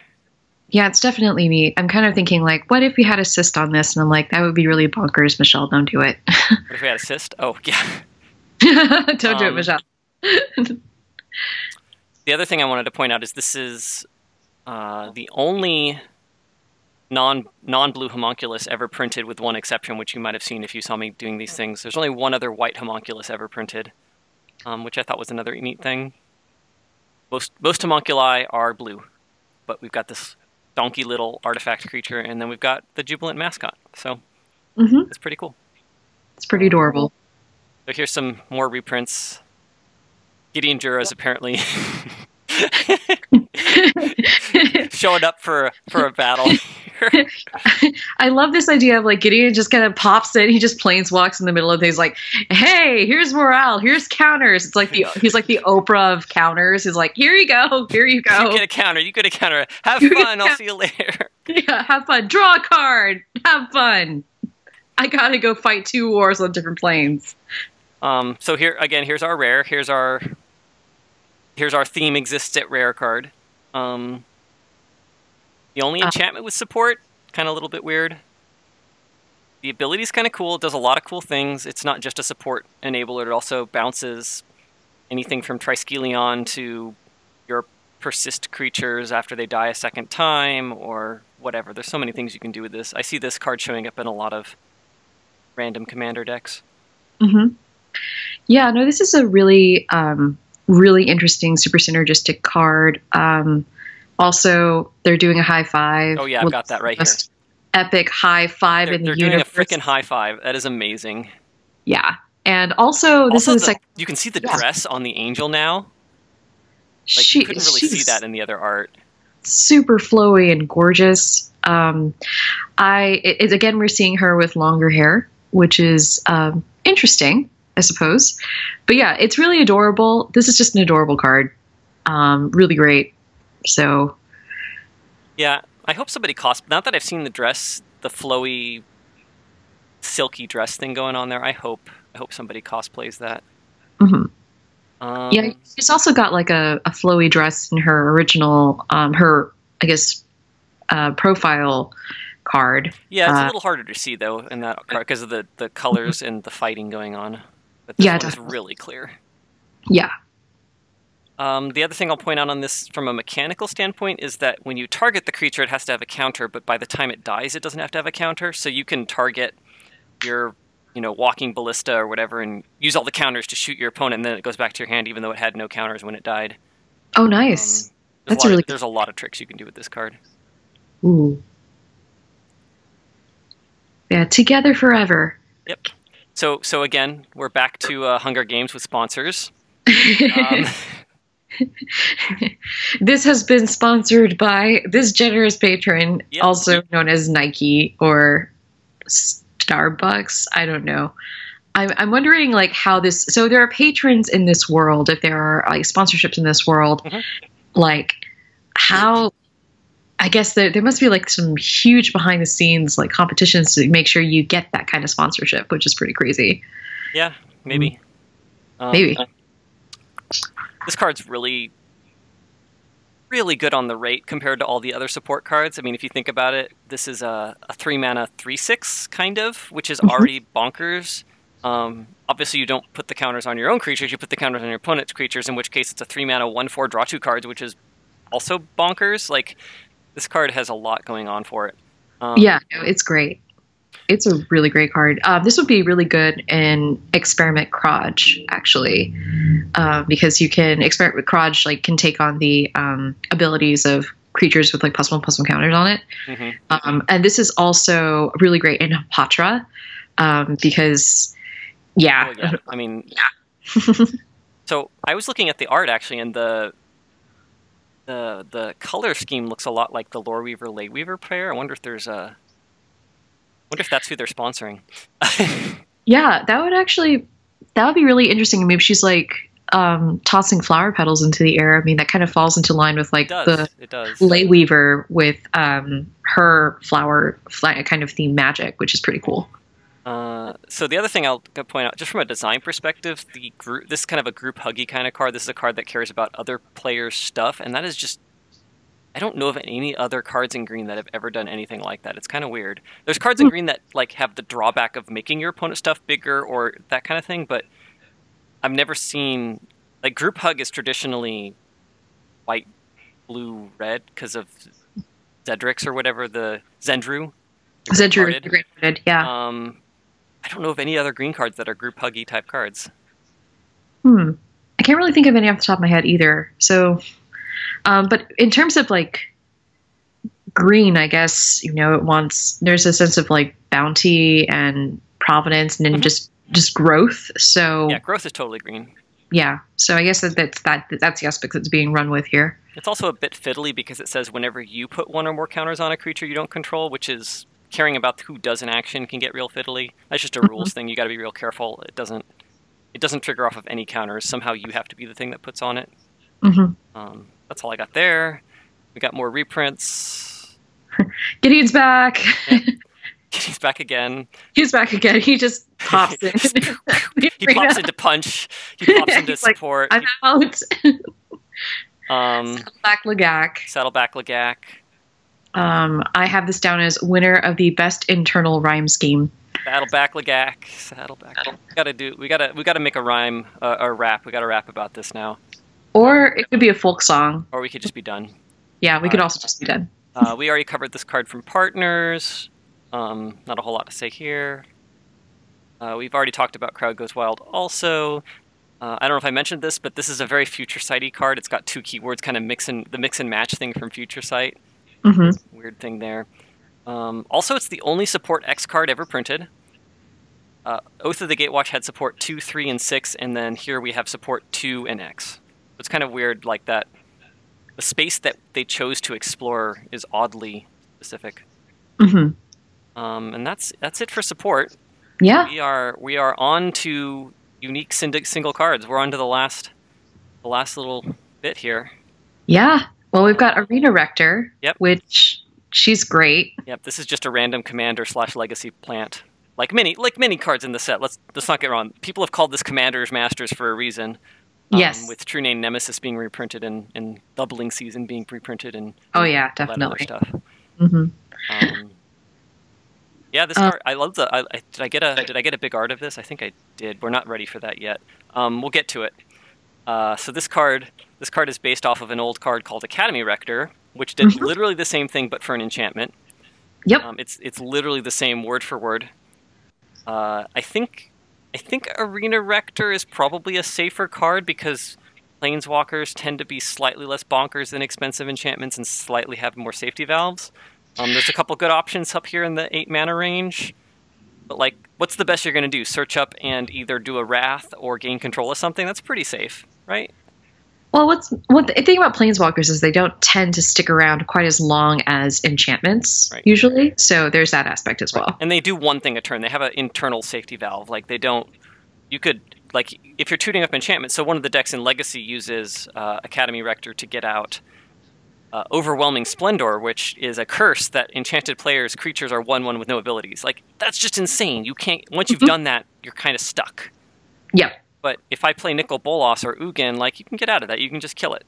Yeah, it's definitely neat. I'm kind of thinking like, what if we had assist on this? And I'm like, that would be really bonkers. Michelle, don't do it. What if we had assist? Oh, yeah. Don't do it, Michelle. The other thing I wanted to point out is this is the only non-blue homunculus ever printed, with one exception, which you might have seen if you saw me doing these things. There's only one other white homunculus ever printed, which I thought was another neat thing. Most homunculi are blue, but we've got this donkey little artifact creature, and then we've got the Jubilant mascot. So it's pretty cool. It's pretty adorable. So here's some more reprints. Gideon Jura is apparently showing up for a battle. I love this idea of like Gideon just kind of pops in. He just planeswalks in the middle of things like, "Hey, here's morale. Here's counters." It's like he's like the Oprah of counters. He's like, "Here you go. Here you go. You get a counter. You get a counter. Have fun. I'll see you later." Yeah, have fun. Draw a card. Have fun. I gotta go fight 2 wars on different planes. So here again, here's our rare. Here's our theme exists at rare card. The only enchantment with support, kind of a little bit weird. The ability's kind of cool. It does a lot of cool things. It's not just a support enabler. It also bounces anything from Triskelion to your persist creatures after they die a second time or whatever. There's so many things you can do with this. I see this card showing up in a lot of random commander decks. Yeah, no, this is a really, really interesting, super synergistic card. Also, they're doing a high five. Oh yeah, I've got that right here. Epic high five in the universe. They're doing a freaking high five. That is amazing. Yeah, and also this is like you can see the dress on the angel now. Like you couldn't really see that in the other art. Super flowy and gorgeous. Again, we're seeing her with longer hair, which is interesting, I suppose. But yeah, it's really adorable. This is just an adorable card. Really great. So yeah, I hope somebody now that I've seen the dress, the flowy, silky dress thing going on there, I hope somebody cosplays that. Yeah, she's also got like a flowy dress in her original, profile card. Yeah, it's a little harder to see though in that card because of the colors and the fighting going on. But this one is really clear. Yeah. The other thing I'll point out on this from a mechanical standpoint is that when you target the creature, it has to have a counter, but by the time it dies, it doesn't have to have a counter. So you can target your, walking ballista or whatever and use all the counters to shoot your opponent, and then it goes back to your hand even though it had no counters when it died. Oh, nice. There's a lot of tricks you can do with this card. Ooh. Yeah, together forever. Yep. So again, we're back to Hunger Games with sponsors. This has been sponsored by this generous patron, also known as Nike or Starbucks. I don't know. I'm wondering like how this. So there are patrons in this world. If there are like sponsorships in this world, like how. I guess there must be like some huge behind the scenes like competitions to make sure you get that kind of sponsorship, which is pretty crazy. Yeah, maybe. Maybe. This card's really, really good on the rate compared to all the other support cards. I mean, if you think about it, this is a 3-mana 3/6 kind of, which is already bonkers. Obviously, you don't put the counters on your own creatures; you put the counters on your opponent's creatures. In which case, it's a 3-mana 1/4 draw 2 cards, which is also bonkers. Like this card has a lot going on for it. Yeah, no, it's great. It's a really great card. This would be really good in Experiment Kraj, actually, because you can Experiment with Kraj can take on the abilities of creatures with like +1/+1 counters on it. And this is also really great in Hapatra, because I mean, so I was looking at the art actually, and the color scheme looks a lot like the Lore Weaver Lay Weaver pair. I wonder if that's who they're sponsoring. Yeah, that would be really interesting. Maybe she's like tossing flower petals into the air. I mean, that kind of falls into line with like it does. Lay Weaver with her flower kind of theme magic, which is pretty cool. So the other thing I'll point out, just from a design perspective, this is kind of a group huggy kind of card. This is a card that cares about other players' stuff, and that is just, I don't know of any other cards in green that have ever done anything like that. It's kind of weird. There's cards in green that like have the drawback of making your opponent's stuff bigger or that kind of thing, but I've never seen, like, group hug is traditionally white, blue, red because of Zedrix or whatever, the Zendru. Zendru, the Great Hearted, yeah. I don't know of any other green cards that are group huggy type cards. I can't really think of any off the top of my head either. So, but in terms of like green, I guess, it wants, there's a sense of like bounty and providence and then just growth. So yeah, growth is totally green. Yeah, so I guess that's the aspect that's being run with here. It's also a bit fiddly because it says whenever you put one or more counters on a creature you don't control, which is caring about who does an action can get real fiddly. That's just a rules thing. You got to be real careful. It doesn't trigger off of any counters. Somehow you have to be the thing that puts on it. That's all I got there. We got more reprints. Gideon's back. Yeah. He's back again. He's back again. He just pops in. He pops into punch. He pops into support. Like, I'm out. Saddleback Lagak. I have this down as winner of the best internal rhyme scheme. Saddleback Lagak. We gotta make a rhyme, a rap. We gotta rap about this now. Or it could be a folk song. Or we could just be done. Yeah, we could also just be done. We already covered this card from Partners. Not a whole lot to say here. We've already talked about Crowd Goes Wild also. I don't know if I mentioned this, but this is a very Future Sight-y card. It's got two keywords, kind of the mix and match thing from Future Sight. Weird thing there. Also, it's the only support X card ever printed. Oath of the Gatewatch had support 2, 3, and 6, and then here we have support 2 and X. It's kind of weird like that. The space that they chose to explore is oddly specific. And that's it for support. Yeah, we are on to unique single cards. We're on to the last little bit here. Yeah. Well, we've got Arena Rector. Yep. Which she's great. Yep. This is just a random commander / legacy plant. Like many cards in the set. Let's not get wrong. People have called this Commander's Masters for a reason. Yes. With True Name Nemesis being reprinted and Doubling Season being reprinted and oh yeah, definitely stuff. Yeah, this card. I love the. Did I get a big art of this? I think I did. We're not ready for that yet. We'll get to it. So this card is based off of an old card called Academy Rector, which did literally the same thing but for an enchantment. Yep. It's literally the same word for word. I think Arena Rector is probably a safer card because Planeswalkers tend to be slightly less bonkers than expensive enchantments and slightly have more safety valves. There's a couple good options up here in the 8 mana range. But, like, what's the best you're going to do? Search up and either do a Wrath or gain control of something? That's pretty safe, right? Well, the thing about Planeswalkers is they don't tend to stick around quite as long as enchantments, usually. So there's that aspect as well. And they do one thing a turn. They have an internal safety valve. Like, they don't... You could... Like, if you're tuning up enchantments, so one of the decks in Legacy uses Academy Rector to get out Overwhelming Splendor, which is a curse that enchanted players' creatures are 1/1 with no abilities. Like, that's just insane. You can't... Once you've done that, you're kind of stuck. Yep. But if I play Nicol Bolas or Ugin, like, you can get out of that. You can just kill it.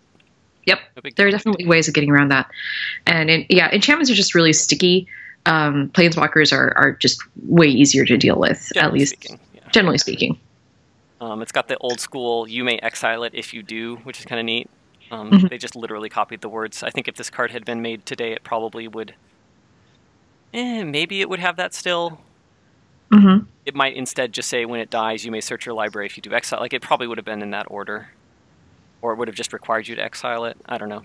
Yep. There are definitely ways of getting around that. And, enchantments are just really sticky. Planeswalkers are just way easier to deal with, generally speaking. It's got the old school, you may exile it if you do, which is kind of neat. They just literally copied the words. I think if this card had been made today, it probably would... maybe it would have that still. It might instead just say, when it dies, you may search your library if you do exile. Like, it probably would have been in that order. Or it would have just required you to exile it. I don't know.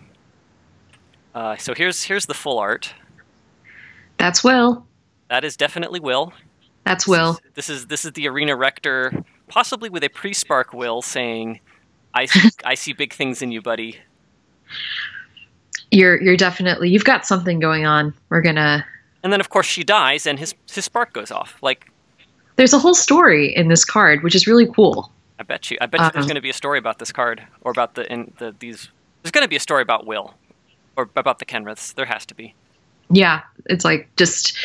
So here's the full art. That's Will. That is definitely Will. That's Will. This is the Arena Rector, possibly with a pre-spark Will saying... I see big things in you, buddy. You're definitely... You've got something going on. We're gonna... And then, of course, she dies, and his spark goes off. Like, there's a whole story in this card, which is really cool. I bet you there's going to be a story about this card, or about these... There's going to be a story about Will, or about the Kenriths. There has to be. Yeah, it's like just...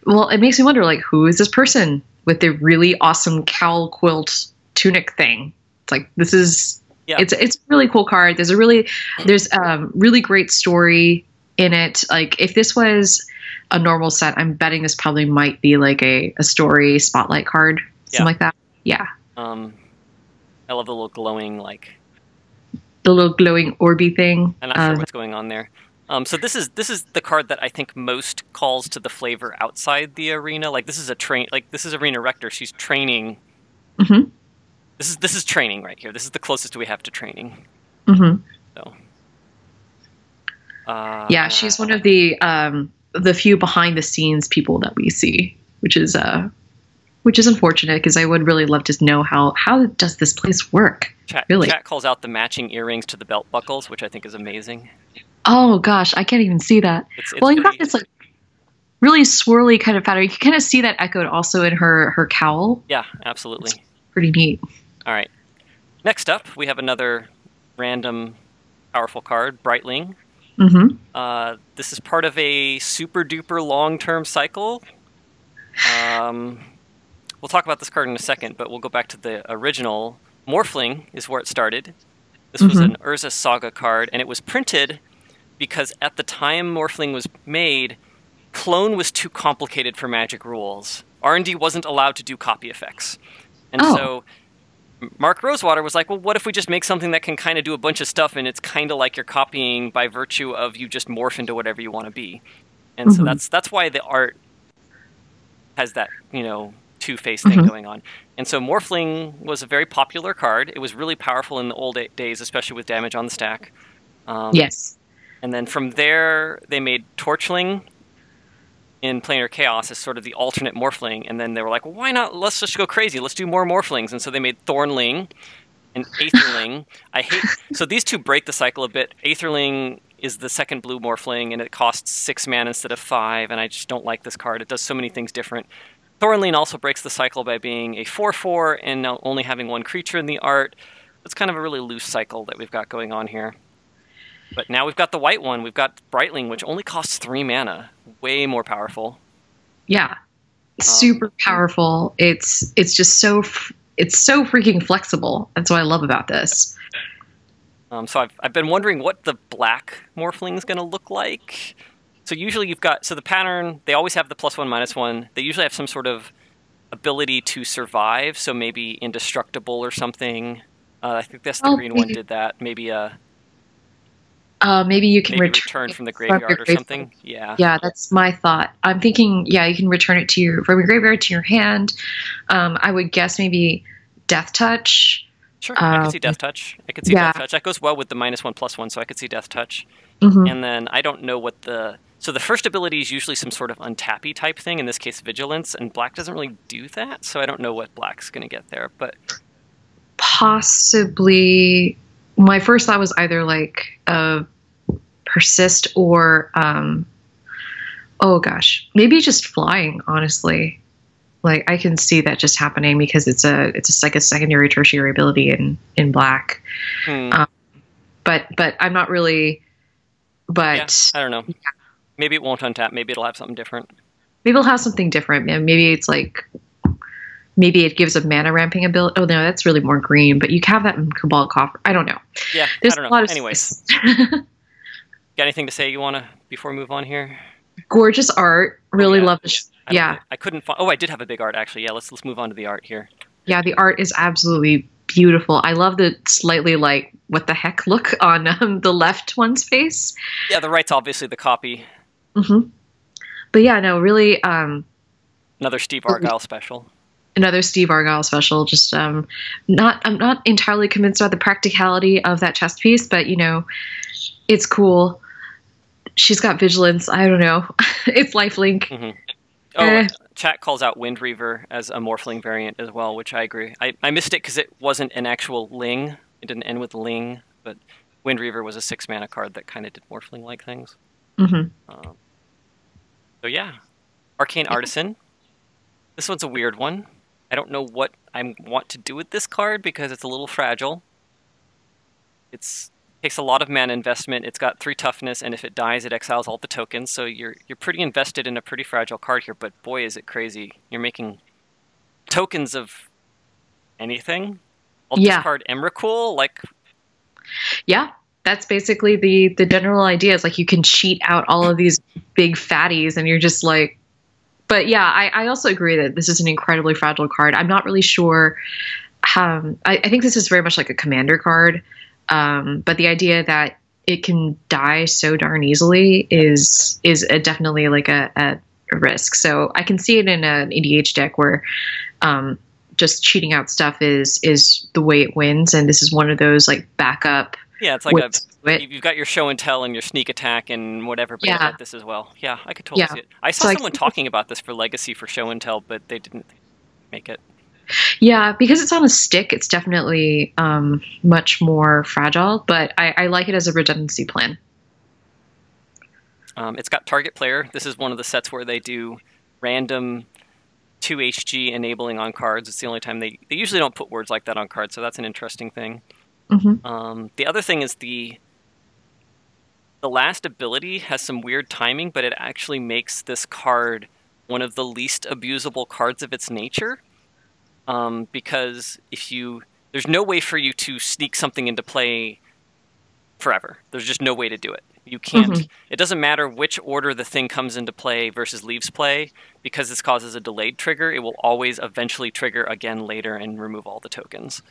Well, it makes me wonder, like, who is this person with the really awesome cowl quilt tunic thing? It's like, this is... Yeah. It's a really cool card. There's really great story in it. Like, if this was a normal set, I'm betting this probably might be like a story spotlight card, something like that. Yeah. I love the little glowing orby thing. I'm not sure what's going on there. So this is the card that I think most calls to the flavor outside the arena. Like, this is this is Arena Rector. She's training. This is training right here. This is the closest we have to training. So, Yeah, she's one of the few behind the scenes people that we see, which is unfortunate because I would really love to know how does this place work? Chat calls out the matching earrings to the belt buckles, which I think is amazing. Oh gosh, I can't even see that. Well, in fact, it's like really swirly kind of pattern. You can kind of see that echoed also in her cowl. Yeah, absolutely. It's pretty neat. All right. Next up, we have another random powerful card, Brightling. Mm-hmm. This is part of a super duper long-term cycle. We'll talk about this card in a second, but we'll go back to the original. Morphling is where it started. This was an Urza Saga card, and it was printed because at the time Morphling was made, clone was too complicated for Magic rules. R&D wasn't allowed to do copy effects. And so Mark Rosewater was like, well, what if we just make something that can kind of do a bunch of stuff, and it's kind of like you're copying by virtue of you just morph into whatever you want to be. And so that's why the art has that, two-face thing going on. And so Morphling was a very popular card. It was really powerful in the old days, especially with damage on the stack. Yes. And then from there, they made Torchling in Planar Chaos as sort of the alternate Morphling. And then they were like, well, why not? Let's just go crazy. Let's do more Morphlings. And so they made Thornling and Aetherling. So these two break the cycle a bit. Aetherling is the second blue Morphling, and it costs 6 mana instead of 5, and I just don't like this card. It does so many things different. Thornling also breaks the cycle by being a 4/4 and now only having one creature in the art. It's kind of a really loose cycle that we've got going on here. But now we've got the white one. We've got Brightling, which only costs 3 mana. Way more powerful. Yeah. Super powerful. It's just so freaking flexible. That's what I love about this. So I've been wondering what the black Morphling is going to look like. So usually you've got, the pattern, they always have the +1/-1. They usually have some sort of ability to survive, so maybe indestructible or something. I think that's the green one did that. Maybe maybe you can return from the graveyard or something. Yeah. Yeah, that's my thought. I'm thinking, you can return it from your graveyard to your hand. I would guess maybe Death Touch. Sure, I could see Death Touch. Death Touch. That goes well with the -1/+1, so I could see Death Touch. And then I don't know what so the first ability is usually some sort of untappy type thing, in this case Vigilance, and black doesn't really do that, so I don't know what black's going to get there. But possibly, my first thought was either like Persist or, maybe just Flying, honestly. Like, I can see that just happening because it's like a secondary, tertiary ability in black. But I'm not really. But I don't know. Maybe it won't untap. Maybe it'll have something different. Maybe it'll have something different. Maybe it's like, maybe it gives a mana ramping ability. Oh no, that's really more green. But you have that in Cabal Coffer. I don't know. Yeah, there's I don't a lot know. of Anyways, got anything to say you want to before we move on here? Gorgeous art. Really love this. I couldn't find. Oh, I did have a big art actually. Yeah, let's move on to the art here. Yeah, the art is absolutely beautiful. I love the slightly like what the heck look on the left one's face. Yeah, the right's obviously the copy. But yeah, no, really. Another Steve Argyle special. Another Steve Argyle special. Just I'm not entirely convinced about the practicality of that chest piece, but it's cool. She's got Vigilance. I don't know. It's lifelink. Chat calls out Wind Reaver as a Morphling variant as well, which I agree. I missed it because it wasn't an actual Ling. It didn't end with Ling, but Wind Reaver was a 6 mana card that kind of did Morphling-like things. So yeah, Arcane Artisan. This one's a weird one. I don't know what I want to do with this card because it's a little fragile. It takes a lot of mana investment. It's got 3 toughness, and if it dies, it exiles all the tokens. So you're pretty invested in a pretty fragile card here. But boy, is it crazy! You're making tokens of anything. I'll discard Emrakul. Yeah, that's basically the general idea. Is like you can cheat out all of these big fatties, and you're just like. But yeah, I also agree that this is an incredibly fragile card. I'm not really sure. I think this is very much like a commander card. But the idea that it can die so darn easily is definitely like a risk. So I can see it in an EDH deck where just cheating out stuff is the way it wins. And this is one of those like backup Yeah, it's like you've got your show and tell and your sneak attack and whatever, but yeah, this as well. Yeah, I could totally see it. I saw someone talking about this for Legacy for show and tell, but they didn't make it. Yeah, because it's on a stick, it's definitely much more fragile, but I like it as a redundancy plan. It's got target player. This is one of the sets where they do random 2HG enabling on cards. It's the only time they usually don't put words like that on cards, so that's an interesting thing. The other thing is the last ability has some weird timing, but it actually makes this card one of the least abusable cards of its nature. Because there's no way for you to sneak something into play forever. There's just no way to do it. You can't. It doesn't matter which order the thing comes into play versus leaves play, because this causes a delayed trigger. It will always eventually trigger again later and remove all the tokens,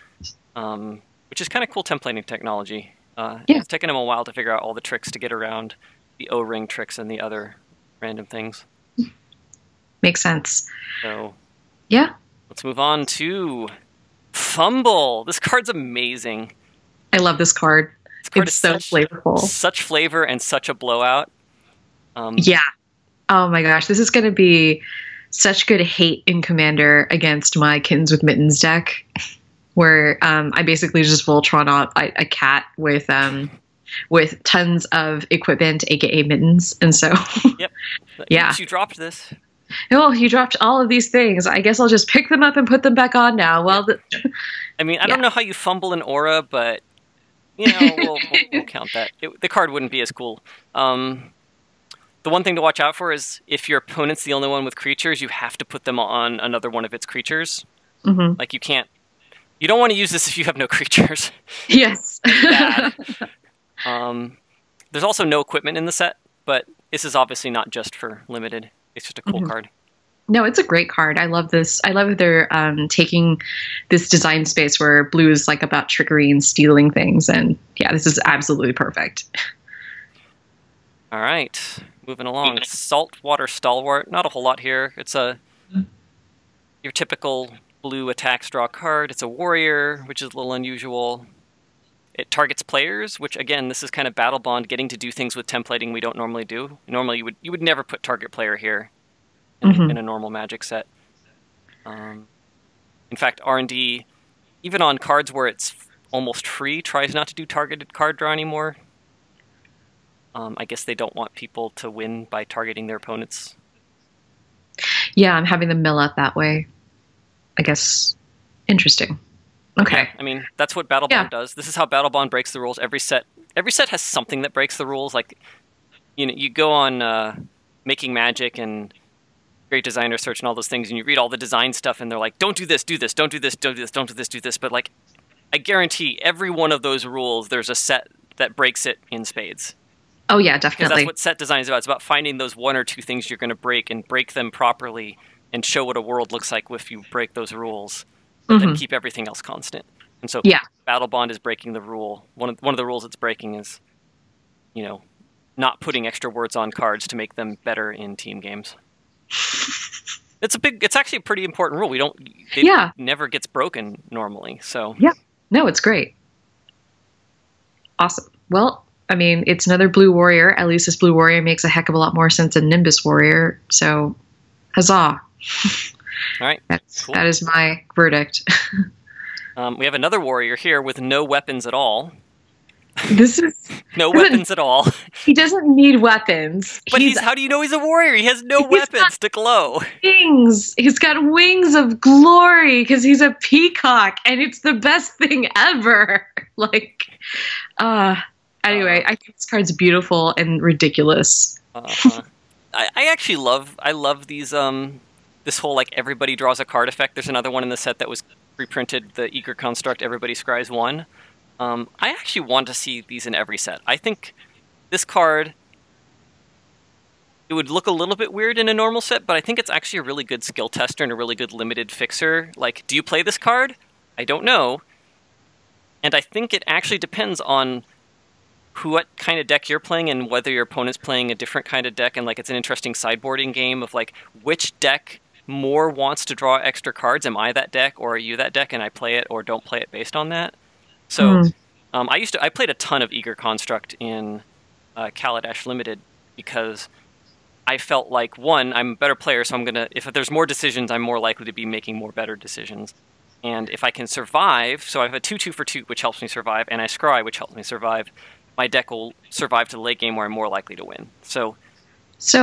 which is kind of cool templating technology. It's taken them a while to figure out all the tricks to get around the O-ring tricks and the other random things. Makes sense. So, yeah. Let's move on to Fumble. This card's amazing. I love this card. It's so flavorful. Such flavor and such a blowout. Yeah. Oh my gosh. This is going to be such good hate in Commander against my Kittens with Mittens deck, where I basically just Voltron out a cat with tons of equipment, aka mittens. And so, yep. Yeah. You dropped this. Oh, you dropped all of these things. I guess I'll just pick them up and put them back on now. Well, I mean, I don't know how you fumble an aura, but we'll count that. The card wouldn't be as cool. The one thing to watch out for is if your opponent's the only one with creatures, you have to put them on another one of its creatures. Like you can't. You don't want to use this if you have no creatures. Yes. Bad. There's also no equipment in the set, but this is obviously not just for limited. It's just a cool card. No, it's a great card. I love this. I love that they're taking this design space where blue is like about trickery and stealing things. And yeah, this is absolutely perfect. All right. Moving along. Saltwater Stalwart. Not a whole lot here. It's your typical blue attacks, draw card. It's a warrior, which is a little unusual. It targets players, which again, this is kind of Battlebond, getting to do things with templating we don't normally do. Normally, you would never put target player here in a normal Magic set. In fact, R&D, even on cards where it's almost free, tries not to do targeted card draw anymore. I guess they don't want people to win by targeting their opponents. Yeah, I'm having them mill out that way. I guess interesting. Okay. Yeah, I mean, that's what Battlebond does. This is how Battlebond breaks the rules. Every set has something that breaks the rules. Like, you go on Making Magic and Great Designer Search and all those things, and you read all the design stuff, and they're like, don't do this, do this, don't do this, don't do this, don't do this, do this. But like, I guarantee every one of those rules, there's a set that breaks it in spades. Oh yeah, definitely. Because that's what set design is about. It's about finding those one or two things you're going to break and break them properly and show what a world looks like if you break those rules. Then keep everything else constant. And so Battlebond is breaking the rule. One of the rules it's breaking is, not putting extra words on cards to make them better in team games. It's actually a pretty important rule. It never gets broken normally. So yeah, no, it's great. Awesome. Well, I mean, it's another blue warrior. At least this blue warrior makes a heck of a lot more sense than Nimbus warrior. So, huzzah. All right. Cool. That is my verdict. We have another warrior here with no weapons at all. This is no weapons at all. He doesn't need weapons. But how do you know he's a warrior? He has no weapons to glow. Wings. He's got wings of glory because he's a peacock, and it's the best thing ever. Anyway, I think this card's beautiful and ridiculous. I actually love these this whole everybody draws a card effect. There's another one in the set that was reprinted, the Eager Construct Everybody Scries 1. I actually want to see these in every set. I think this card, it would look a little bit weird in a normal set, but I think it's actually a really good skill tester and a really good limited fixer. Like, do you play this card? I don't know. And I think it actually depends on what kind of deck you're playing and whether your opponent's playing a different kind of deck. And it's an interesting sideboarding game of which deck more wants to draw extra cards. Am I that deck or are you that deck? And I play it or don't play it based on that. So I played a ton of Eager Construct in Kaladesh Limited because I felt like, one, I'm a better player, so if there's more decisions, I'm more likely to be making more better decisions. And if I can survive, so I have a 2/2 for 2, which helps me survive, and I scry, which helps me survive, my deck will survive to the late game where I'm more likely to win. So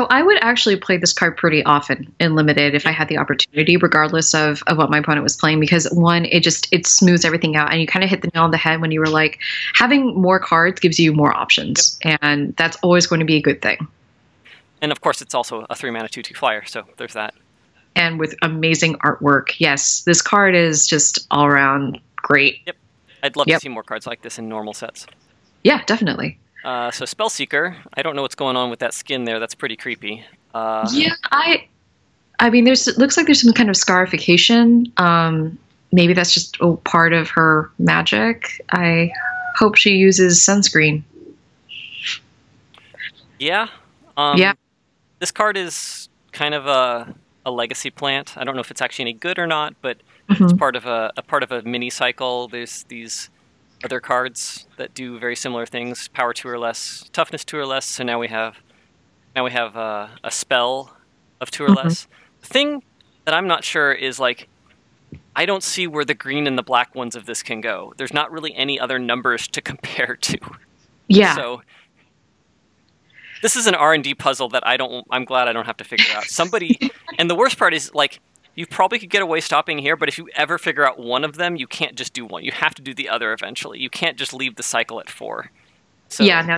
I would actually play this card pretty often in Limited if I had the opportunity, regardless of what my opponent was playing, because one, it smooths everything out, and you kind of hit the nail on the head when you were like, having more cards gives you more options, and that's always going to be a good thing. And of course, it's also a 3-mana 2/2 flyer, so there's that. And with amazing artwork. Yes, this card is just all around great. Yep. I'd love to see more cards like this in normal sets. Yeah, definitely. So Spellseeker, I don't know what's going on with that skin there. That's pretty creepy. Yeah, I mean, it looks like there's some kind of scarification. Maybe that's just part of her magic. I hope she uses sunscreen. Yeah. Yeah. This card is kind of a legacy plant. I don't know if it's actually any good or not, but it's part of a mini cycle. There's these other cards that do very similar things: power 2 or less, toughness 2 or less. So now we have a spell of 2 or less. The thing that I'm not sure is, like, I don't see where the green and the black ones of this can go. There's not really any other numbers to compare to. Yeah. So this is an R&D puzzle that I'm glad I don't have to figure out. Somebody, and the worst part is, like, you probably could get away stopping here, but if you ever figure out one of them, you can't just do one. You have to do the other eventually. You can't just leave the cycle at 4. So, yeah, no,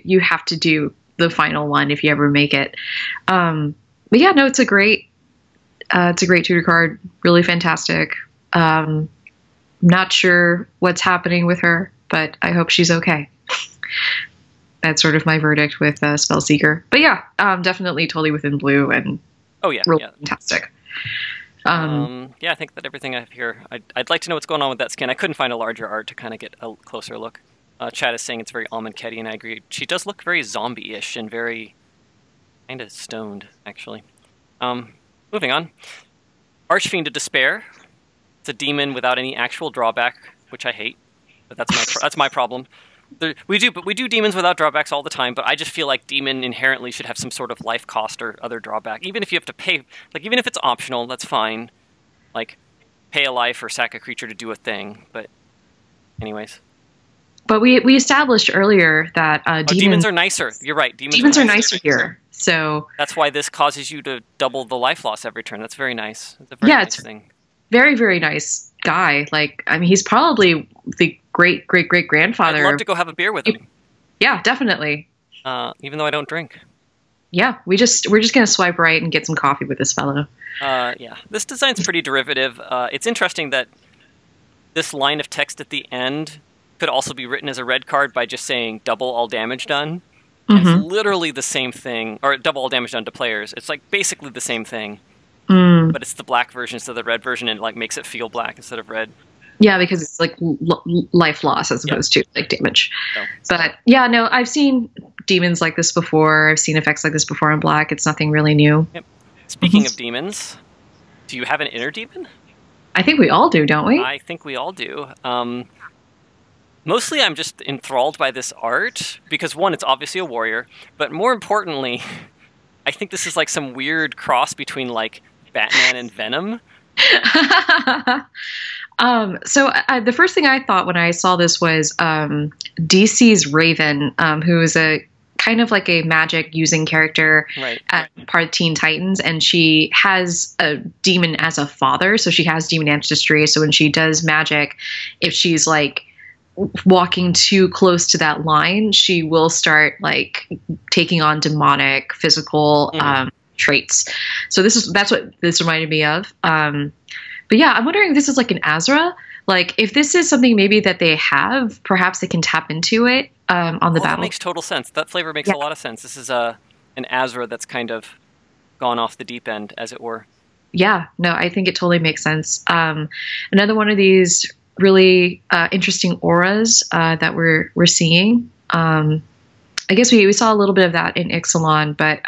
you have to do the final one if you ever make it. But yeah, no, it's a great tutor card. Really fantastic. Not sure what's happening with her, but I hope she's okay. That's sort of my verdict with Spellseeker. But yeah, definitely totally within blue and really fantastic. Yeah, I think that everything I have here, I'd like to know what's going on with that skin. I couldn't find a larger art to kind of get a closer look. Chad is saying it's very Almond-Ketty, and I agree. She does look very zombie-ish and very kind of stoned, actually. Moving on. Archfiend of Despair. It's a demon without any actual drawback, which I hate, but that's my problem. We do demons without drawbacks all the time, but I just feel like demon inherently should have some sort of life cost or other drawback. Even if you have to pay, like, even if it's optional, that's fine. Like, pay a life or sack a creature to do a thing. But anyways. But we established earlier that demons are nicer. You're right. Demons are nicer here. So that's why this causes you to double the life loss every turn. That's very nice. It's a very nice thing. Very, very nice guy. Like, I mean, he's probably the great grandfather. I'd love to go have a beer with him. Yeah, definitely. Even though I don't drink. Yeah, we're just gonna swipe right and get some coffee with this fellow. Yeah, this design's pretty derivative. It's interesting that this line of text at the end could also be written as a red card by just saying double all damage done. It's literally the same thing, or double all damage done to players. It's like basically the same thing. But it's the black version instead of the red version, and it, like, makes it feel black instead of red. Yeah, because it's like life loss as opposed to like damage. But yeah, no, I've seen demons like this before. I've seen effects like this before in black. It's nothing really new. Yep. Speaking of demons, do you have an inner demon? I think we all do, don't we? I think we all do. Mostly I'm just enthralled by this art because, one, it's obviously a warrior, but more importantly, I think this is like some weird cross between, like, Batman and Venom. So the first thing I thought when I saw this was DC's Raven, who is a kind of like a magic using character part of Teen Titans, and she has a demon as a father, so she has demon ancestry. So when she does magic, if she's like walking too close to that line, she will start like taking on demonic physical traits. So that's what this reminded me of. But yeah, I'm wondering if this is like an Azra. Like, if this is something maybe that they have, perhaps they can tap into it on the battle. That makes total sense. That flavor makes a lot of sense. This is an Azra that's kind of gone off the deep end, as it were. Yeah, no, I think it totally makes sense. Another one of these really interesting auras that we're seeing. I guess we saw a little bit of that in Ixalan, but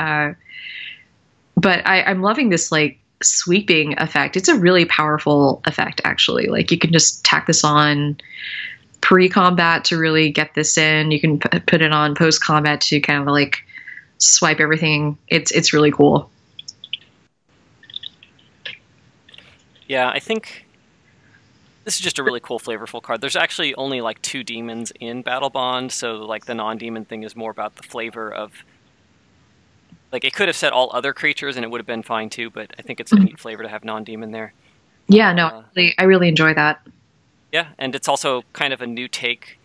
I'm loving this, like, sweeping effect. It's a really powerful effect, actually. Like, you can just tack this on pre-combat to really get this in. You can put it on post-combat to kind of like swipe everything. It's really cool. Yeah, I think this is just a really cool, flavorful card. There's actually only like 2 demons in Battlebond, so like the non-demon thing is more about the flavor of. Like it could have said all other creatures, and it would have been fine too. But I think it's a neat flavor to have non-demon there. Yeah, no, I really enjoy that. Yeah, and it's also kind of a new take.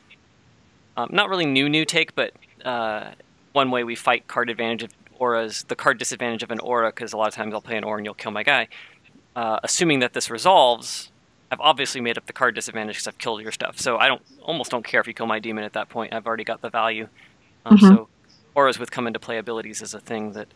Not really new take, but one way we fight card advantage of auras, the card disadvantage of an aura, because a lot of times I'll play an aura and you'll kill my guy. Assuming that this resolves, I've obviously made up the card disadvantage because I've killed your stuff. So I almost don't care if you kill my demon at that point. I've already got the value. So auras with come into play abilities is a thing that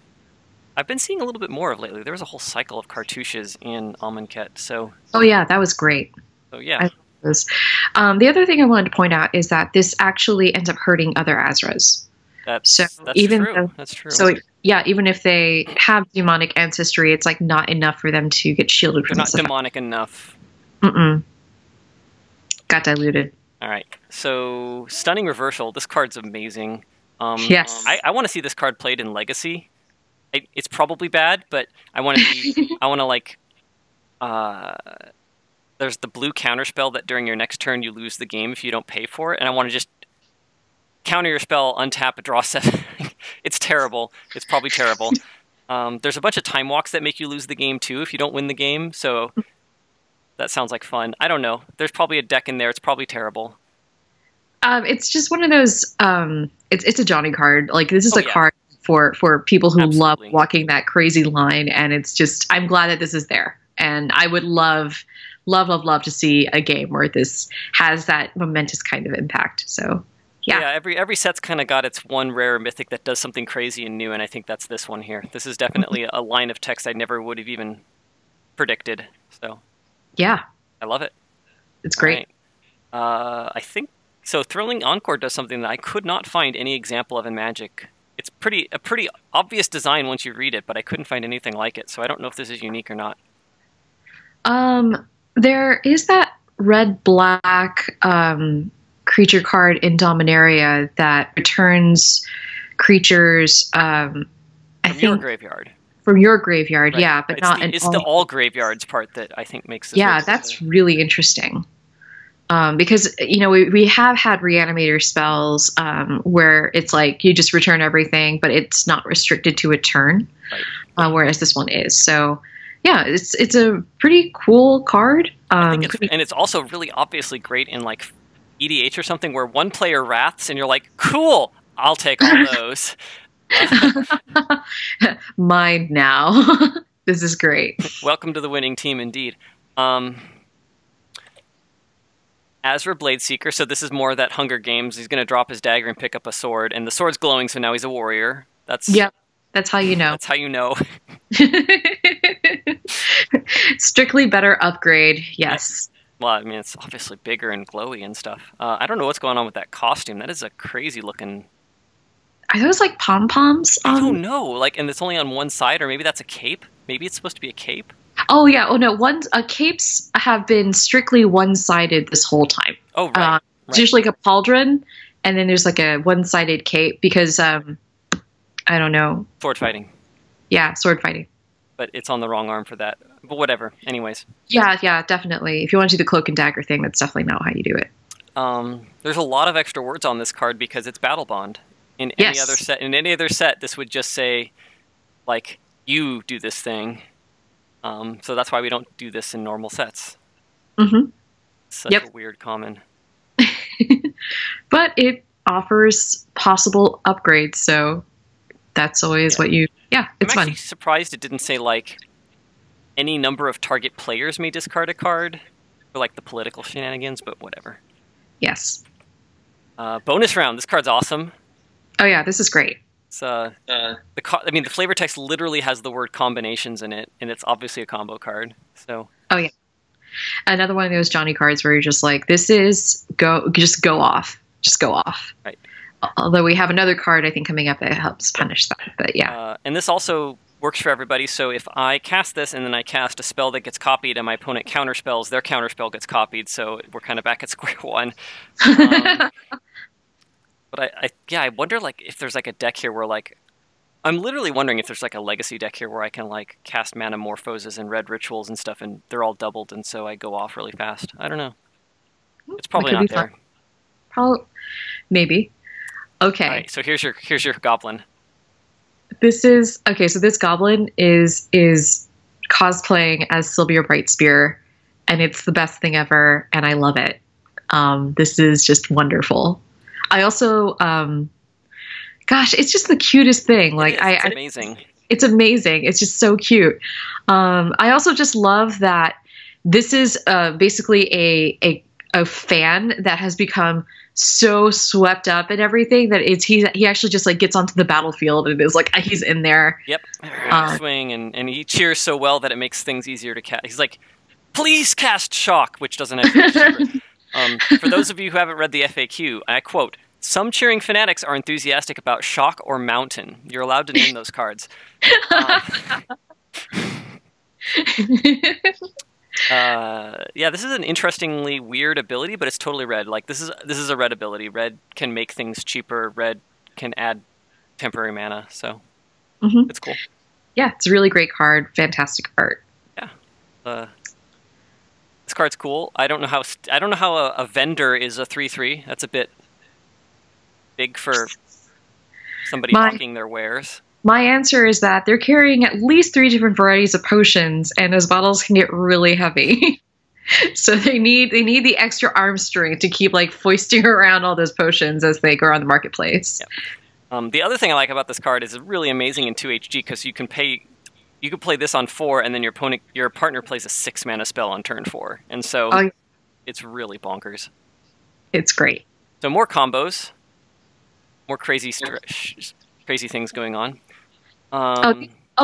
I've been seeing a little bit more of lately. There was a whole cycle of cartouches in Amonkhet. So oh yeah, that was great. So yeah. The other thing I wanted to point out is that this actually ends up hurting other Azras. That's true. That's true. So yeah, even if they have demonic ancestry, it's like not enough for them to get shielded from They're this not effect. demonic enough. Got diluted. All right. So Stunning Reversal. This card's amazing. Yes. I want to see this card played in Legacy. It's probably bad, but I want to like. There's the blue counterspell that during your next turn you lose the game if you don't pay for it, and I want to just counter your spell, untap, draw 7. It's terrible. It's probably terrible. There's a bunch of time walks that make you lose the game too if you don't win the game, so that sounds like fun. I don't know. There's probably a deck in there. It's probably terrible. It's just one of those. It's a Johnny card. Like this is a card for people who love walking that crazy line, and it's just. I'm glad that this is there, and I would love to see a game where this has that momentous kind of impact. So. Yeah, every set's kind of got its one rare mythic that does something crazy and new, and I think that's this one here. This is definitely a line of text I never would have even predicted. So, yeah, I love it. It's great. Right. I think so. Thrilling Encore does something that I could not find any example of in Magic. It's a pretty obvious design once you read it, but I couldn't find anything like it. So I don't know if this is unique or not. There is that red-black. Creature card in Dominaria that returns creatures. From your graveyard. From your graveyard, right. yeah, but not. It's the all graveyards part that I think makes this. Yeah, that's really interesting. Because we have had reanimator spells where it's like you just return everything, but it's not restricted to a turn, right. Whereas this one is. So yeah, it's a pretty cool card. And it's also really obviously great in like EDH or something where one player wraths and you're like, cool, I'll take all those. Mine now. This is great. Welcome to the winning team, indeed. Azra Bladeseeker, so this is more that Hunger Games. He's going to drop his dagger and pick up a sword, and the sword's glowing, so now he's a warrior. Yep, that's how you know. That's how you know. Strictly better upgrade, yes. Well, I mean, it's obviously bigger and glowy and stuff. I don't know what's going on with that costume. That is a crazy looking... Are those like pom-poms? I don't know. Like, and it's only on one side, or maybe that's a cape? Maybe it's supposed to be a cape? Oh, yeah. Oh, no. Capes have been strictly one-sided this whole time. Oh, right. It's usually like a pauldron, and then there's like a one-sided cape because, I don't know. Sword fighting. Yeah, sword fighting. But it's on the wrong arm for that. But whatever. Anyways. Yeah, definitely. If you want to do the cloak and dagger thing, that's definitely not how you do it. There's a lot of extra words on this card because it's Battlebond. In any other set, this would just say, like, you do this thing. So that's why we don't do this in normal sets. Mm-hmm. Such a weird common. But it offers possible upgrades, so that's always what you... Yeah, it's fun. I'm actually surprised it didn't say, like, any number of target players may discard a card for, like, the political shenanigans, but whatever. Yes. Bonus round. This card's awesome. Oh, yeah, this is great. It's, the flavor text literally has the word combinations in it, and it's obviously a combo card. So. Oh, yeah. Another one of those Johnny cards where you're just like, this is just go off. Just go off. Right. Although we have another card, I think, coming up that helps punish that. But yeah. And this also works for everybody. So if I cast this and then I cast a spell that gets copied and my opponent counterspells, their counterspell gets copied. So we're kind of back at square one. But I wonder like if there's like a deck here where like I'm literally wondering if there's like a legacy deck here where I can like cast mana morphoses and red rituals and stuff, and they're all doubled, and so I go off really fast. I don't know. It's probably not there. Probably, maybe. Okay. All right, so here's your goblin. This is okay. So this goblin is cosplaying as Sylvia Brightspear, and it's the best thing ever, and I love it. This is just wonderful. I also, gosh, it's just the cutest thing. Like it's amazing. It's amazing. It's just so cute. I also just love that this is basically a fan that has become so swept up in everything that he actually just like gets onto the battlefield and is like he's in there. Yep. Swing and he cheers so well that it makes things easier to cast. He's like, please cast shock, which doesn't have. For those of you who haven't read the FAQ, I quote, some cheering fanatics are enthusiastic about shock or mountain. You're allowed to name those cards. Yeah, this is an interestingly weird ability, but it's totally red. Like this is a red ability. Red can make things cheaper. Red can add temporary mana, so it's cool. Yeah, it's a really great card. Fantastic art. Yeah. This card's cool. I don't know how a vendor is a 3/3. That's a bit big for somebody hawking their wares. My answer is that they're carrying at least 3 different varieties of potions, and those bottles can get really heavy. So they need the extra arm strength to keep like foisting around all those potions as they go around the marketplace. Yep. The other thing I like about this card is it's really amazing in 2HG because you can play this on 4, and then your partner plays a 6 mana spell on turn 4, and so it's really bonkers. It's great. So more combos, more crazy things going on.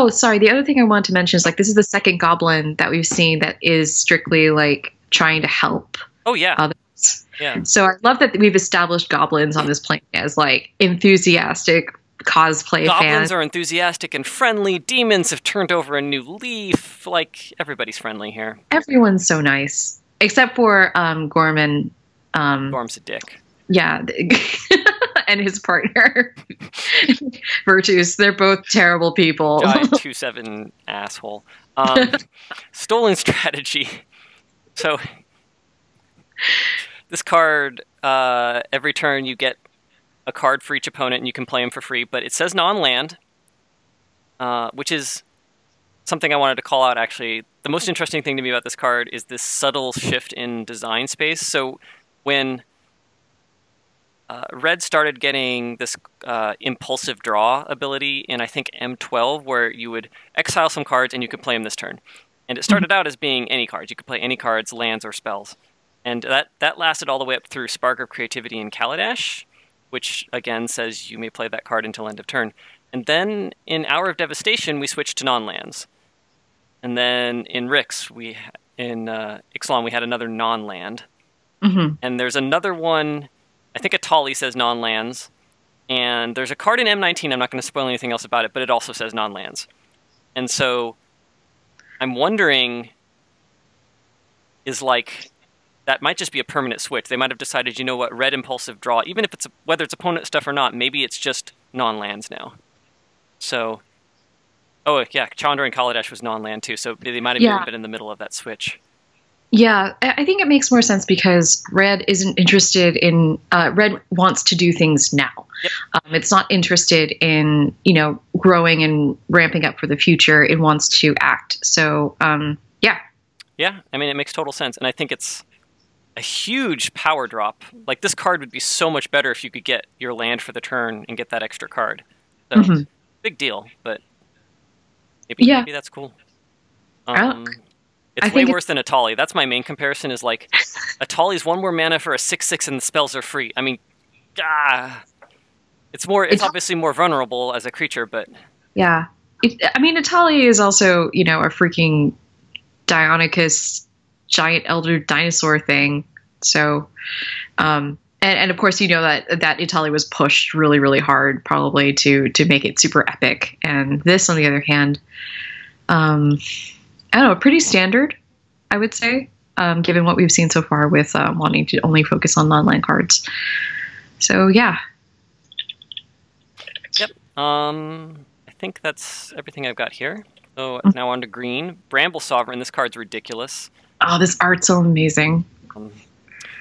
Sorry. The other thing I want to mention is like this is the second goblin that we've seen that is strictly like trying to help. Oh yeah. Others. Yeah. So I love that we've established goblins on this planet as like enthusiastic cosplay fans. Goblins are enthusiastic and friendly. Demons have turned over a new leaf. Like everybody's friendly here. Everyone's so nice, except for Gorman. Gorm's a dick. Yeah. And his partner, Virtus. They're both terrible people. Guy 2/7 asshole. Stolen strategy. So this card, every turn you get a card for each opponent, and you can play them for free. But it says non-land, which is something I wanted to call out. Actually, the most interesting thing to me about this card is this subtle shift in design space. So when Red started getting this impulsive draw ability in, I think, M12, where you would exile some cards and you could play them this turn. And it started out as being any cards. You could play any cards, lands, or spells. And that lasted all the way up through Spark of Creativity in Kaladesh, which, again, says you may play that card until end of turn. And then in Hour of Devastation, we switched to non-lands. And then in Rix, in Ixalan, we had another non-land. And there's another one... I think Atali says non-lands, and there's a card in M19, I'm not going to spoil anything else about it, but it also says non-lands. And so I'm wondering, that might just be a permanent switch. They might have decided, you know what, red impulsive draw, even if whether it's opponent stuff or not, maybe it's just non-lands now. So, oh yeah, Chandra and Kaladesh was non-land too, so they might have been in the middle of that switch. Yeah, I think it makes more sense because Red isn't interested in Red wants to do things now. Yep. It's not interested in growing and ramping up for the future. It wants to act. So yeah. I mean, it makes total sense, and I think it's a huge power drop. Like this card would be so much better if you could get your land for the turn and get that extra card. So big deal, but maybe that's cool. It's way worse than Atali. That's my main comparison is like, Atali's 1 more mana for a 6/6 and the spells are free. I mean, it's obviously more vulnerable as a creature, but... Yeah. Atali is also, a freaking Dionyssus giant elder dinosaur thing. So, And of course, you know that Italy was pushed really, really hard, probably to make it super epic. And this, on the other hand, I don't know, pretty standard, I would say, given what we've seen so far with wanting to only focus on non-land cards. So yeah. Yep. I think that's everything I've got here. So now on to green. Bramble Sovereign. This card's ridiculous. Oh, this art's so amazing.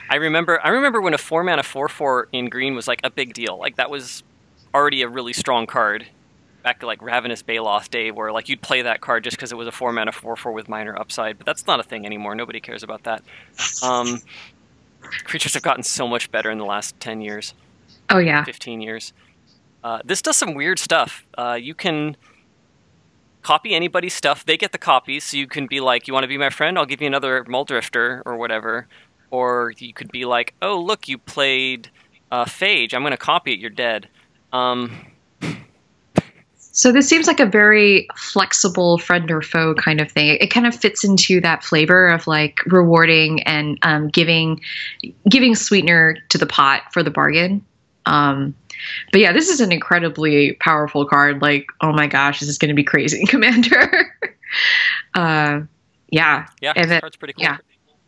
I remember when a 4-mana 4/4 in green was like a big deal. Like that was already a really strong card. Back to like Ravenous Baloth day, where like you'd play that card just because it was a 4-mana 4/4 with minor upside. But that's not a thing anymore. Nobody cares about that. Creatures have gotten so much better in the last 10 years. Oh yeah, 15 years. This does some weird stuff. You can copy anybody's stuff. They get the copies, so you can be like, you want to be my friend? I'll give you another Muldrifter or whatever. Or you could be like, oh, look, you played Phage. I'm going to copy it. You're dead. So this seems like a very flexible friend or foe kind of thing. It kind of fits into that flavor of like rewarding and giving sweetener to the pot for the bargain. But yeah, this is an incredibly powerful card. Like, oh my gosh, this is going to be crazy, Commander. Yeah. Yeah, and this card's pretty cool. Yeah.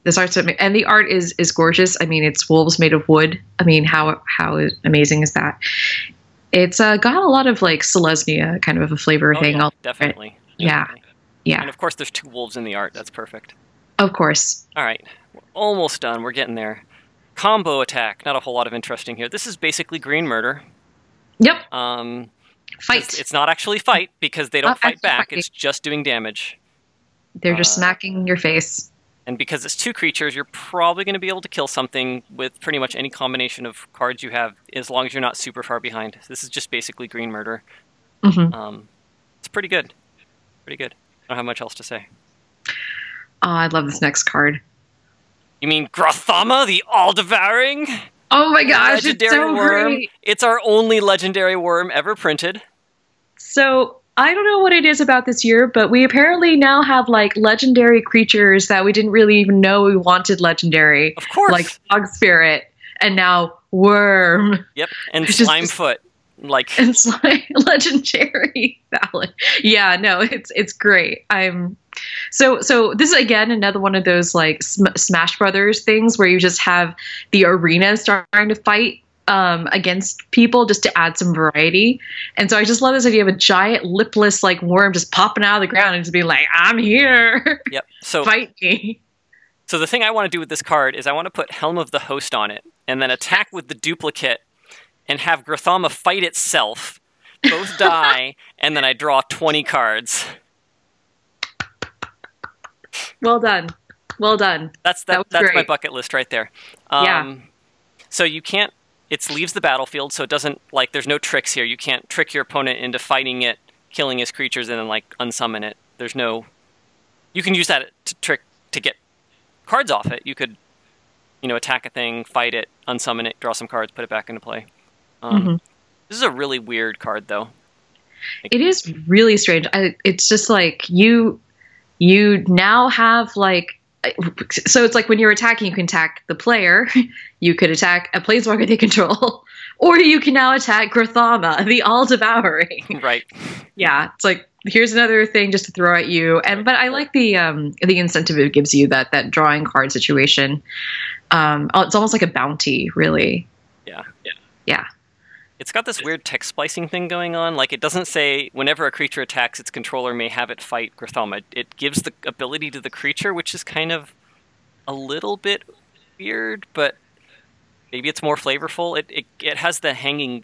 This art's and the art is gorgeous. I mean, it's wolves made of wood. I mean, how amazing is that? It's got a lot of like Selesnya kind of a flavor thing. Yeah, definitely. Yeah, yeah. And of course, there's 2 wolves in the art. That's perfect. Of course. All right, we're almost done. We're getting there. Combo attack. Not a whole lot of interesting here. This is basically green murder. Yep. Fight. It's not actually fight because they don't fight back. Fighting. It's just doing damage. They're just smacking in your face. And because it's 2 creatures, you're probably going to be able to kill something with pretty much any combination of cards you have, as long as you're not super far behind. This is just basically green murder. Mm-hmm. It's pretty good. Pretty good. I don't have much else to say. Oh, I love this next card. You mean Grothama, the All-Devouring? Oh my gosh, legendary it's so worm. great. It's our only legendary worm ever printed. So I don't know what it is about this year, but we apparently now have like legendary creatures that we didn't really even know we wanted legendary. Of course. Like Fog Spirit and now Worm. Yep, and Slimefoot. Like and legendary valid. Yeah, no, it's great. So this is again another one of those like Smash Brothers things where you just have the arena starting to fight against people just to add some variety. And so I just love this idea of a giant lipless like worm just popping out of the ground and just being like, I'm here. Yep. So fight me. So the thing I want to do with this card is I want to put Helm of the Host on it and then attack with the duplicate and have Grothama fight itself, both die, and then I draw 20 cards. Well done. Well done. That's my bucket list right there. Yeah. So you can't, it leaves the battlefield, so it doesn't, like, there's no tricks here. You can't trick your opponent into fighting it, killing his creatures, and then, like, unsummon it. There's no, you can use that to get cards off it. You could, attack a thing, fight it, unsummon it, draw some cards, put it back into play. This is a really weird card, though. It is really strange. It's just like you now have like, so it's like when you're attacking, you can attack the player, you could attack a planeswalker they control, or you can now attack Grothama, the All-Devouring. Right. Yeah, it's like here's another thing just to throw at you. But I like the incentive it gives you, that drawing card situation. It's almost like a bounty, really. Yeah. It's got this weird text splicing thing going on. Like, it doesn't say whenever a creature attacks, its controller may have it fight Grothama. It gives the ability to the creature, which is kind of a little bit weird, but maybe it's more flavorful. It has the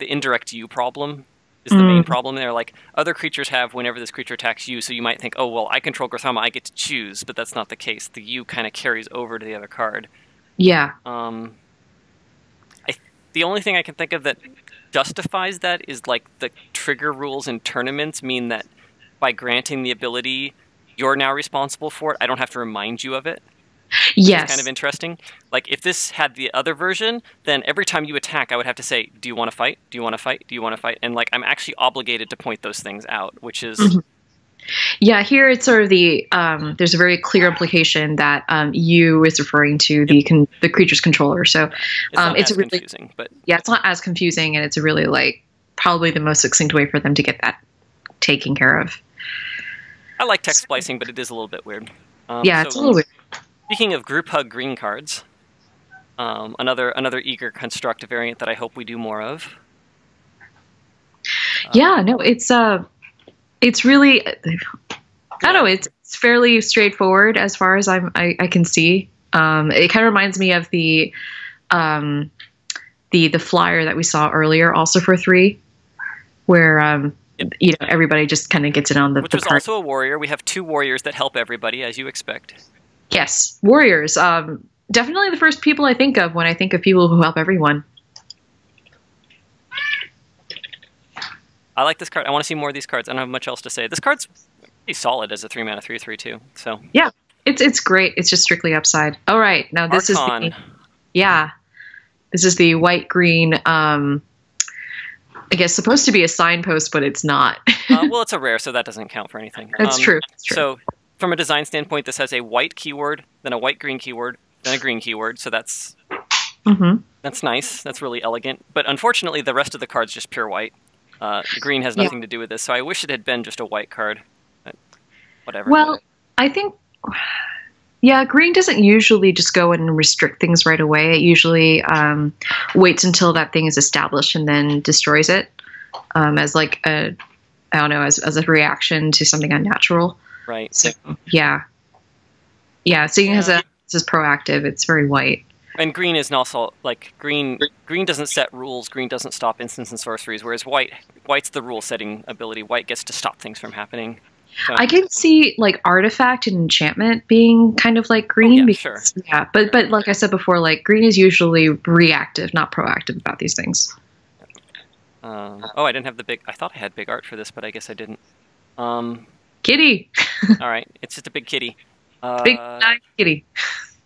indirect you problem is the main problem there. Like, other creatures have whenever this creature attacks you, so you might think, oh, well, I control Grothama, I get to choose, but that's not the case. The you kind of carries over to the other card. Yeah. The only thing I can think of that justifies that is like the trigger rules in tournaments mean that by granting the ability, you're now responsible for it. I don't have to remind you of it. Yes. It's kind of interesting. Like if this had the other version, then every time you attack, I would have to say, do you want to fight? Do you want to fight? Do you want to fight? And like I'm actually obligated to point those things out, which is Yeah, here it's sort of there's a very clear implication that you is referring to the creature's controller. So it's not it's as really confusing, but yeah, it's not as confusing, and it's a really like probably the most succinct way for them to get that taken care of. I like text splicing, but it is a little bit weird. Yeah, it's a little weird. Speaking of group hug green cards, another eager construct variant that I hope we do more of. Yeah, no, it's really I don't know, it's fairly straightforward as far as I can see. It kind of reminds me of the flyer that we saw earlier, also for 3, where you know, everybody just kind of gets it on the. Which was also a warrior. We have 2 warriors that help everybody, as you expect. Yes, warriors. Definitely the first people I think of when I think of people who help everyone. I like this card. I want to see more of these cards. I don't have much else to say. This card's pretty solid as a 3-mana 3/3/2. So yeah, it's great. It's just strictly upside. All right, now this Archon. is this is the white green. I guess supposed to be a signpost, but it's not. Well, it's a rare, so that doesn't count for anything. That's true. So from a design standpoint, this has a white keyword, then a white green keyword, then a green keyword. So that's nice. That's really elegant. But unfortunately, the rest of the card's just pure white. The green has nothing to do with this, so I wish it had been just a white card. But whatever. Well, I think, yeah, green doesn't usually just go in and restrict things right away. It usually waits until that thing is established and then destroys it as like I don't know, as a reaction to something unnatural. Right. So yeah. Seeing as this is proactive, it's very white. And green is also like green doesn't set rules. Green doesn't stop instants and sorceries. Whereas white's the rule setting ability. White gets to stop things from happening. So, I can see like artifact and enchantment being kind of like green. Sure. Yeah, but like I said before, like green is usually reactive, not proactive about these things. I didn't have the big. I thought I had big art for this, but I guess I didn't. Kitty. All right, it's just a big kitty. Big kitty.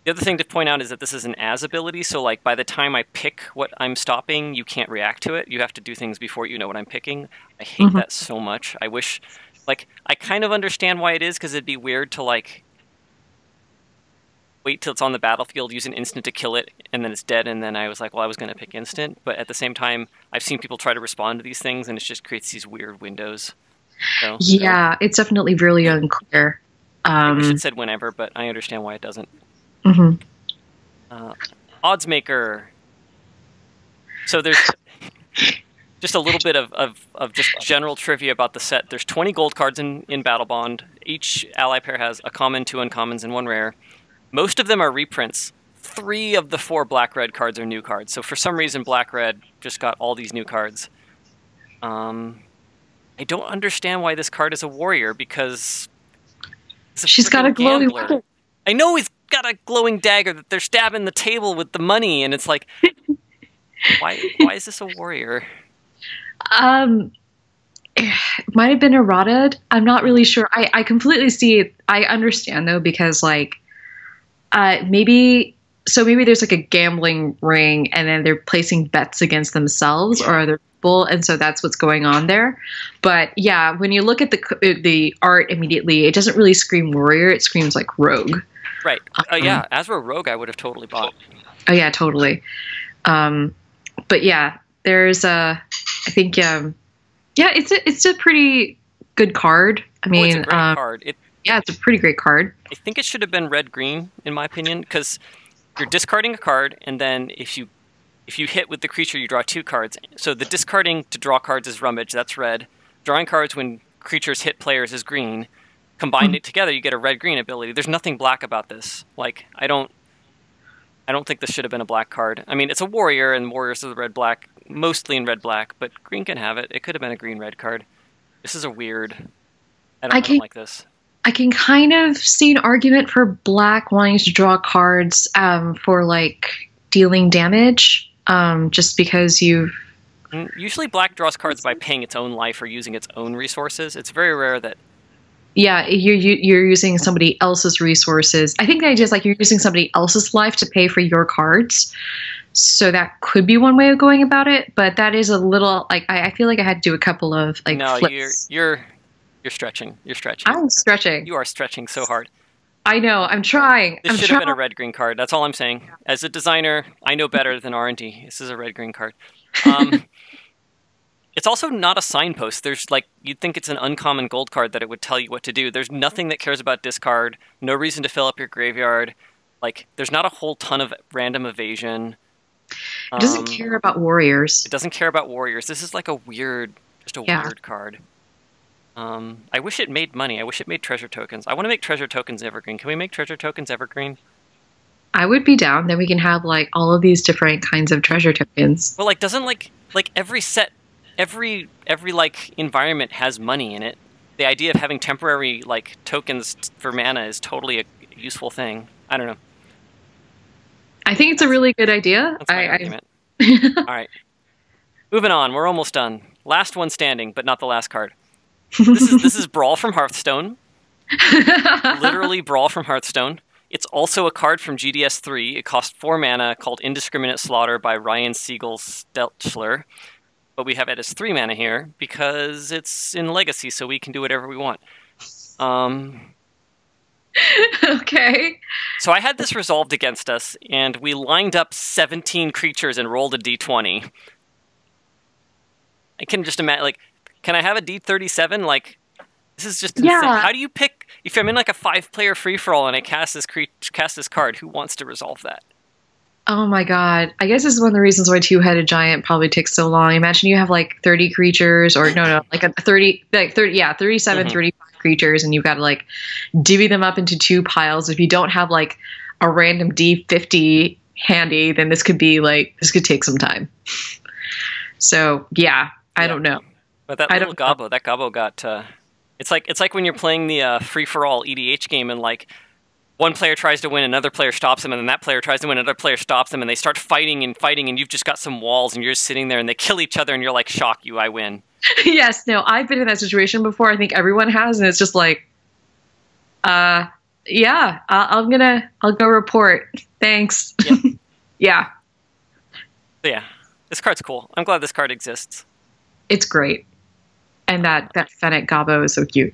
The other thing to point out is that this is an as ability, so like by the time I pick what I'm stopping, you can't react to it. You have to do things before you know what I'm picking. I hate that so much. I wish, like, I kind of understand why it is, because it'd be weird to like wait till it's on the battlefield, use an instant to kill it, and then it's dead, and then I was like, well, I was going to pick instant. But at the same time, I've seen people try to respond to these things, and it just creates these weird windows. So, yeah, it's definitely really unclear. I wish it said whenever, but I understand why it doesn't. Odds maker. So there's just a little bit of just general trivia about the set. There's 20 gold cards in Battlebond. Each ally pair has a common, 2 uncommons, and 1 rare. Most of them are reprints. 3 of the 4 black-red cards are new cards. So for some reason, black-red just got all these new cards. I don't understand why this card is a warrior, because she's got a glowing weapon. I know he's got a glowing dagger that they're stabbing the table with the money, and it's like, why is this a warrior? It might have been errata. I'm not really sure. I completely see it. I understand though, because like maybe there's like a gambling ring, and then they're placing bets against themselves or other people, and so that's what's going on there. But yeah, when you look at the art immediately, it doesn't really scream warrior. It screams like rogue. Right. Yeah, Azra Rogue I would have totally bought. Oh yeah, totally. But yeah, there's I think it's a pretty good card. I mean, it's a great card. It's a pretty great card. I think it should have been red-green, in my opinion, because you're discarding a card, and then if you hit with the creature, you draw 2 cards. So the discarding to draw cards is rummage, that's red. Drawing cards when creatures hit players is green. Combine it together, you get a red-green ability. There's nothing black about this. Like, I don't think this should have been a black card. I mean, it's a warrior, and warriors are the red-black, mostly in red-black, but green can have it. It could have been a green-red card. This is a weird. I don't like this. I can kind of see an argument for black wanting to draw cards for like dealing damage, just because usually black draws cards by paying its own life or using its own resources. It's very rare that. Yeah, you're using somebody else's resources. I think the idea is like you're using somebody else's life to pay for your cards. So that could be one way of going about it, but that is a little like I feel like I had to do a couple of like no, flips. you're You're stretching. You're stretching. I'm stretching. You are stretching so hard. I know. I'm trying. This should have been a red-green card. That's all I'm saying. As a designer, I know better than R&D. This is a red-green card. It's also not a signpost. There's like, you'd think it's an uncommon gold card that it would tell you what to do. There's nothing that cares about discard. No reason to fill up your graveyard. Like, there's not a whole ton of random evasion. It doesn't care about warriors. It doesn't care about warriors. This is like a weird, weird card. I wish it made money. I wish it made treasure tokens. I want to make treasure tokens evergreen. Can we make treasure tokens evergreen? I would be down. Then we can have like all of these different kinds of treasure tokens. Well, like doesn't like every set, every like environment has money in it. The idea of having temporary like tokens for mana is totally a useful thing. I don't know. I think it's a really good idea. That's my argument. All right, moving on. We're almost done. Last one standing, but not the last card. This is Brawl from Hearthstone. Literally Brawl from Hearthstone. It's also a card from GDS 3. It costs 4 mana, called Indiscriminate Slaughter by Ryan Siegel Stelchler. But we have it as 3 mana here because it's in Legacy, so we can do whatever we want. Okay. So I had this resolved against us, and we lined up 17 creatures and rolled a d20. I can just imagine, like, can I have a d37? Like, this is just insane. Yeah. How do you pick, if I'm in like a 5-player free-for-all and I cast this card, who wants to resolve that? Oh my god. I guess this is one of the reasons why Two-Headed Giant probably takes so long. Imagine you have like 30 creatures, or no, like 37, 35 creatures, and you've got to like divvy them up into 2 piles. If you don't have like a random D50 handy, then this could take some time. So yeah, I don't know. But that little Gobbo got, it's like when you're playing the free-for-all EDH game and like, one player tries to win, another player stops them, and then that player tries to win, another player stops them, and they start fighting, and you've just got some walls, and you're just sitting there, and they kill each other, and you're like, shock you, I win. Yes, no, I've been in that situation before. I think everyone has, and it's just like, yeah, I'll go report. Thanks. Yep. Yeah. But yeah, this card's cool. I'm glad this card exists. It's great. And that Fennec Gobbo is so cute.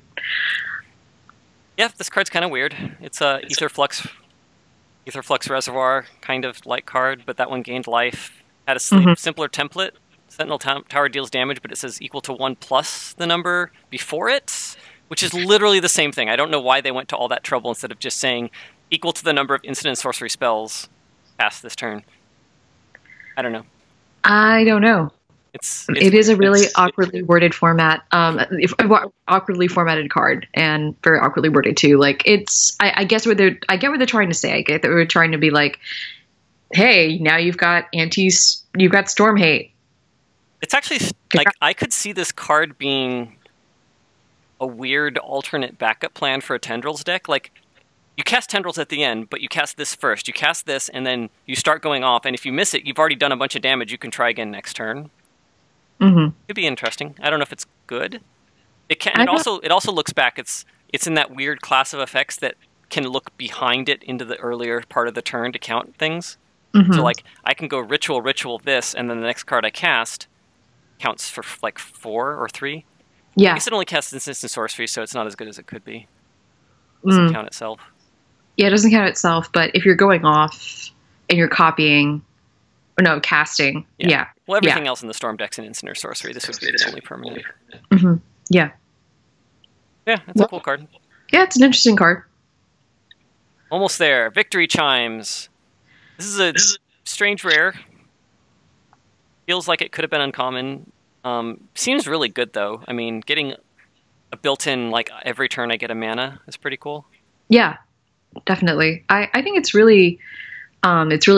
Yeah, this card's kind of weird. It's a Etherflux Reservoir kind of like card, but that one gained life. Had a simpler template. Sentinel Tower deals damage, but it says equal to 1 plus the number before it, which is literally the same thing. I don't know why they went to all that trouble instead of just saying equal to the number of instant sorcery spells past this turn. I don't know. I don't know. It is a really awkwardly worded format, awkwardly formatted card, and very awkwardly worded too. Like I get what they're trying to say. I get that we're trying to be like, hey, now you've got Storm Hate. It's actually like I could see this card being a weird alternate backup plan for a Tendrils deck. Like, you cast Tendrils at the end, but you cast this first. You cast this, and then you start going off, and if you miss it, you've already done a bunch of damage. You can try again next turn. Could be interesting. I don't know if it's good. It can. It also looks back. It's in that weird class of effects that can look behind it into the earlier part of the turn to count things. So like I can go ritual this, and then the next card I cast counts for like 4 or 3. Yeah. I guess it only casts instant sorcery, so it's not as good as it could be. It doesn't count itself. Yeah, it doesn't count itself. But if you're going off and you're copying. No, casting. Yeah. Well, everything else in the Storm deck's an instant or sorcery. This would be the only permanent. Yeah. Yeah, it's a cool card. Yeah, it's an interesting card. Almost there. Victory Chimes. This is a strange rare. Feels like it could have been uncommon. Seems really good, though. I mean, getting a built-in, like, every turn I get a mana is pretty cool. Yeah, definitely. I think it's really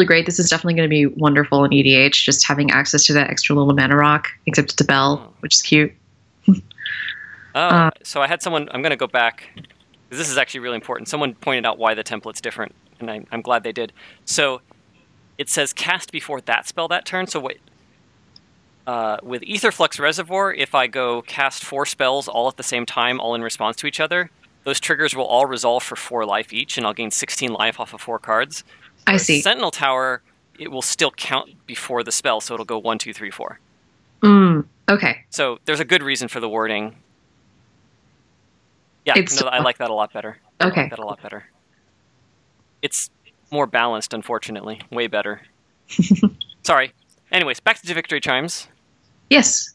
great. This is definitely going to be wonderful in EDH, just having access to that extra little mana rock, except it's a bell, which is cute. So I had someone, I'm going to go back, because this is actually really important. Someone pointed out why the template's different, and I'm glad they did. So it says cast before that spell that turn. So wait, with Etherflux Reservoir, if I go cast 4 spells all at the same time, all in response to each other, those triggers will all resolve for 4 life each, and I'll gain 16 life off of 4 cards. I see. Sentinel Tower, it will still count before the spell, so it'll go 1, 2, 3, 4. Okay. So there's a good reason for the wording. Yeah, It's no, I like that a lot better. I like okay. that a lot better. It's more balanced, unfortunately. Way better. Sorry. Anyways, back to Victory Chimes. Yes.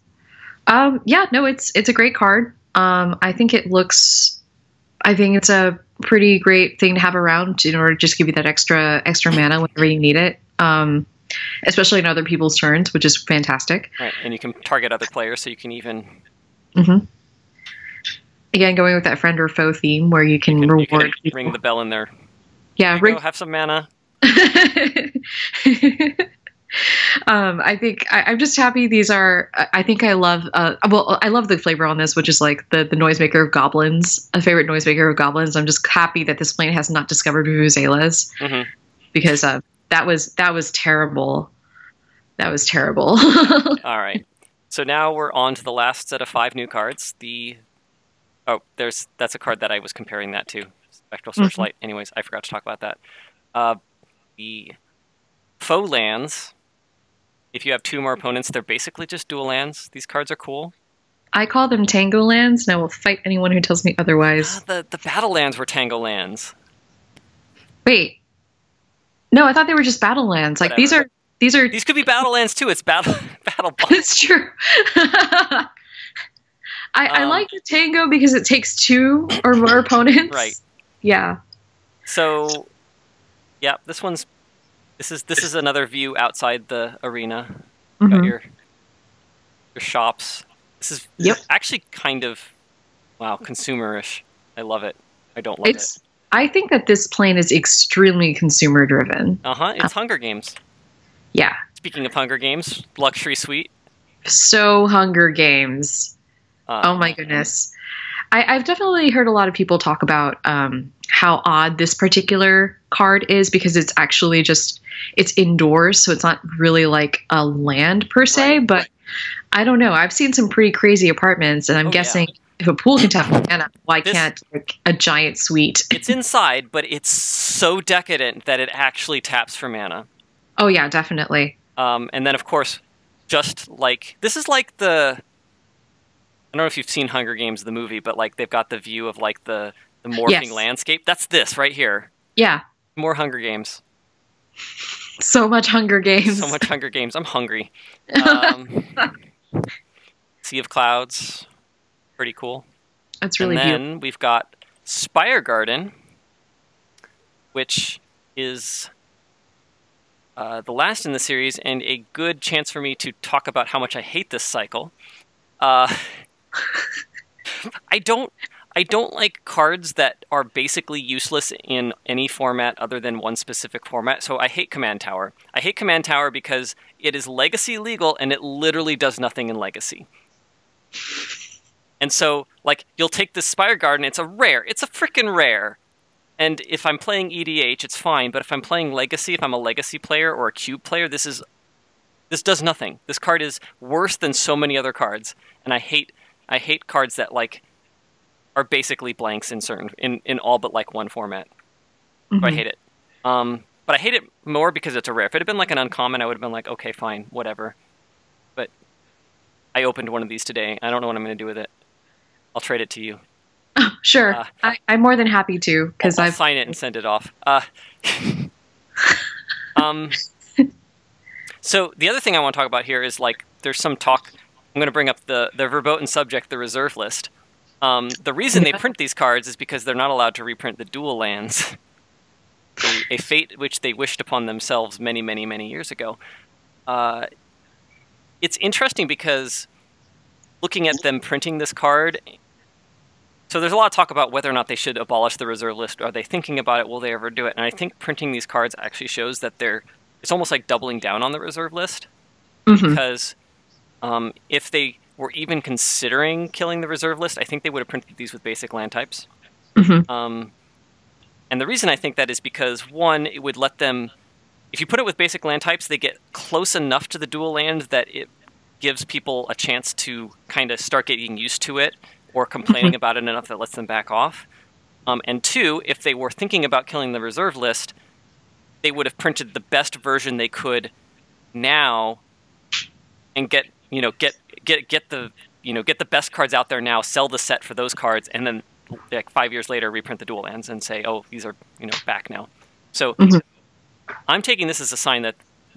Yeah, no, it's a great card. I think I think it's a pretty great thing to have around in order to just give you that extra mana whenever you need it. Especially in other people's turns, which is fantastic. Right, and you can target other players, so you can even. Again, going with that friend or foe theme, where you can reward. You can ring the bell in there. Yeah, have some mana. I'm just happy these are. I think I love. I love the flavor on this, which is like the noisemaker of goblins. A favorite noisemaker of goblins. I'm just happy that this plane has not discovered vuvuzelas, because that was terrible. That was terrible. All right, so now we're on to the last set of 5 new cards. That's a card that I was comparing that to, Spectral Searchlight. Anyways, I forgot to talk about that. The faux lands. If you have 2 more opponents, they're basically just dual lands. These cards are cool. I call them Tango lands, and I will fight anyone who tells me otherwise. The battle lands were Tango lands. Wait. No, I thought they were just battle lands. Like Whatever. These could be battle lands too. It's Battlebond. It's true. I like the Tango because it takes 2 or more opponents. Right. Yeah. So, yeah, this is another view outside the arena. Got your shops. This is actually kind of consumerish. I love it. I don't love it. I think that this plane is extremely consumer driven. It's Hunger Games. Yeah. Speaking of Hunger Games, Luxury Suite. So Hunger Games. Oh my goodness. I've definitely heard a lot of people talk about how odd this particular card is, because it's actually it's indoors, so it's not really like a land per se, but I don't know. I've seen some pretty crazy apartments, and I'm guessing if a pool can tap mana, why can't like a giant suite? It's inside, but it's so decadent that it actually taps for mana. Oh yeah, definitely. And then of course, just like this is like I don't know if you've seen Hunger Games the movie, but like they've got the view of like the morphing landscape. That's this right here. Yeah. More Hunger Games. So much Hunger Games. So much Hunger Games. I'm hungry. Sea of Clouds. Pretty cool. That's really beautiful. beautiful. Then we've got Spire Garden, which is the last in the series, and a good chance for me to talk about how much I hate this cycle. I don't like cards that are basically useless in any format other than one specific format. So I hate Command Tower. I hate Command Tower because it is Legacy legal and it literally does nothing in Legacy. And so, like, you'll take this Spire Garden, it's a rare. It's a freaking rare. And if I'm playing EDH, it's fine. But if I'm playing Legacy, if I'm a Legacy player or a Cube player, this does nothing. This card is worse than so many other cards. And I hate cards that, like, are basically blanks in all but like one format. So I hate it. But I hate it more because it's a rare. If it had been like an uncommon, I would have been like, okay, fine, whatever. But I opened one of these today. I don't know what I'm going to do with it. I'll trade it to you. Oh, sure. I'm more than happy to, because I'll sign it and send it off. So the other thing I want to talk about here is, like, there's some talk. I'm going to bring up the verboten subject, the reserve list. The reason they print these cards is because they're not allowed to reprint the dual lands. A fate which they wished upon themselves many, many, many years ago. It's interesting because looking at them printing this card, so there's a lot of talk about whether or not they should abolish the reserve list. Are they thinking about it? Will they ever do it? And I think printing these cards actually shows that it's almost like doubling down on the reserve list. Because if they were even considering killing the reserve list, I think they would have printed these with basic land types. And the reason I think that is because, one, it would let them, if you put it with basic land types, they get close enough to the dual land that it gives people a chance to kind of start getting used to it or complaining about it enough that lets them back off. And two, if they were thinking about killing the reserve list, they would have printed the best version they could now and get the best cards out there now, sell the set for those cards, and then like 5 years later reprint the dual lands and say, oh, these are back now. So I'm taking this as a sign that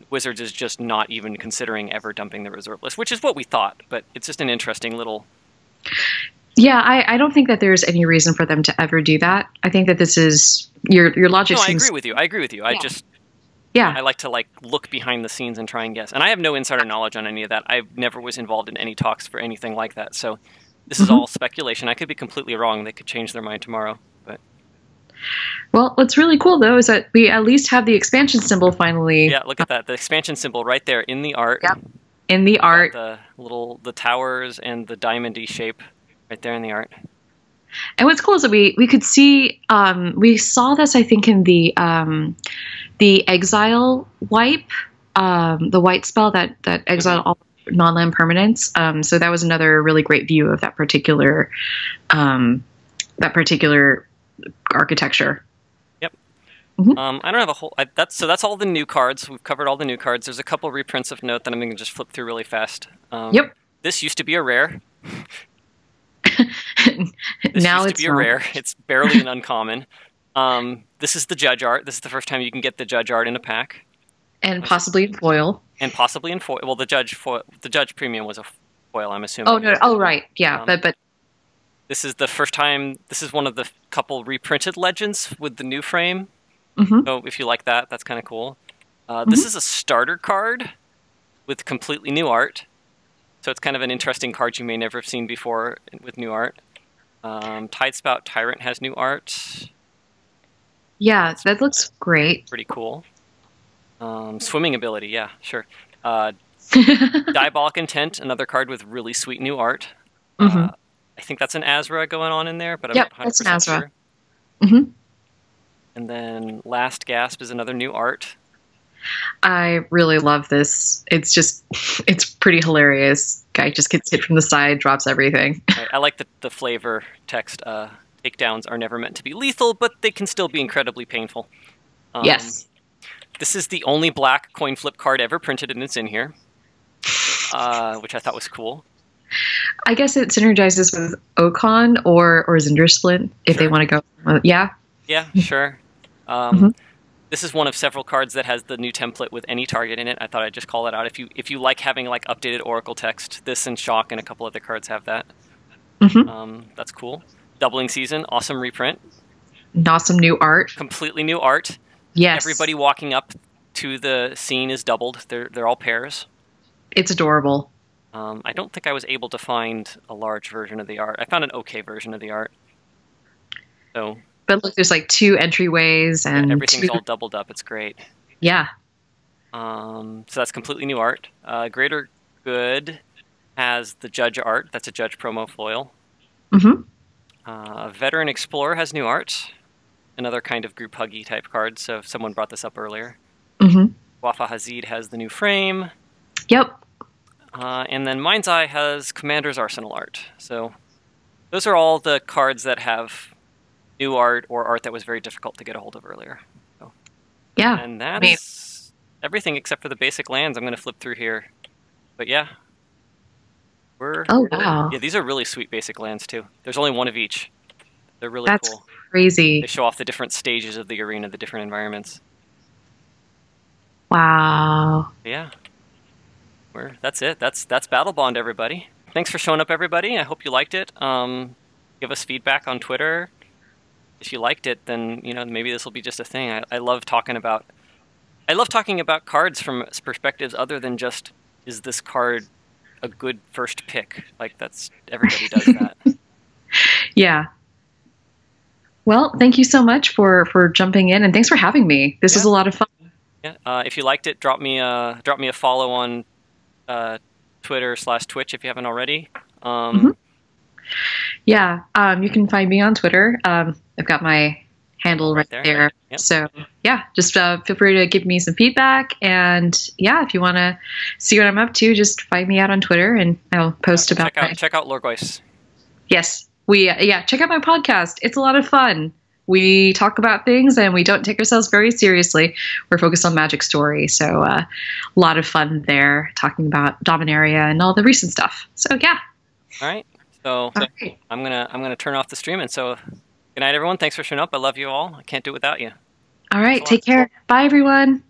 Wizards is just not even considering ever dumping the reserve list, which is what we thought, but it's just an interesting little... Yeah, I don't think that there's any reason for them to ever do that. I think that this is your logic. No, I agree with you. Yeah. I like to look behind the scenes and try and guess. And I have no insider knowledge on any of that. I never was involved in any talks for anything like that. So this is all speculation. I could be completely wrong. They could change their mind tomorrow. But well, what's really cool though is that we at least have the expansion symbol finally. Yeah, look at that. The expansion symbol right there in the art. Yep. In the art. The towers and the diamond-y shape. Right there in the art. And what's cool is that we could see, we saw this, I think, in the exile wipe, the white spell that exiled all non-land permanents. So that was another really great view of that particular architecture. Yep. I don't have a whole. That's all the new cards. We've covered all the new cards. There's a couple reprints of note that I'm going to just flip through really fast. Yep. This used to be a rare. Now it's a rare. It's barely an uncommon. This is the judge art. This is the first time you can get the judge art in a pack, and possibly in foil. Well, the judge premium was a foil, I'm assuming. Oh no! Oh right, yeah. But this is the first time. This is one of the couple reprinted legends with the new frame. So if you like that, that's kind of cool. This is a starter card with completely new art. So it's kind of an interesting card you may never have seen before with new art. Tidespout Tyrant has new art. Yeah, that looks great. Pretty cool. Swimming ability, yeah, sure. Diabolic Intent, another card with really sweet new art. I think that's an Azra going on in there, but I'm not 100% that's an Azra. Sure. And then Last Gasp is another new art. I really love this. It's pretty hilarious. Guy just gets hit from the side, drops everything. I like the flavor text. Takedowns are never meant to be lethal, but they can still be incredibly painful. Yes. This is the only black coin flip card ever printed, and it's in here, which I thought was cool. I guess it synergizes with Ocon or Zindersplint if they want to go. Yeah. Yeah, sure. This is one of several cards that has the new template with any target in it. I thought I'd just call it out. If you like having updated Oracle text, this and Shock and a couple other cards have that. That's cool. Doubling Season, awesome reprint. Awesome new art. Completely new art. Yes. Everybody walking up to the scene is doubled. They're all pairs. It's adorable. I don't think I was able to find a large version of the art. I found an okay version of the art. So. But look, there's 2 entryways and everything's all doubled up. It's great. Yeah. So that's completely new art. Greater Good has the Judge art. That's a Judge promo foil. Veteran Explorer has new art. Another kind of group huggy type card. So someone brought this up earlier. Wafa Hazid has the new frame. Yep. And then Mind's Eye has Commander's Arsenal art. So those are all the cards that have new art or art that was very difficult to get a hold of earlier. So, yeah. And that's everything except for the basic lands. I'm going to flip through here. But yeah. Wow. Yeah, these are really sweet basic lands too. There's only one of each. They're really That's cool. Crazy. They show off the different stages of the arena, the different environments. Wow. Yeah. That's it. That's Battlebond, everybody. Thanks for showing up, everybody. I hope you liked it. Give us feedback on Twitter. If you liked it, then maybe this will be just a thing. I love talking about cards from perspectives other than just, is this card a good first pick? That's everybody does that. Yeah. Well, thank you so much for jumping in, and thanks for having me. This was a lot of fun. Yeah. If you liked it, drop me a follow on Twitter/Twitch if you haven't already. Yeah, you can find me on Twitter. I've got my handle right there. Yep. So yeah, just feel free to give me some feedback. And yeah, if you want to see what I'm up to, just find me out on Twitter and I'll post about it. Check out Lorgois. Yes, check out my podcast. It's a lot of fun. We talk about things and we don't take ourselves very seriously. We're focused on Magic Story. So a lot of fun there talking about Dominaria and all the recent stuff. So yeah. All right. So All right. I'm gonna turn off the stream. And so good night, everyone. Thanks for showing up. I love you all. I can't do it without you. All Thanks right. a lot. Take care. Bye, everyone.